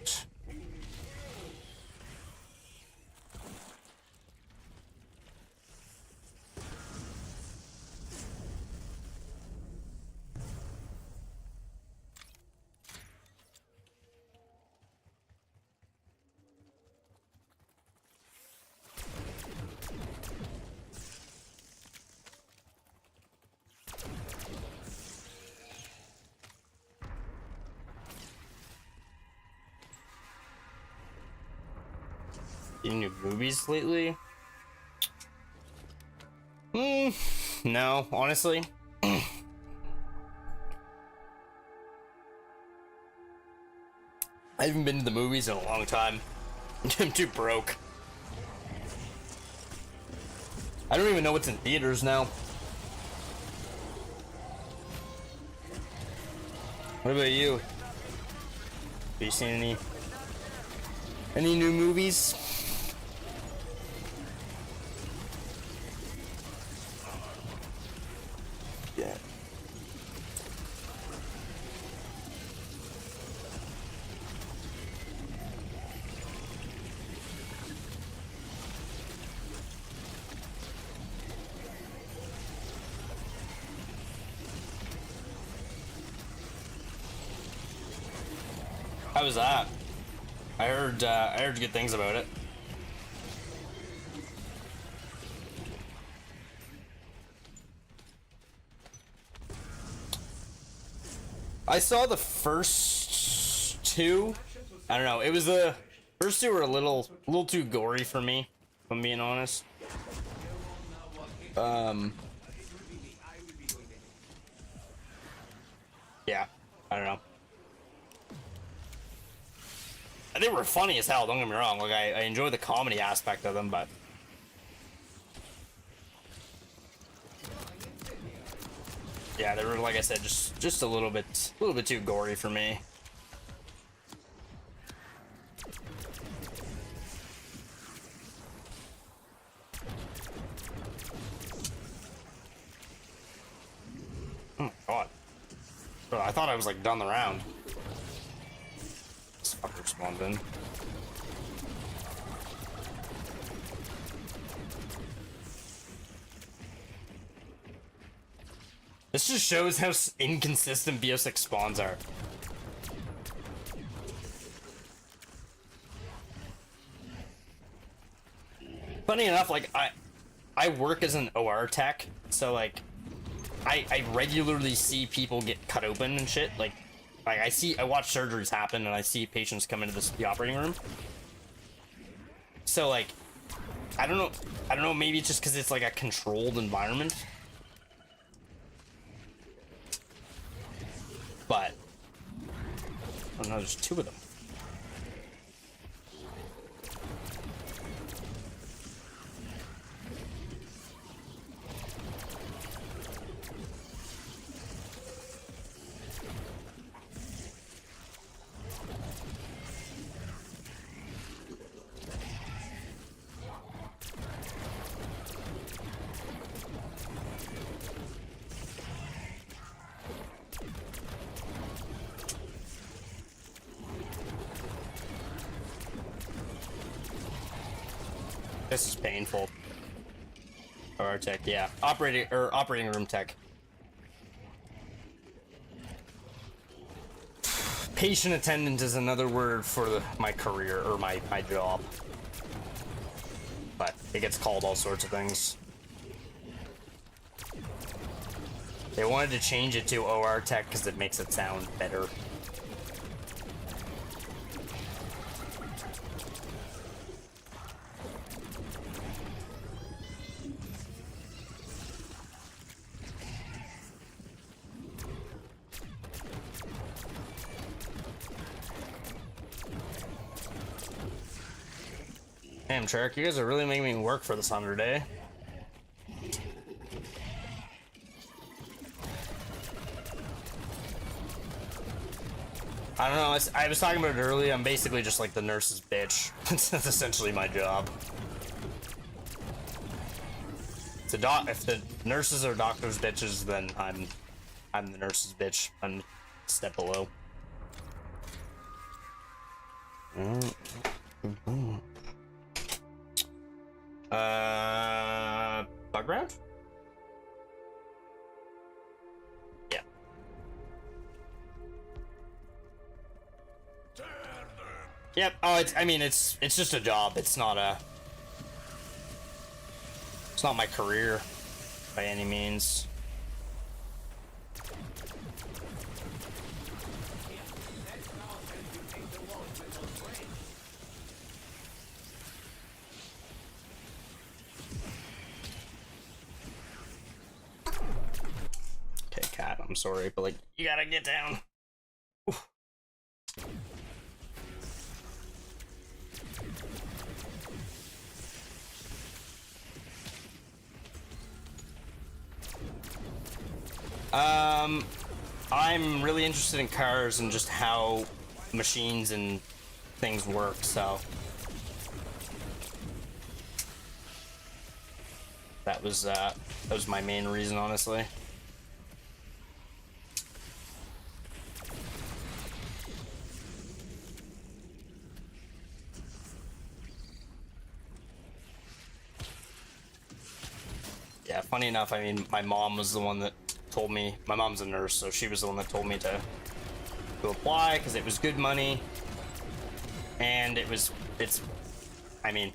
Any new movies lately? No, honestly. I haven't been to the movies in a long time. I'm too broke. I don't even know what's in theaters now. What about you? Have you seen any new movies? Yeah. How was that? I heard good things about it. I saw the first 2. I don't know. It was the first 2 were a little too gory for me, if I'm being honest. Yeah, I don't know. They were funny as hell, don't get me wrong. Like, I enjoy the comedy aspect of them, but yeah, they were, like I said, just a little bit too gory for me. Oh my god. Bro, I thought I was like done the round. This fucker spawned in. This just shows how inconsistent BO6 spawns are. Funny enough, like I work as an OR tech, so like I regularly see people get cut open and shit. Like I watch surgeries happen and I see patients come into the operating room. So like I don't know, maybe it's just because it's like a controlled environment. But oh no, there's 2 of them. This is painful. Or tech, yeah. Operating room tech. Patient attendant is another word for my career, or my job. But it gets called all sorts of things. They wanted to change it to OR tech because it makes it sound better. Damn, Trek, you guys are really making me work for this 100 day. I don't know, I was talking about it earlier, I'm basically just like the nurse's bitch. That's essentially my job. If the nurses are doctors' bitches, then I'm the nurse's bitch. I'm a step below. Bug round? Yeah. Yep. Oh, it's just a job. It's not my career by any means. Okay, cat, I'm sorry, but like, you gotta get down. Oof. I'm really interested in cars and just how machines and things work, so that was my main reason, honestly. Yeah, funny enough, I mean, my mom was the one that told me, my mom's a nurse, so she was the one that told me to apply because it was good money, and I mean,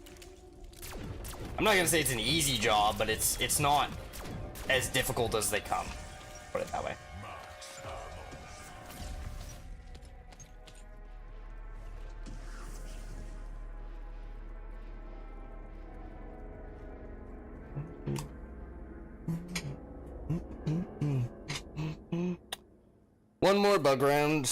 I'm not gonna say it's an easy job, but it's not as difficult as they come, put it that way. One more bug round.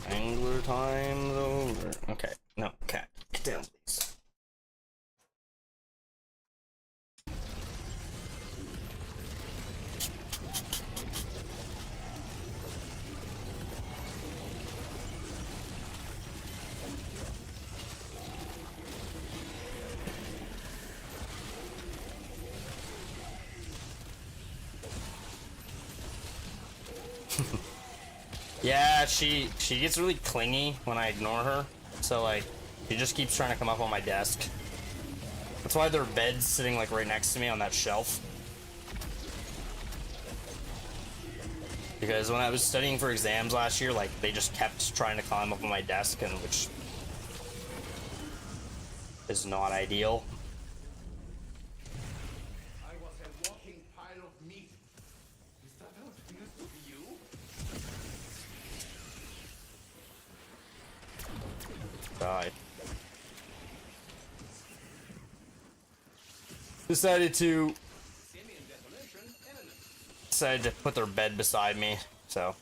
Angler time's over. Okay, no, cat, get down, please. Yeah, she gets really clingy when I ignore her. So like, she just keeps trying to come up on my desk. That's why their bed's sitting like right next to me on that shelf. Because when I was studying for exams last year, like they just kept trying to climb up on my desk, and which is not ideal. I was a walking pile of meat. Is that how it feels to be you? Die. Decided to put their bed beside me, so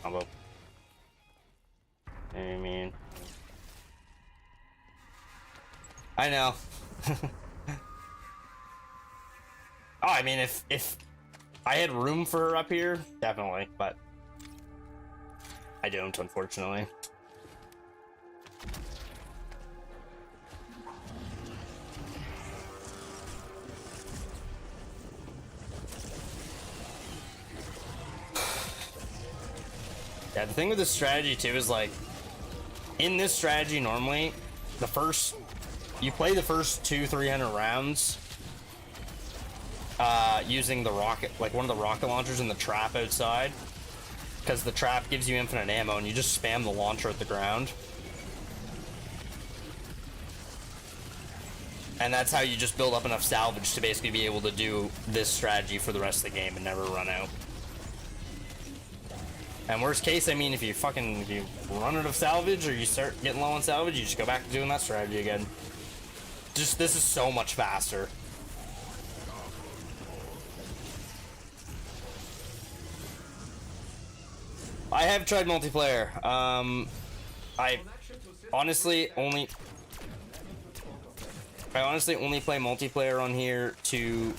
combo. I mean, I know. Oh, I mean, if I had room for her up here, definitely, but I don't, unfortunately. Yeah, the thing with this strategy too is like, in this strategy normally, you play the first 200-300 rounds using the rocket, like one of the rocket launchers in the trap outside, because the trap gives you infinite ammo and you just spam the launcher at the ground. And that's how you just build up enough salvage to basically be able to do this strategy for the rest of the game and never run out. And worst case, I mean, if you run out of salvage or you start getting low on salvage, you just go back to doing that strategy again. Just, this is so much faster. I have tried multiplayer. I honestly only play multiplayer on here to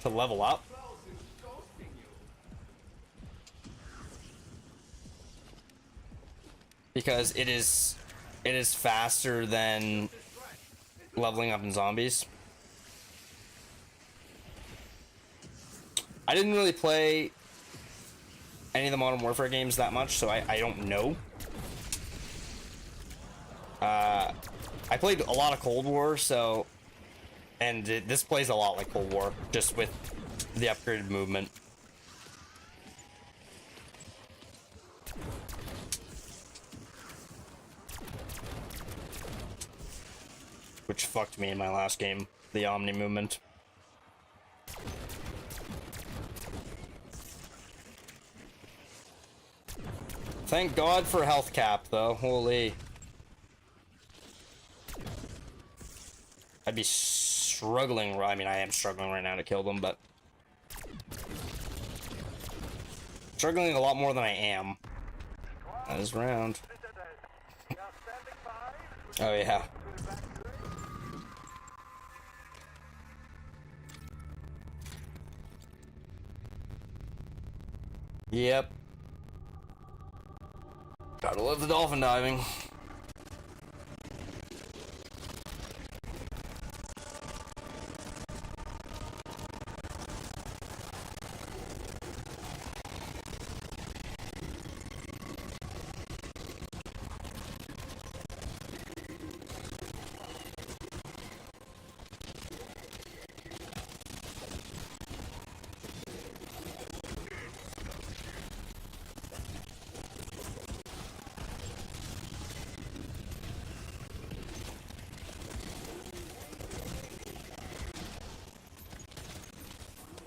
level up. Because it is faster than leveling up in zombies. I didn't really play any of the Modern Warfare games that much, so I don't know. I played a lot of Cold War, so, and this plays a lot like Cold War, just with the upgraded movement. Which fucked me in my last game, the Omni movement. Thank God for health cap, though. Holy. I'd be struggling. I mean, I am struggling right now to kill them, but struggling a lot more than I am. That is round. Oh, yeah. Yep. Gotta love the dolphin diving.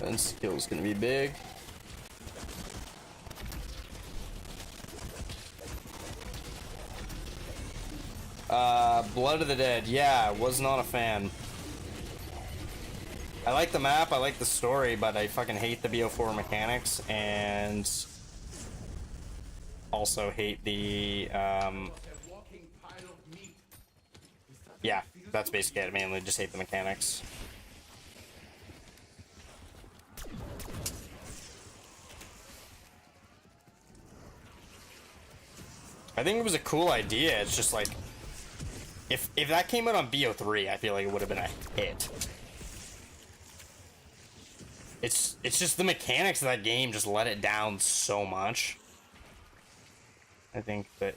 And skill's gonna be big. Blood of the Dead. Yeah, was not a fan. I like the map, I like the story, but I fucking hate the BO4 mechanics, and also hate the, yeah, that's basically it. I mainly just hate the mechanics. I think it was a cool idea. It's just like, if that came out on BO3, I feel like it would have been a hit. It's just the mechanics of that game just let it down so much. I think that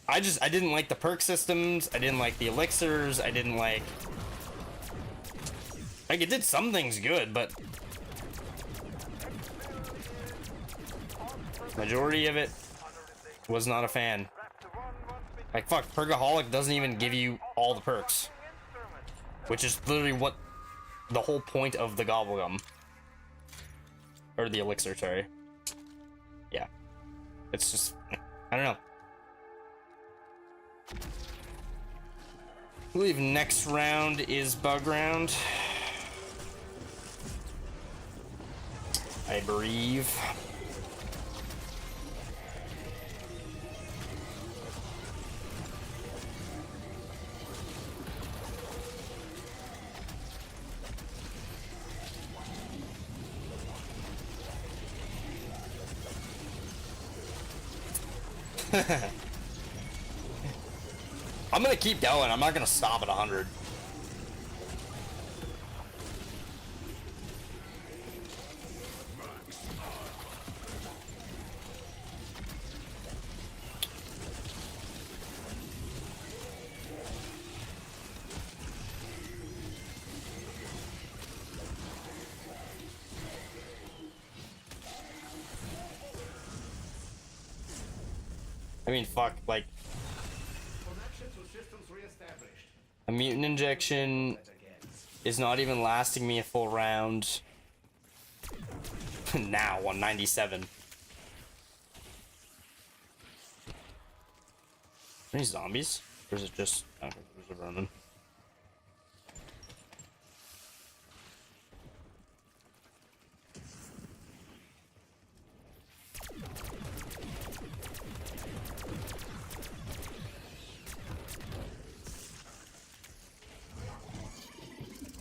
I didn't like the perk systems. I didn't like the elixirs. I didn't like it did some things good, but majority of it was not a fan. Like, fuck, Perkaholic doesn't even give you all the perks, which is literally what the whole point of the Gobblegum, or the elixir, sorry. Yeah, it's just, I don't know. I believe next round is bug round. I believe. I'm gonna keep going. I'm not gonna stop at 100. I mean, fuck, like, Connection to systems reestablished. a mutant injection is not even lasting me a full round. Now, 197. Any zombies? Or is it just... Okay, there's a vermin.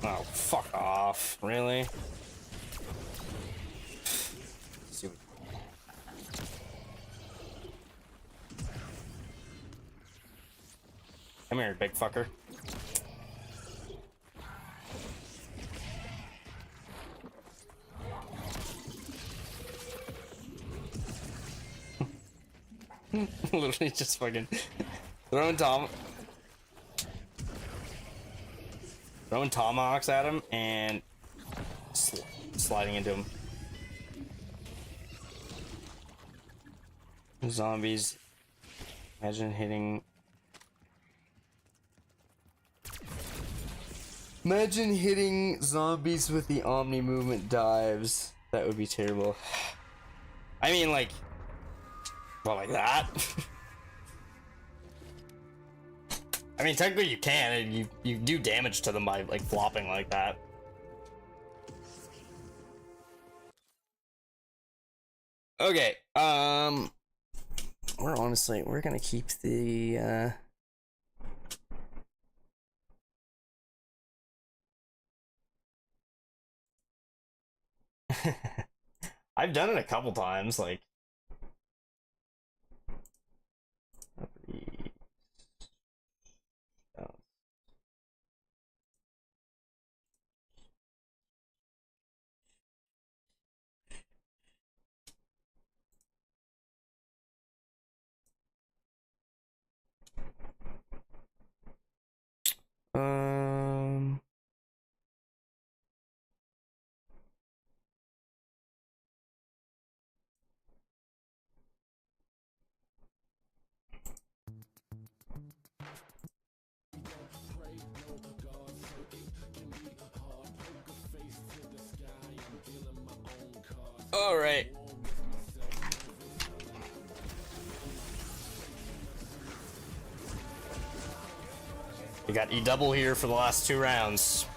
Oh, fuck off. Really? Let's see what... Come here, big fucker. Literally just fucking throwing tomahawks at him and sliding into him. Zombies. Imagine hitting zombies with the Omni movement dives. That would be terrible. I mean, like, well, like that. I mean, technically you can, and you do damage to them by like flopping like that. Okay, we're gonna keep the I've done it a couple times, like all right. We got E-double here for the last 2 rounds.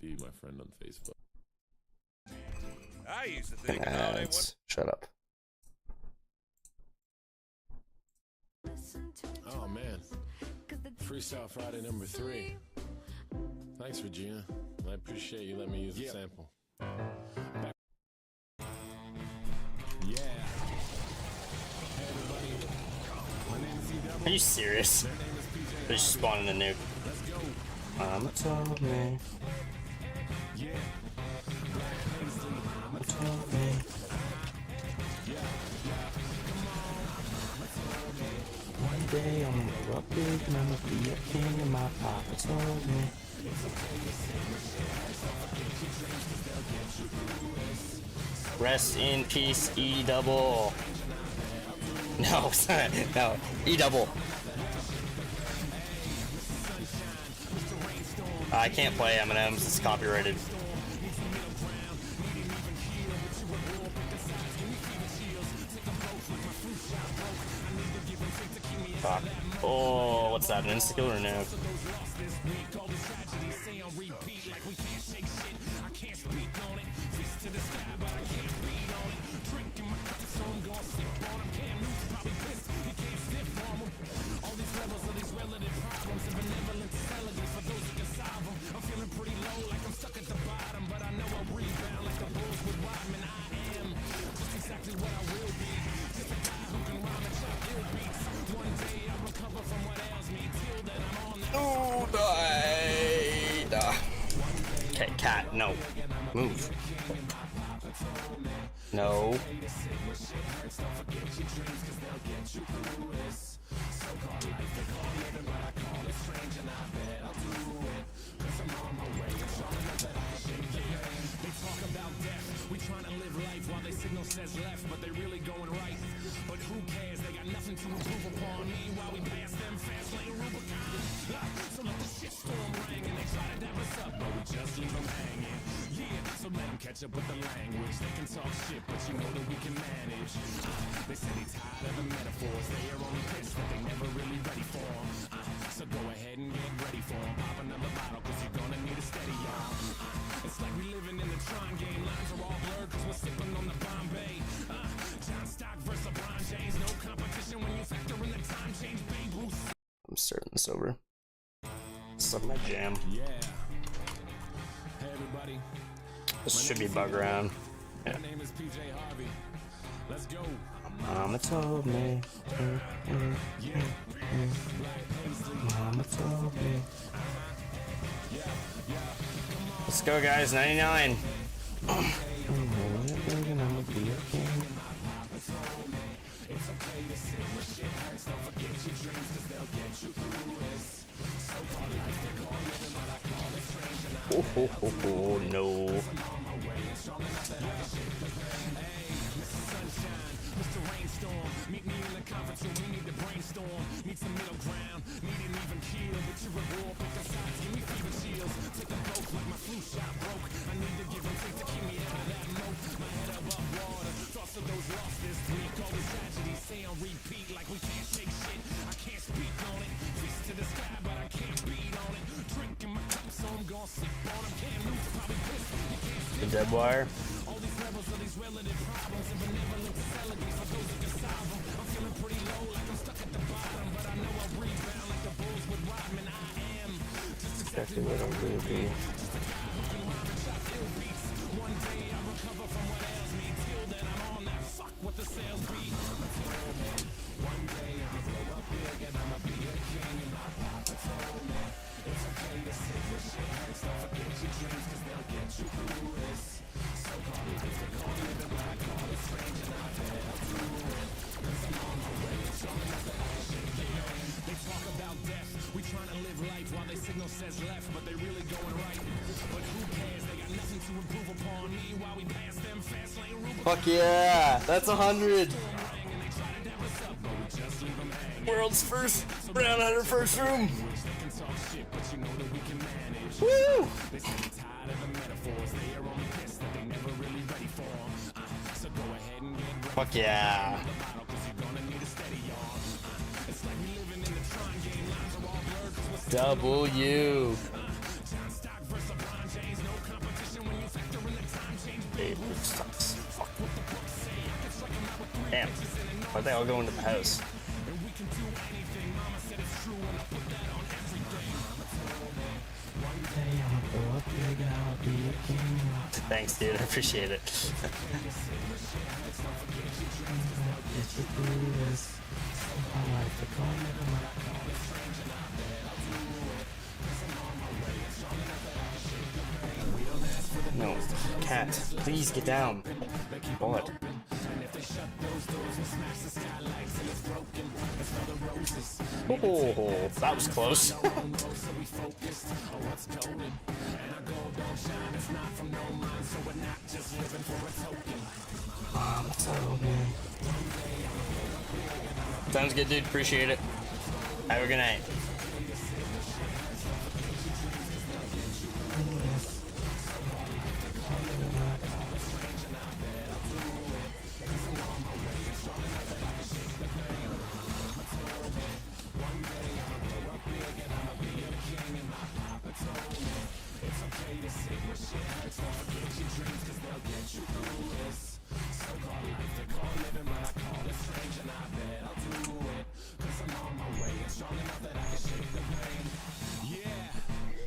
Be my friend on Facebook. I used to think about it. Ads. Shut up. Oh man, Freestyle Friday number 3. Thanks, Regina. I appreciate you letting me use the sample. Yeah. Hey everybody. My name is Citadelle. Are you serious? They're just spawning the nuke. Let's go. I'm a tall man. Yeah. I'm a tall man. One day I'm gonna grow up big and I'm gonna be a king and my papa told me. Rest in peace, E-double. No, no, E-double. I can't play M&M's, it's copyrighted. Fuck. Oh, what's that, an insta-kill or no? Oh, die. cat, no. Move. No. We trying to live life while they signal says left, but they really going right. But who cares? They got nothing to improve upon. Meanwhile, we pass them fast lane Rubicon. So let the shit storm ring and they try to dab us up, but we just leave them hanging. Yeah, so let them catch up with the language. They can talk shit, but you know that we can manage. They say they tired of the metaphors. They are only pissed that they never really ready for them. So go ahead and get ready for them. Pop another bottle, cause you're gonna need a steady arm. It's like we living in the Tron game. Lines are all blurred cause we're sipping on the Bombay. John Stock versus LeBron James. No competition when you factor in the time change. Babe Ruth. I'm starting this over. This is my jam. Yeah. Hey everybody. This should be bug around. Yeah. My name is PJ Harvey. Let's go. Mama told me. Mama told me. Let's go, guys. 99. Oh, no. Mr. Rainstorm, meet me in the conference room. We need to brainstorm. Need some middle ground. Need an even keel. But you're a war. Pick a side. Give me fever chills. Take a poke like my flu shot broke. I need to give and take to keep me out of that moat. My head above water. Thoughts of those lost this week. All these tragedies say on repeat like we can't shake shit. I can't speak on it. Fist to the sky, but I can't beat on it. Drinking my cup, so I'm gonna sip on them. Can't lose, probably pissed. You can't The dead wire. all these rebels are these relative problems and benevolent facilities for those who can solve them. I'm feeling pretty low, like I'm stuck at the bottom, but I know I'll rebound like the Bulls with Rodman. I am just Exactly what I'm gonna do. one day I'll recover from what ails me. Till then I'm on that fuck what the sales beat. One day I'll blow up big and I'ma be a king. And my papa told me it's okay to sit with shit hurts. Don't forget your dreams, cause they'll get you through this. So-called life, they call living what I call it strange, and I bet I'll do it. Cause I'm on my way, it's strong enough that I can shake it. They talk about death, we trying to live life while they signal says left, but they really going right. But who cares, they got nothing to improve upon. Meanwhile, we pass them fast lane Rubicon. Fuck yeah! That's 100! And they try to dab us up, but we just leave them hanging. World's first round 100 first room! They can talk shit, but you know that we can manage. Woo! They say they tired of the metaphors. They are only pissed that they never really ready for them. So go ahead and get ready. Fuck yeah! The bottle, cause you're gonna need a steady arm. It's like we living in the Tron game. Lines are all blurred cause we're W. John Stock versus LeBron James. No competition when you factor in the time change. Babe Ruth sucks. Fuck. Damn. Why'd they all go into the house? And we can do anything. Mama said it's true and I put that on everything. Thanks, dude. I appreciate it. No, cat, please get down. God. Oh, that was close. Sounds good, dude. Appreciate it. Have a good night.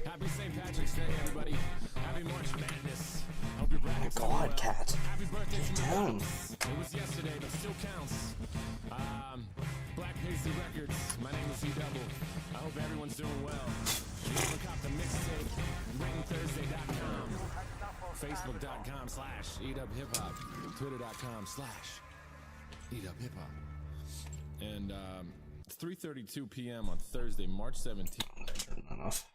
Happy St. Patrick's Day, everybody. Happy March Madness. Hope your brackets are God, well. cat. Happy birthday to my Down. folks. It was yesterday, but still counts. Black Paisley Records. My name is Citadelle. I hope everyone's doing well. Look out the mixtape. RainThursday.com. Facebook.com/EatUpHipHop. Twitter.com/EatUpHipHop. And it's 3:32 p.m. on Thursday, March 17th. Turn that off.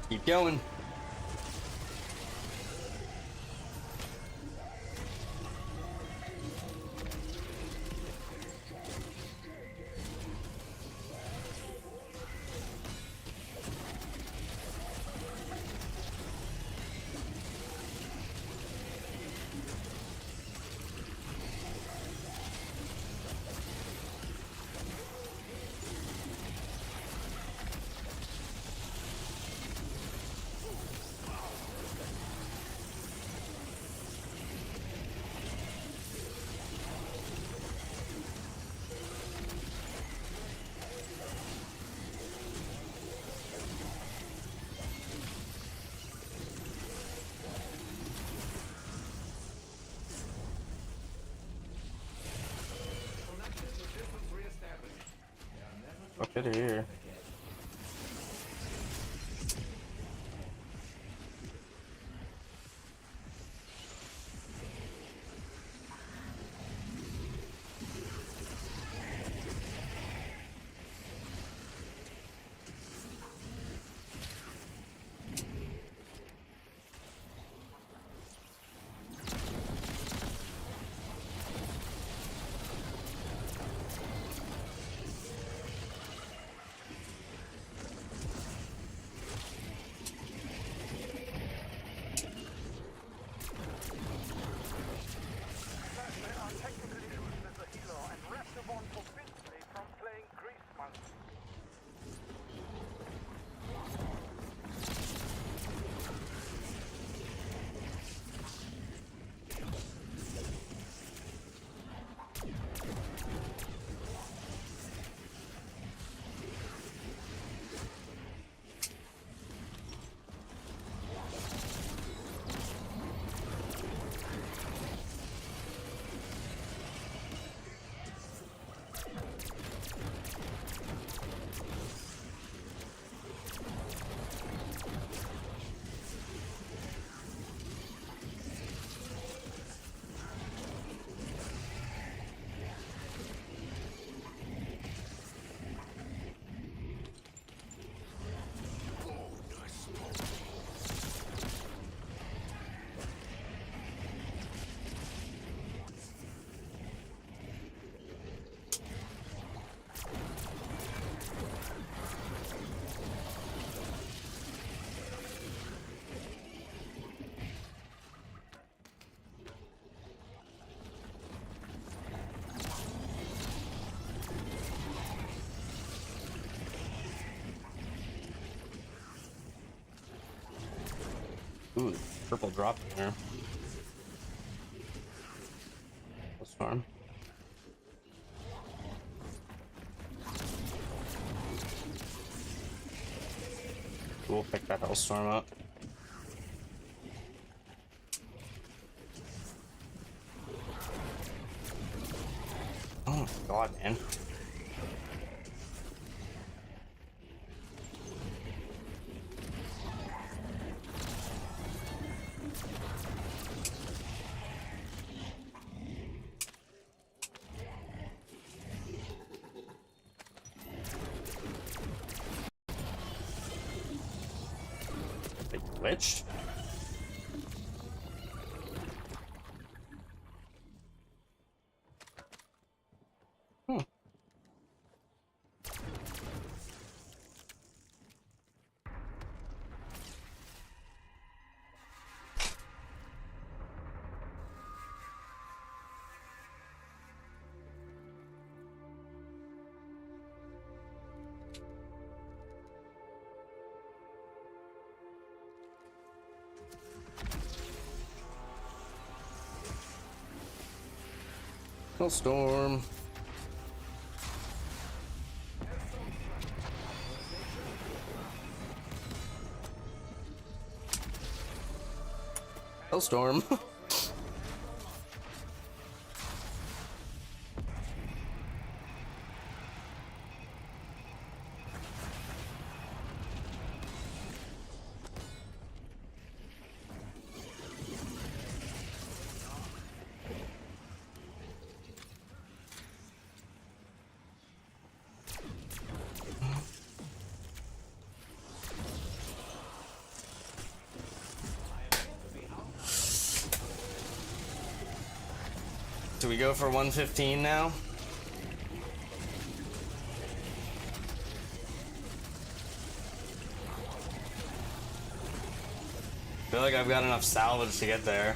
Keep going. Fuck it here. There are technical issues with the healer and Restaurant forbids me from playing Grease Monkey. Ooh, purple drop in there. Storm. We'll pick that Hellstorm up. Oh my god, man. They glitched? Hellstorm. Hellstorm. Do we go for 115 now? I feel like I've got enough salvage to get there.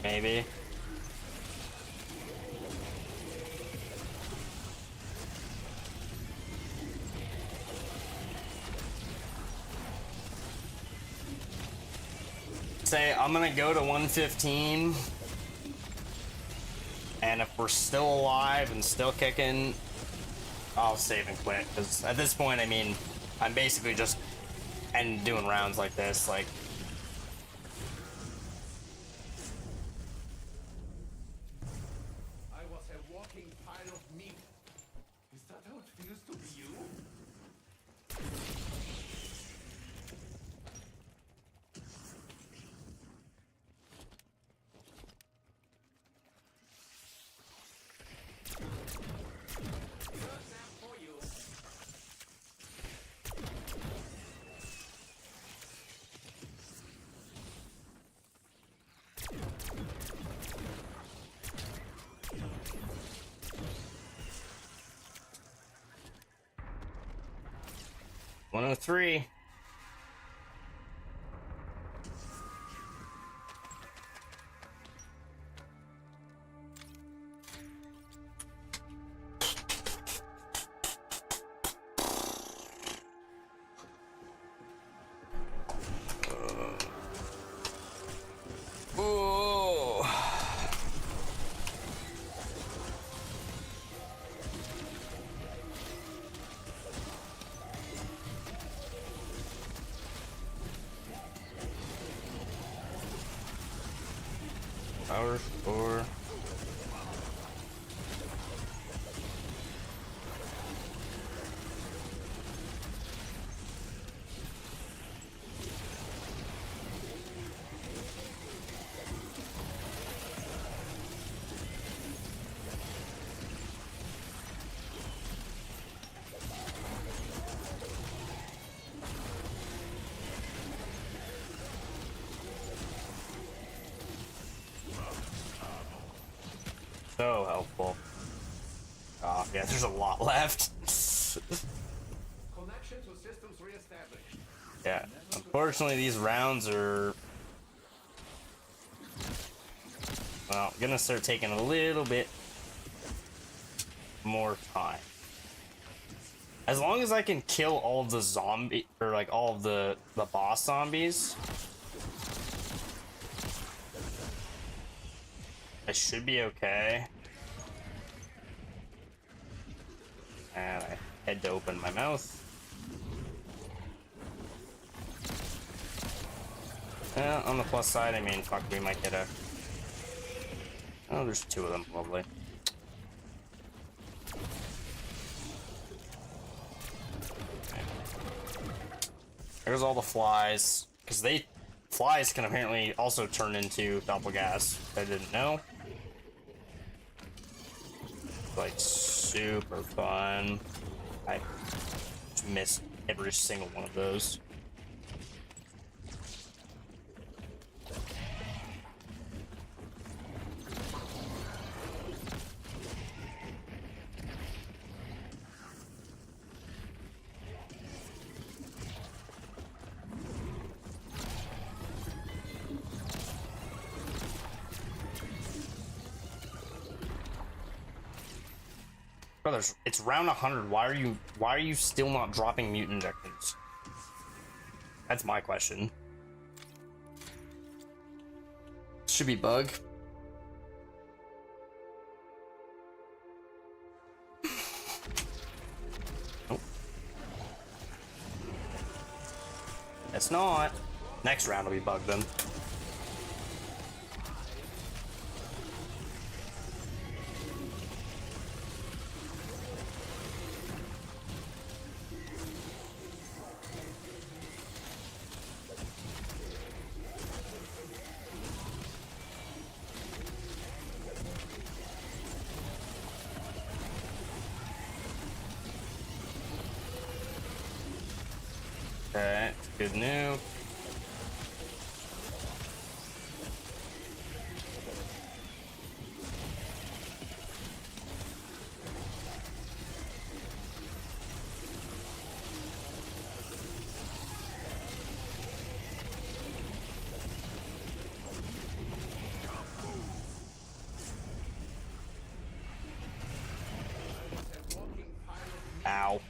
Maybe. Say I'm gonna go to 115, and if we're still alive and still kicking, I'll save and quit, because at this point, I mean, I'm basically just doing rounds like this, like. I was a walking pile of meat. Is that how it feels to be you? $103. Oh. Power 4. So helpful. Oh, yeah, there's a lot left. Connection to systems reestablished. Yeah, unfortunately, these rounds are, well, gonna start taking a little bit more time. As long as I can kill all of the zombie, or like all of the boss zombies, I should be okay. And I had to open my mouth. On the plus side, I mean, fuck, we might get a... Oh, there's 2 of them, lovely. Okay. There's all the flies, because flies can apparently also turn into doppelgas. I didn't know. Like, super fun. I just missed every single one of those. Brothers, it's round 100. Why are you still not dropping mutant injections? That's my question. should be bug. Nope. It's not. Next round will be bug then. Okay, good nuke. Ow.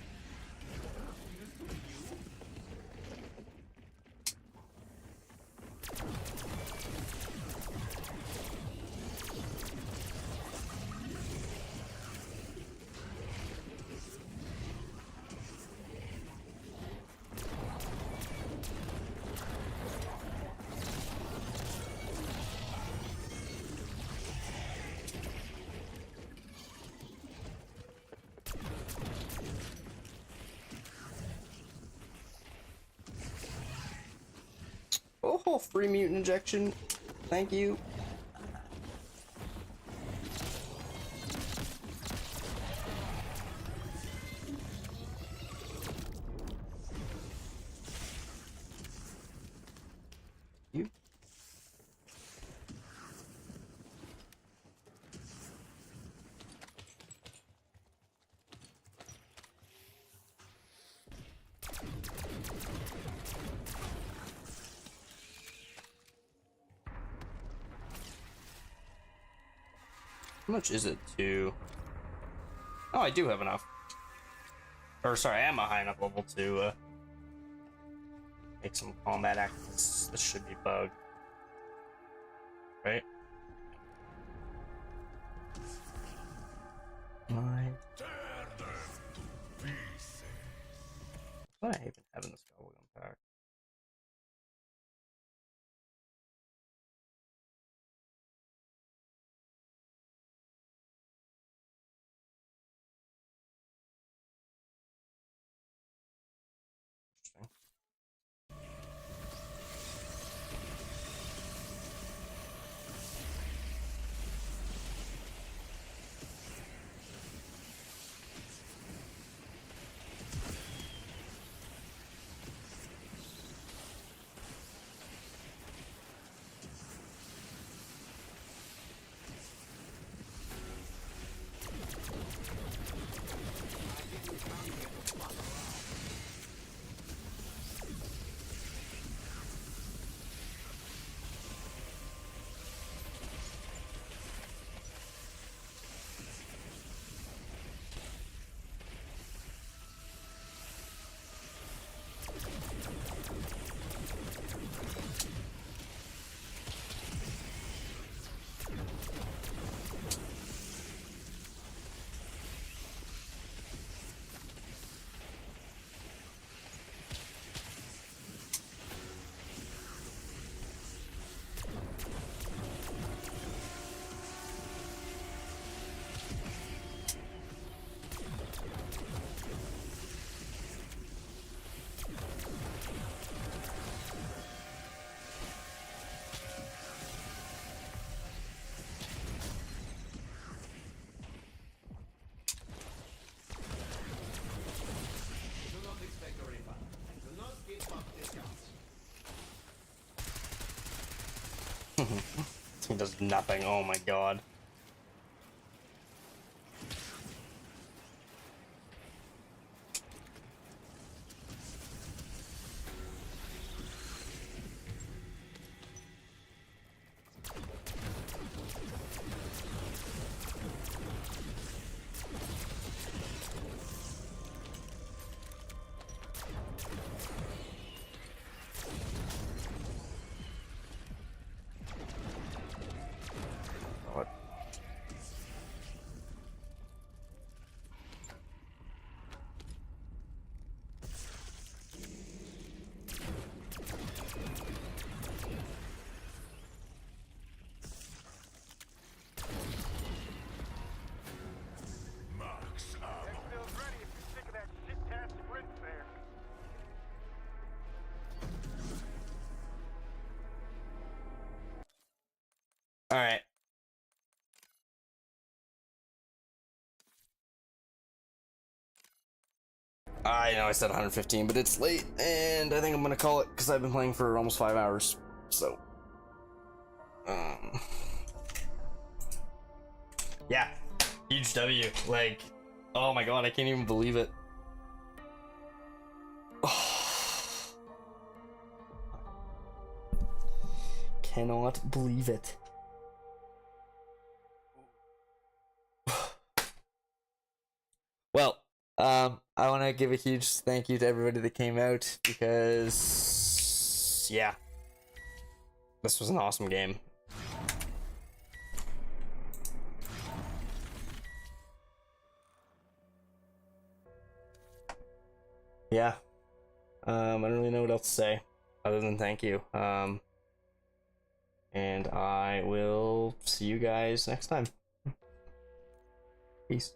Oh, free mutant injection. Thank you. You. How much is it to... Oh, I do have enough. Or, sorry, I am a high enough level to make some combat actions. This should be bug. Right? I thought I even having this gobblegum pack. Interesting. He does nothing. Oh my god. Alright. I know I said 115, but it's late, and I think I'm gonna call it because I've been playing for almost 5 hours. So, yeah, huge W. Like, oh my god, I can't even believe it. Cannot believe it. Well, I want to give a huge thank you to everybody that came out because, yeah, this was an awesome game. Yeah, I don't really know what else to say other than thank you. And I will see you guys next time. Peace.